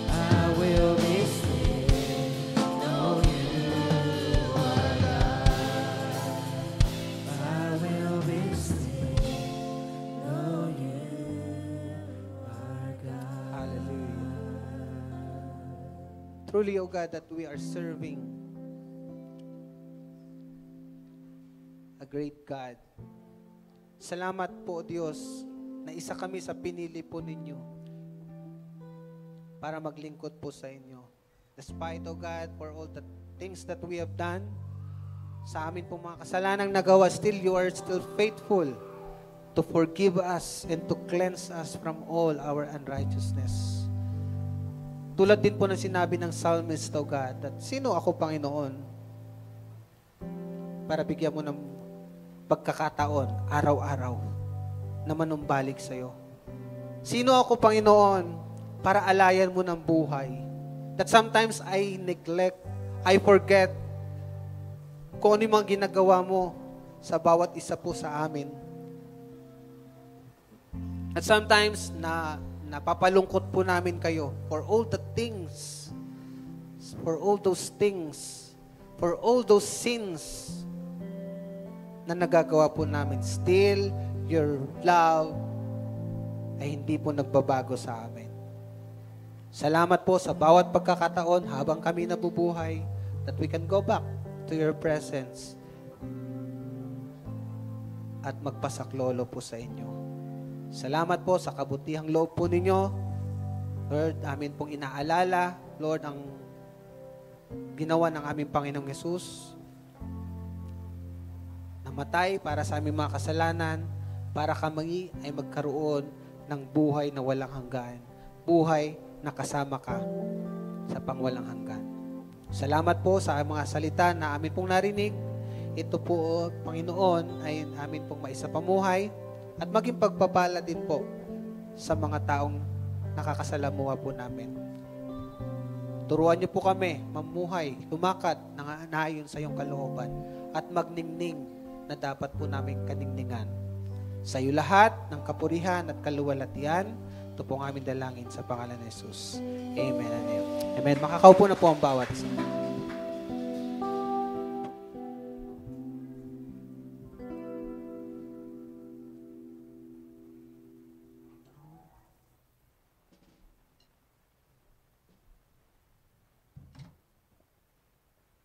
S4: I will be still, know you are God. I will be still, know you are God.
S5: Hallelujah. Truly, O God, that we are serving a great God. Salamat po, Diyos, na isa kami sa pinili po ninyo para maglingkod po sa inyo. Despite, O God, for all the things that we have done, sa amin po mga kasalanang nagawa, still you are still faithful to forgive us and to cleanse us from all our unrighteousness. Tulad din po ng sinabi ng psalmist, O God, that sino ako, Panginoon, para bigyan mo ng pagkakataon, araw-araw, na manumbalik sa'yo. Sino ako, Panginoon, para alayan mo ng buhay? That sometimes I neglect, I forget kung ano yung mga ginagawa mo sa bawat isa po sa amin. At sometimes, napapalungkot po namin kayo for all the things, for all those things, for all those sins na nagagawa po namin. Still, your love ay hindi po nagbabago sa amin. Salamat po sa bawat pagkakataon habang kami nabubuhay that we can go back to your presence at magpasaklolo po sa inyo. Salamat po sa kabutihang loob po ninyo. Lord, amin pong inaalala, Lord, ang ginawa ng aming Panginoong Yesus. Namatay para sa aming mga kasalanan, para kami ay magkaroon ng buhay na walang hanggan. Buhay na kasama ka sa pangwalang hanggan. Salamat po sa mga salita na amin pong narinig. Ito po, Panginoon, ay amin pong maisapamuhay at maging pagpapala din po sa mga taong nakakasalamuha po namin. Turuan niyo po kami mamuhay, lumakad naayon sa iyong kalooban at magningning na dapat po namin kaningningan. Sa iyo lahat ng kapurihan at kaluwalhatian, ito po ang aming dalangin sa pangalan ni Jesus. Amen and amen. Amen. Makakaupo na po ang bawat isa.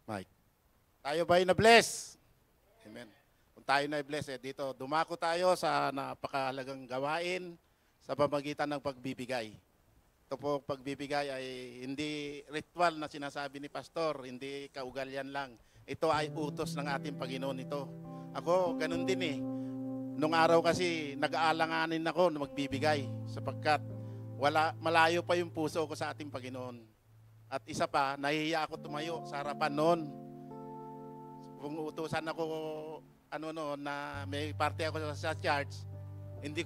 S6: Mike. Tayo ba'y na-bless? Amen. Kung tayo na-bless, dito, dumako tayo sa napakahalagang gawain sa pamagitan ng pagbibigay. Ito po, pagbibigay ay hindi ritual na sinasabi ni Pastor, hindi kaugalyan lang. Ito ay utos ng ating Panginoon ito. Ako, ganun din eh. Nung araw kasi, nag-aalanganin ako na magbibigay sapagkat malayo pa yung puso ko sa ating Panginoon. At isa pa, nahihiya ako tumayo sa harapan noon. Kung utusan ako, na may party ako sa church, hindi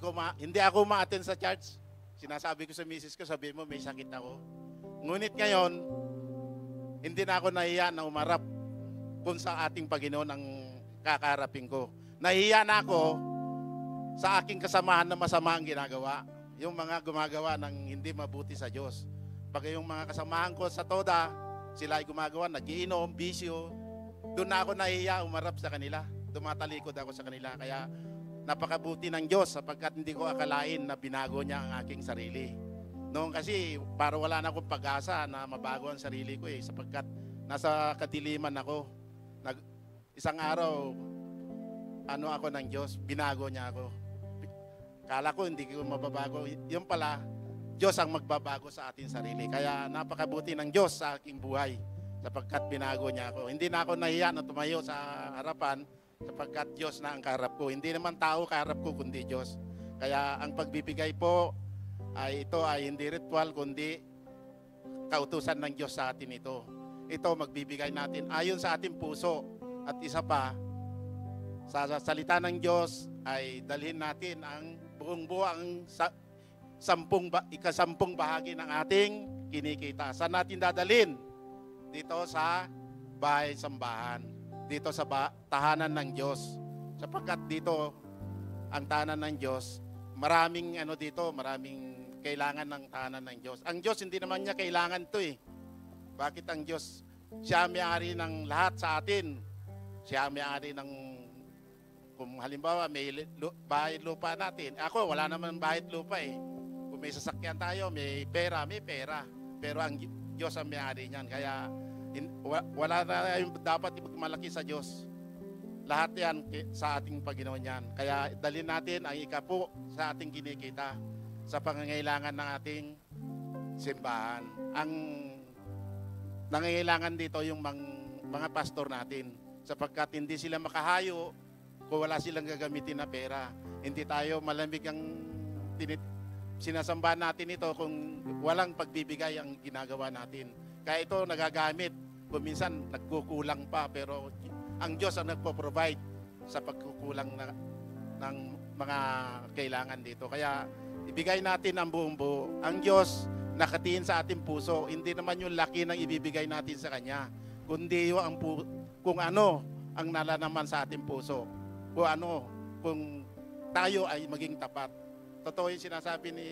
S6: ako ma-attend sa church. Sinasabi ko sa misis ko, sabi mo, may sakit ako. Ngunit ngayon, hindi na ako nahiya na umarap kung sa ating Panginoon ang kakarapin ko. Nahiya na ako sa aking kasamahan na masama ang ginagawa. Yung mga gumagawa ng hindi mabuti sa Diyos. Pag yung mga kasamahan ko sa Toda, sila ay gumagawa, nagiinom, bisyo, doon na ako nahiya umarap sa kanila. Tumatalikod ako sa kanila. Kaya napakabuti ng Diyos sapagkat hindi ko akalain na binago niya ang aking sarili. Noon kasi para wala na akong pag-asa na mabago ang sarili ko sapagkat nasa kadiliman ako. Isang araw, ako ng Diyos, binago niya ako. Kala ko hindi ko mababago. Yung pala, Diyos ang magbabago sa ating sarili. Kaya napakabuti ng Diyos sa aking buhay sapagkat binago niya ako. Hindi na ako nahiya na tumayo sa harapan sapagkat Diyos na ang kaharap ko. Hindi naman tao kaharap ko kundi Diyos. Kaya ang pagbibigay po ito ay hindi ritual kundi kautusan ng Diyos sa atin ito. Ito magbibigay natin ayon sa ating puso. At isa pa, sa salita ng Diyos ay dalhin natin ang buong buwang ikasampung bahagi ng ating kinikita. Saan natin dadalhin? Dito sa bahay-sambahan. Dito sa tahanan ng Diyos. Sapagkat dito, ang tahanan ng Diyos, maraming maraming kailangan ng tahanan ng Diyos. Ang Diyos, hindi naman niya kailangan to Bakit ang Diyos? Siya may-ari ng lahat sa atin. Siya may-ari ng, kung halimbawa may bahay lupa natin. Ako, wala naman bahay lupa Kung may sasakyan tayo, may pera. Pero ang Diyos ang may-ari niyan. Kaya wala na yung dapat malaki sa Diyos. Lahat yan sa ating Panginoon yan. Kaya dalhin natin ang ikapo sa ating kinikita sa pangangailangan ng ating simbahan. Ang nangangailangan dito yung mga pastor natin sapagkat hindi sila makahayo kung wala silang gagamitin na pera. Hindi tayo malamig ang sinasamba natin ito kung walang pagbibigay ang ginagawa natin. Kaya ito nagagamit. Kung minsan nagkukulang pa pero ang Diyos ang nagpo-provide sa pagkukulang ng mga kailangan dito. Kaya ibigay natin ang buong buo. Ang Diyos nakatingin sa ating puso. Hindi naman yung laki ng ibibigay natin sa Kanya. Kundi yung kung ano ang nalalaman sa ating puso. Kung tayo ay maging tapat. Totoo yung sinasabi ni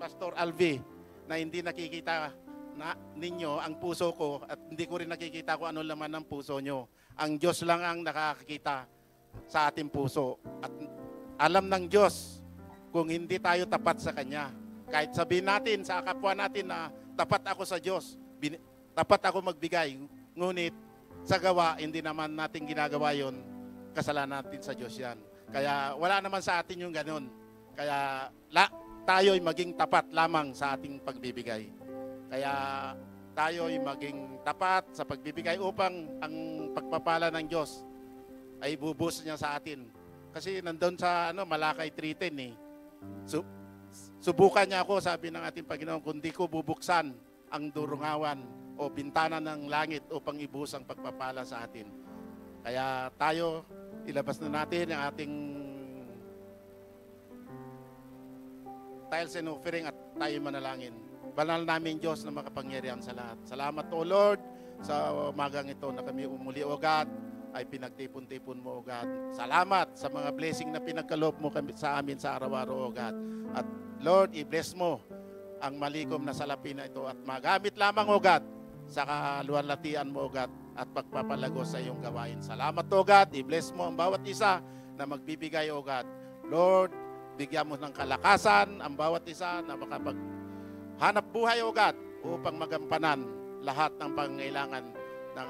S6: Pastor Alvi na hindi nakikita ninyo ang puso ko at hindi ko rin nakikita kung ano laman ng puso nyo. Ang Diyos lang ang nakakakita sa ating puso. At alam ng Diyos kung hindi tayo tapat sa Kanya. Kahit sabihin natin sa kapwa natin na tapat ako sa Diyos, tapat ako magbigay, ngunit sa gawa, hindi naman natin ginagawa yon, kasalanan natin sa Diyos yan. Kaya wala naman sa atin yung ganun. Kaya tayo'y maging tapat lamang sa ating pagbibigay. Kaya tayo'y maging tapat sa pagbibigay upang ang pagpapala ng Diyos ay bubus niya sa atin. Kasi nandun sa Malakay 3:10 subukan niya ako, sabi ng ating Panginoon, kundi ko bubuksan ang durungawan o bintana ng langit upang ibuhos ang pagpapala sa atin. Kaya tayo, ilabas na natin ang ating tiles and offering at tayo manalangin. Banal namin Diyos na makapangyarihan sa lahat. Salamat o Lord sa umagang ito na kami umuli o God ay pinagtipon-tipon mo o God. Salamat sa mga blessing na pinagkaloob mo kami sa amin sa araw-araw o God. At Lord, i-bless mo ang malikom na salapi na ito at magamit lamang o God sa kaluwalhatian mo o God at pagpapalago sa iyong gawain. Salamat o God, i-bless mo ang bawat isa na magbibigay o God. Lord, bigyan mo ng kalakasan ang bawat isa na makapaghanap buhay o God upang magampanan lahat ng pangangailangan ng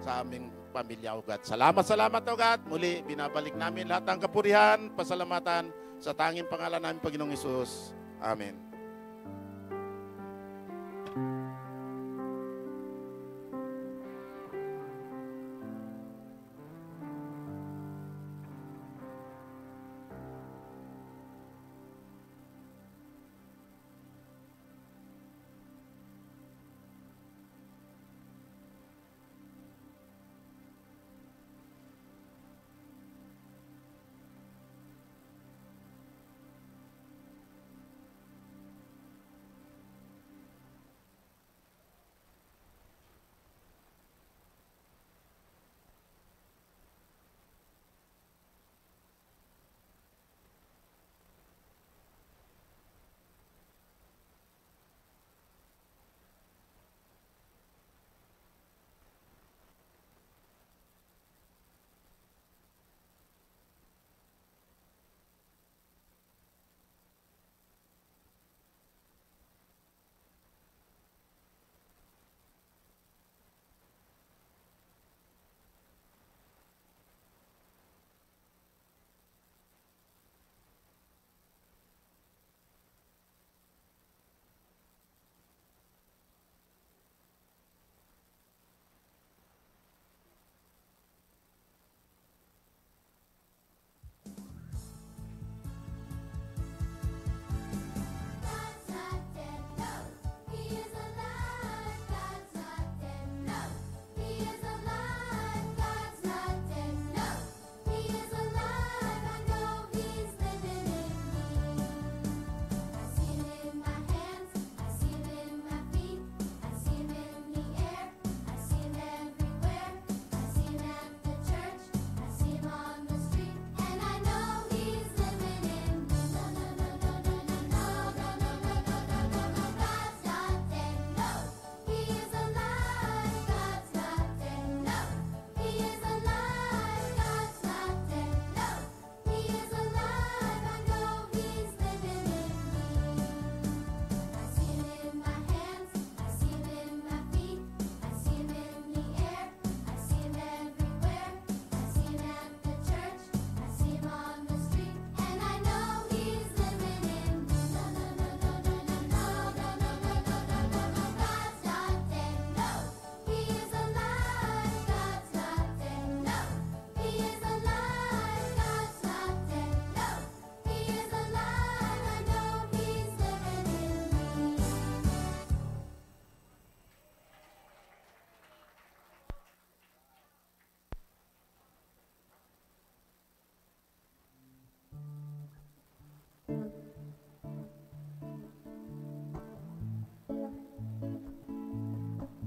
S6: sa aming pamilya o God. Salamat o God. Muli, binabalik namin lahat ng kapurihan, pasalamatan sa tanging pangalan namin Panginoong Hesus. Amen.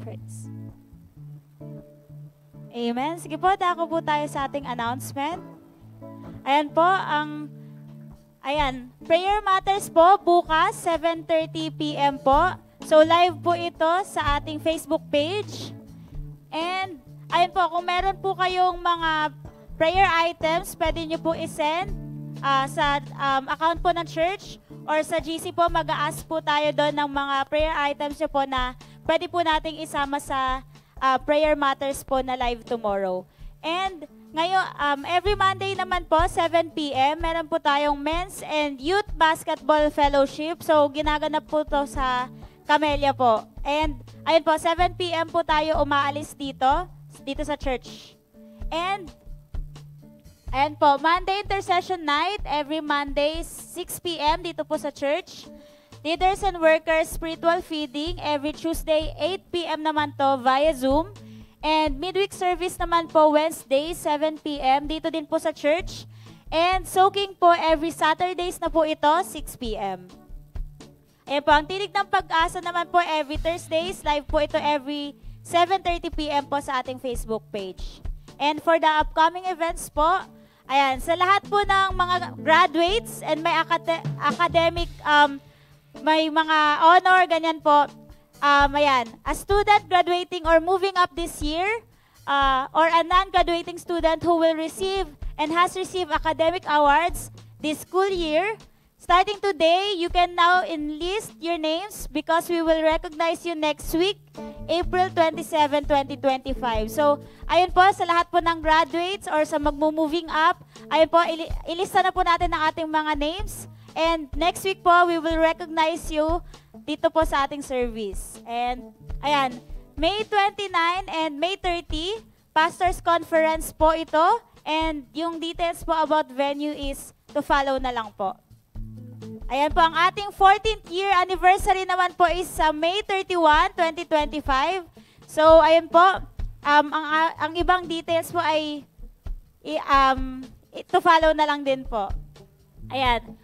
S1: hurts. Amen. Sige po, dako po tayo sa ating announcement. Ayan po, Prayer Matters po, bukas, 7:30 p.m. po. So, live po ito sa ating Facebook page. And, ayun po, kung meron po kayong mga prayer items, pwede nyo po isend sa account po ng church or sa GC po, mag-a-ask po tayo doon ng mga prayer items nyo po na pwede po nating isama sa Prayer Matters po na live tomorrow. And, ngayon, every Monday naman po, 7 p.m., meron po tayong Men's and Youth Basketball Fellowship. So, ginaganap po to sa Camellia po. And, ayun po, 7 p.m. po tayo umaalis dito sa church. And, ayun po, Monday Intercession Night, every Monday, 6 p.m. dito po sa church. Leaders and Workers Spiritual Feeding, every Tuesday, 8 p.m. naman to via Zoom. And midweek service naman po Wednesday, 7 p.m. dito din po sa church. And soaking po every Saturdays na po ito, 6 p.m. Ayan po, ang Tinig ng Pag-asa naman po every Thursdays. Live po ito every 7:30 p.m. po sa ating Facebook page. And for the upcoming events po, ayan, sa lahat po ng mga graduates and may academic, may mga honor, ganyan po, ayan, a student graduating or moving up this year, or a non-graduating student who will receive and has received academic awards this school year, starting today, you can now enlist your names because we will recognize you next week, April 27, 2025. So, ayun po, sa lahat po ng graduates or sa magmo-moving up, ayun po, ilista na po natin ang ating mga names. And next week po, we will recognize you dito po sa ating service. And, ayan, May 29 and May 30, Pastors Conference po ito. And yung details po about venue is to follow na lang po. Ayan po, ang ating 14th year anniversary naman po is sa May 31, 2025. So, ayan po, ang ibang details po ay to follow na lang din po. Ayan.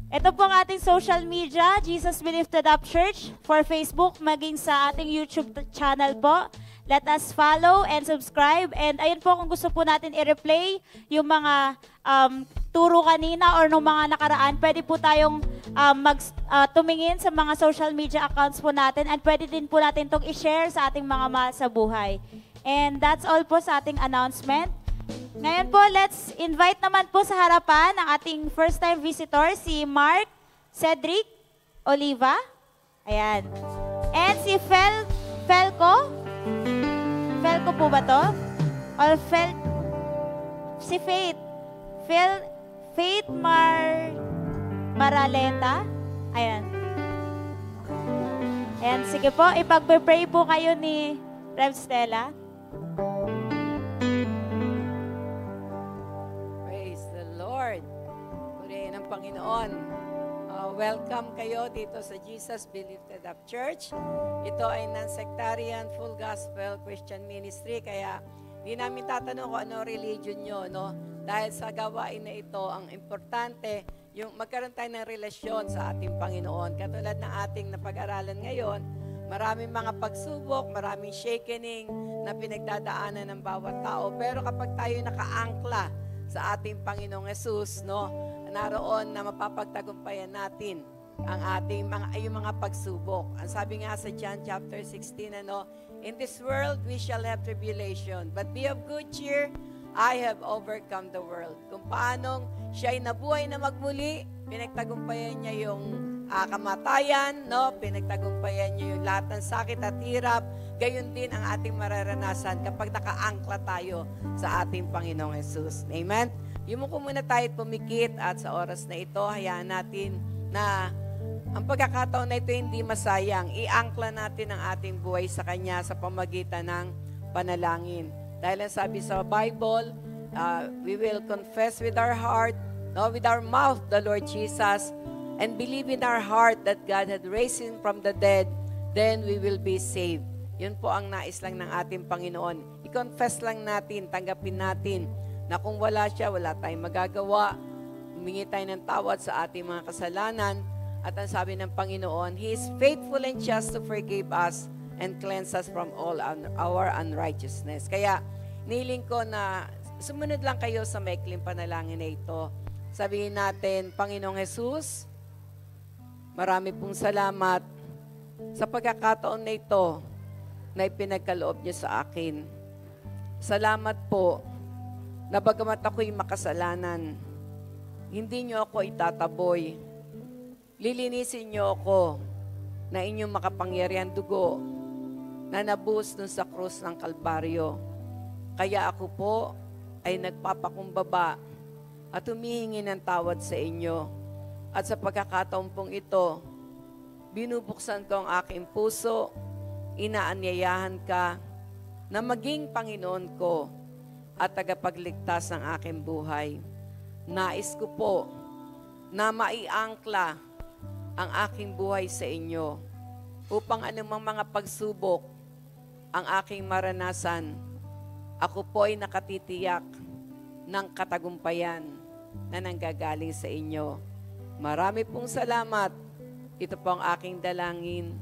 S1: Ito po ang ating social media, Jesus Be Lifted Up Church, for Facebook, maging sa ating YouTube channel po. Let us follow and subscribe. And ayun po, kung gusto po natin i-replay yung mga turo kanina or nung mga nakaraan, pwede po tayong tumingin sa mga social media accounts po natin and pwede din po natin itong i-share sa ating mga mahal sa buhay. And that's all po sa ating announcement. Ngayon po, let's invite naman po sa harapan ang ating first-time visitor, si Mark Cedric Oliva. Ayan. And si Felco. Felco po ba to? Or si Faith. Faith Maraleta. Ayan. Ayan, sige po, ipag-pray po kayo ni Rev Stella.
S7: Purihin ang Panginoon. Welcome kayo dito sa Jesus Be Lifted Up Church. Ito ay non-sectarian, full gospel Christian ministry. Kaya di namin tatanong kung ano religion nyo. No? Dahil sa gawain na ito, ang importante, yung magkaroon tayo ng relasyon sa ating Panginoon. Katulad ng ating napag-aralan ngayon, maraming mga pagsubok, maraming shakening na pinagdadaanan ng bawat tao. Pero kapag tayo nakaangkla sa ating Panginoong Yesus, no, naroon na mapapagtagumpayan natin ang ating mga pagsubok. Ang sabi nga sa John chapter 16, in this world we shall have tribulation, but be of good cheer, I have overcome the world. Kung paanong siya'y nabuhay na magmuli, pinagtagumpayan niya yung kamatayan, no? Pinagtagumpayan niya yung lahat ng sakit at hirap. Gayon din ang ating mararanasan kapag nakaangkla tayo sa ating Panginoong Yesus. Amen? Yumuko muna tayo pumikit at sa oras na ito, hayaan natin na ang pagkakataon na ito hindi masayang. Iangkla natin ang ating buhay sa Kanya sa pamagitan ng panalangin. Dahil ang sabi sa Bible, we will confess with our heart, no, with our mouth, the Lord Jesus, and believe in our heart that God had raised Him from the dead, then we will be saved. Yun po ang nais lang ng ating Panginoon. I-confess lang natin, tanggapin natin na kung wala siya, wala tayong magagawa. Humingi tayo ng tawad sa ating mga kasalanan. At ang sabi ng Panginoon, He is faithful and just to forgive us and cleanse us from all our unrighteousness. Kaya, niling ko na sumunod lang kayo sa maikling panalangin na ito. Sabihin natin, Panginoong Jesus, marami pong salamat sa pagkakataon na ito na ipinagkaloob niyo sa akin. Salamat po na bagamat ako'y makasalanan, hindi niyo ako itataboy. Lilinisin niyo ako na inyong makapangyarihan dugo na nabuhos dun sa krus ng Kalbaryo. Kaya ako po ay nagpapakumbaba at humihingi ng tawad sa inyo. At sa pagkakataon pong ito, binubuksan ko ang aking puso, inaanyayahan ka na maging Panginoon ko at tagapagligtas ng aking buhay. Nais ko po na maiangkla ang aking buhay sa inyo upang anumang mga pagsubok ang aking maranasan, ako po ay nakatitiyak ng katagumpayan na nanggagaling sa inyo. Marami pong salamat. Ito po ang aking dalangin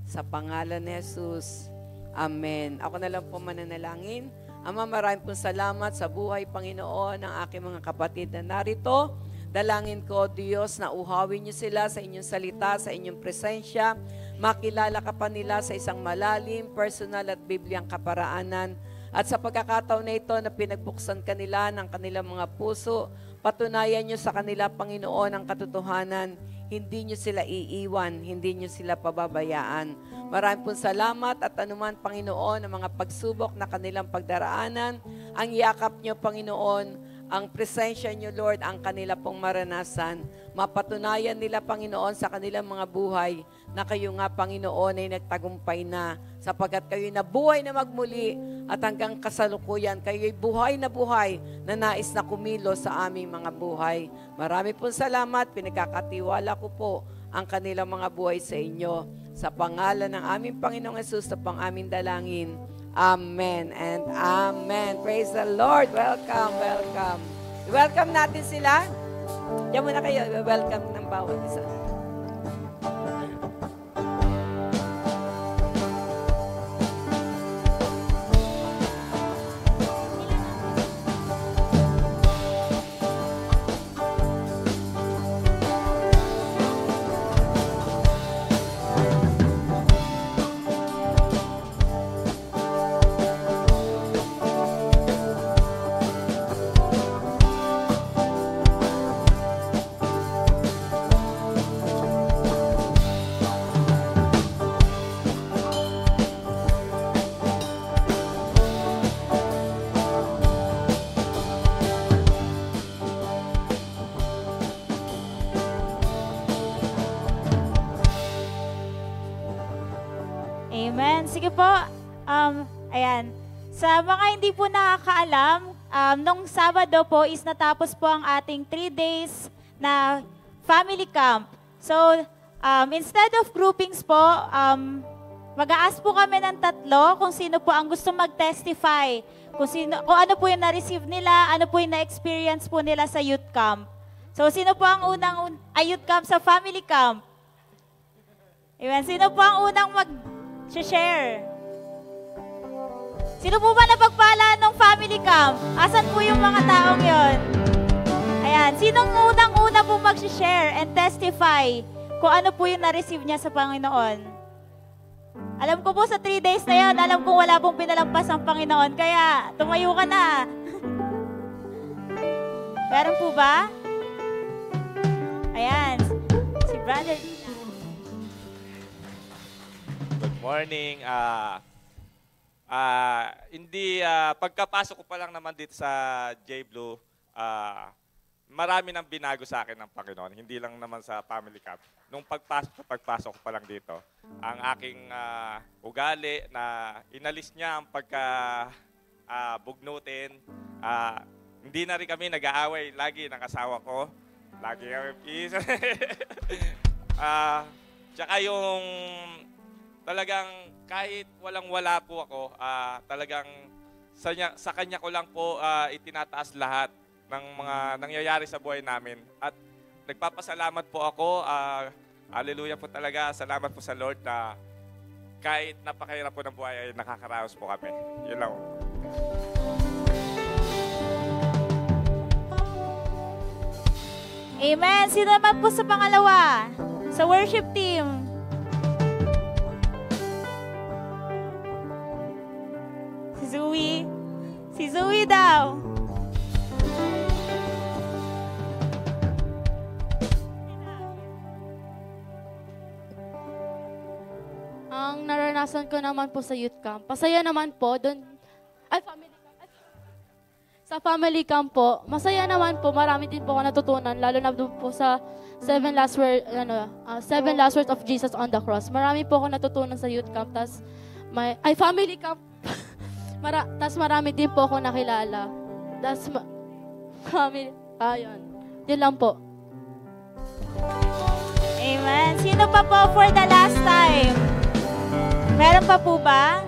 S7: sa pangalan ni Jesus. Amen. Ako na lang po mananalangin. Ama, maraming pong salamat sa buhay, Panginoon, ng aking mga kapatid na narito. Dalangin ko, Diyos, na uhawin niyo sila sa inyong salita, sa inyong presensya. Makilala ka pa nila sa isang malalim, personal at bibliang kaparaanan. At sa pagkakataon na ito na pinagbuksan kanila ng kanilang mga puso, patunayan niyo sa kanila, Panginoon, ang katotohanan. Hindi niyo sila iiwan, hindi niyo sila pababayaan. Maraming pong salamat at anuman, Panginoon, ang mga pagsubok na kanilang pagdaraanan, ang yakap niyo, Panginoon, ang presensya niyo, Lord, ang kanila pong maranasan. Mapatunayan nila, Panginoon, sa kanilang mga buhay na kayo nga, Panginoon, ay nagtagumpay na sapagkat kayo nabuhay na magmuli at hanggang kasalukuyan, kayo'y buhay na nais na kumilos sa aming mga buhay. Marami pong salamat, pinagkakatiwala ko po ang kanilang mga buhay sa inyo. Sa pangalan ng aming Panginoong Hesus na pang aming dalangin. Amen and amen. Praise the Lord. Welcome, welcome. Welcome natin sila. Diyan muna kayo. Welcome ng bawat isa.
S1: Amen. Sige po. Ayan. Sa mga hindi po nakakaalam, nung Sabado po is natapos po ang ating 3 days na family camp. So, instead of groupings po, mag-a-ask po kami ng 3 kung sino po ang gusto mag-testify. Kung ano po yung na-receive nila, ano po yung na-experience po nila sa youth camp. So, sino po ang unang youth camp sa family camp? Amen. Sino po ang unang mag-share? Sino po ba napagpala ng family camp? Asan po yung mga taong yon? Ayan. Sinong unang-una po mag-share and testify kung ano po yung na-receive niya sa Panginoon? Alam ko po sa 3 days na yon, alam ko wala pong pinalampas ang Panginoon. Kaya, tumayo ka na. Meron po ba? Ayan. Si Brother Dina.
S8: Good morning. Pagkapasok ko pa lang naman dito sa J-Blue, marami nang binago sa akin ng Panginoon. Hindi lang naman sa family camp. Nung pagpasok ko pa lang dito, ang aking ugali na inalis niya ang bugnutin. Hindi na rin kami nag-aaway lagi ng asawa ko. Lagi kami peace. Tsaka yung talagang kahit walang-wala po ako, talagang sa kanya ko lang po itinataas lahat ng mga nangyayari sa buhay namin. At nagpapasalamat po ako. Hallelujah po talaga. Salamat po sa Lord na kahit napakahirap po ng buhay ay nakakaraos po kami. Yun lang.
S1: Amen. Sino naman po sa pangalawa? Sa worship team. Si Zoe. Si Zoe daw.
S9: Ang naranasan ko naman po sa youth camp, pasaya naman po doon. Family camp. Sa family camp po, masaya naman po. Marami din po ako natutunan, lalo na doon po sa seven last words of Jesus on the cross. Marami po ako natutunan sa youth camp. Tas family camp. Tas marami din po ako nakilala. Tas family. Ayun. Yun lang po.
S1: Amen. Sino pa po for the last time? Meron pa po ba?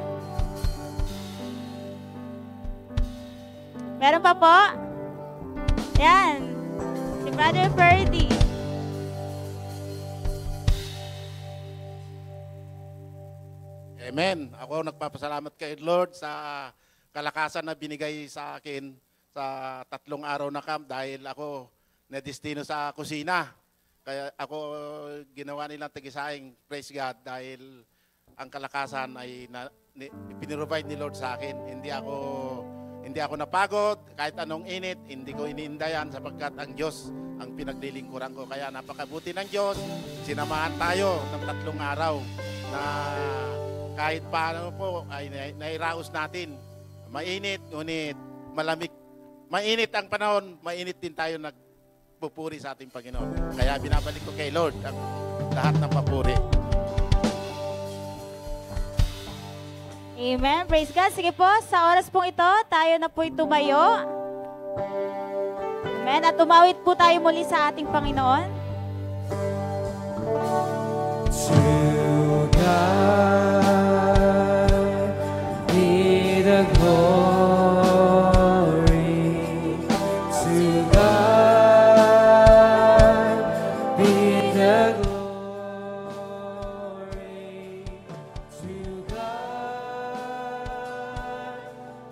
S1: Meron pa po? Yan. Si Brother Ferdy.
S6: Amen. Ako nagpapasalamat kay Lord sa kalakasan na binigay sa akin sa 3 araw na camp dahil ako nadestino sa kusina. Kaya ako ginawa nilang tagisaing, praise God, dahil ang kalakasan ay pinrovide ni Lord sa akin. Hindi ako napagod, kahit anong init, hindi ko iniindayan sapagkat ang Diyos ang pinaglilingkuran ko. Kaya napakabuti ng Diyos, sinamahan tayo ng 3 araw na kahit paano po ay nairaos natin. Mainit, ngunit malamig. Mainit ang panahon, mainit din tayo nagpupuri sa ating Panginoon. Kaya binabalik ko kay Lord ang lahat ng papuri.
S1: Amen. Praise God. Sige po, sa oras pong ito, tayo na po'y tumayo. Amen. At tumawid po tayo muli sa ating Panginoon.
S4: To God be the glory. To God be the glory. To God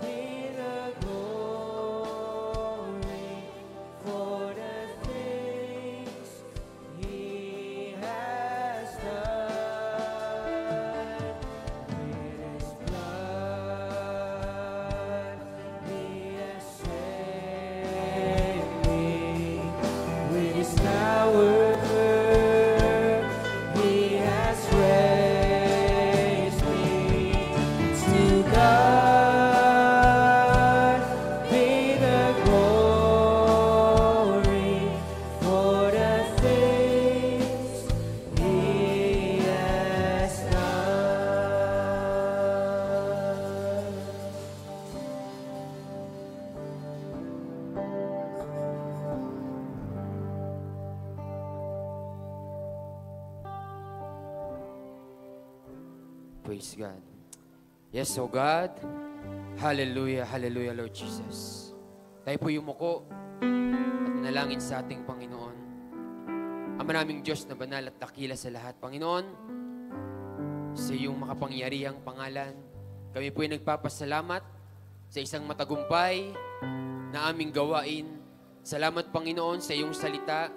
S4: be the glory for the things He has done. With His blood, He has saved me. With His power, He has raised me. To God be the glory for the things He has done.
S10: Praise God. Yes, oh God. Hallelujah, hallelujah, Lord Jesus. Tayo po yumuko at manalangin sa ating Panginoon. Ang maraming Diyos na banal at dakila sa lahat. Panginoon, sa iyong makapangyarihang pangalan, kami po ay nagpapasalamat sa isang matagumpay na aming gawain. Salamat, Panginoon, sa iyong salita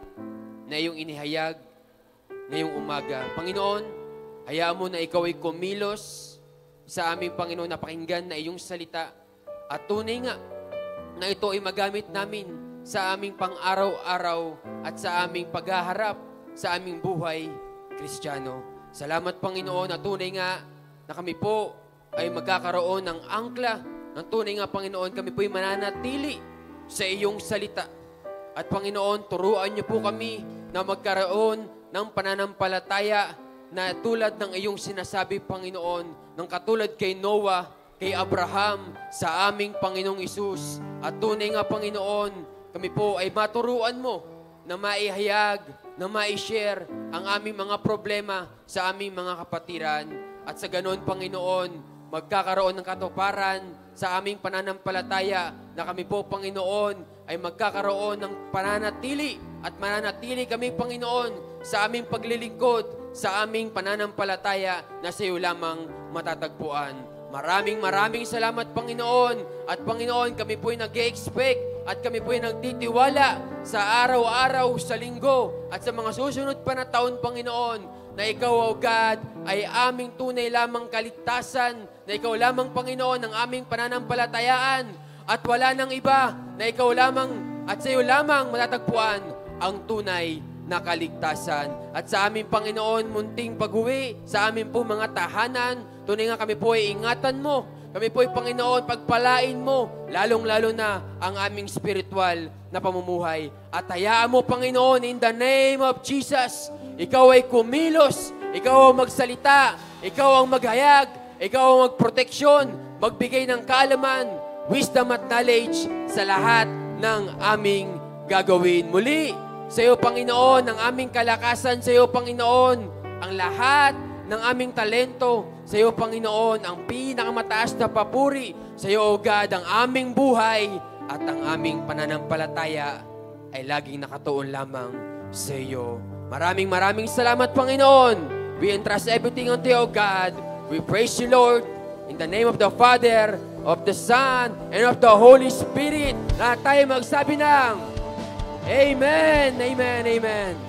S10: na iyong inihayag ngayong umaga. Panginoon, hayaan mo na ikaw ay kumilos sa aming Panginoon na pakinggan na iyong salita at tunay nga na ito ay magamit namin sa aming pang-araw-araw at sa aming paghaharap sa aming buhay Kristiyano. Salamat, Panginoon, at tunay nga na kami po ay magkakaroon ng angkla ng tunay nga, Panginoon, kami po ay mananatili sa iyong salita. At Panginoon, turuan niyo po kami na magkaroon ng pananampalataya na tulad ng iyong sinasabi, Panginoon, ng katulad kay Noah, kay Abraham, sa aming Panginoong Isus. At tunay nga, Panginoon, kami po ay maturuan mo na maihayag, na maishare ang aming mga problema sa aming mga kapatiran. At sa ganon, Panginoon, magkakaroon ng katuparan sa aming pananampalataya na kami po, Panginoon, ay magkakaroon ng pananatili at mananatili kami, Panginoon, sa aming paglilingkod sa aming pananampalataya na sa iyo lamang matatagpuan. Maraming salamat, Panginoon. At Panginoon, kami po'y nag-expect at kami po'y nagtitiwala sa araw-araw, sa linggo at sa mga susunod pa na taon, Panginoon, na Ikaw, O God, ay aming tunay lamang kaligtasan, na Ikaw lamang, Panginoon, ang aming pananampalatayaan at wala nang iba, na Ikaw lamang at sa iyo lamang matatagpuan ang tunay na kaligtasan. At sa aming Panginoon, munting pag-uwi, sa aming po mga tahanan, tunay nga kami po ay ingatan mo. Kami po ay Panginoon, pagpalain mo, lalong-lalo na ang aming spiritual na pamumuhay. At hayaan mo, Panginoon, in the name of Jesus, Ikaw ay kumilos, Ikaw ang magsalita, Ikaw ang maghayag, Ikaw ang magproteksyon, magbigay ng kaalaman, wisdom at knowledge sa lahat ng aming gagawin. Muli, sa iyo, Panginoon, ang aming kalakasan, sa iyo, Panginoon, ang lahat ng aming talento, sa iyo, Panginoon, ang pinakamataas na papuri, sa iyo, O God, ang aming buhay at ang aming pananampalataya ay laging nakatuon lamang sa iyo. Maraming salamat, Panginoon. We entrust everything unto you, O God. We praise you, Lord, in the name of the Father, of the Son, and of the Holy Spirit. Lahat tayo magsabi ng Amen, Amen, Amen.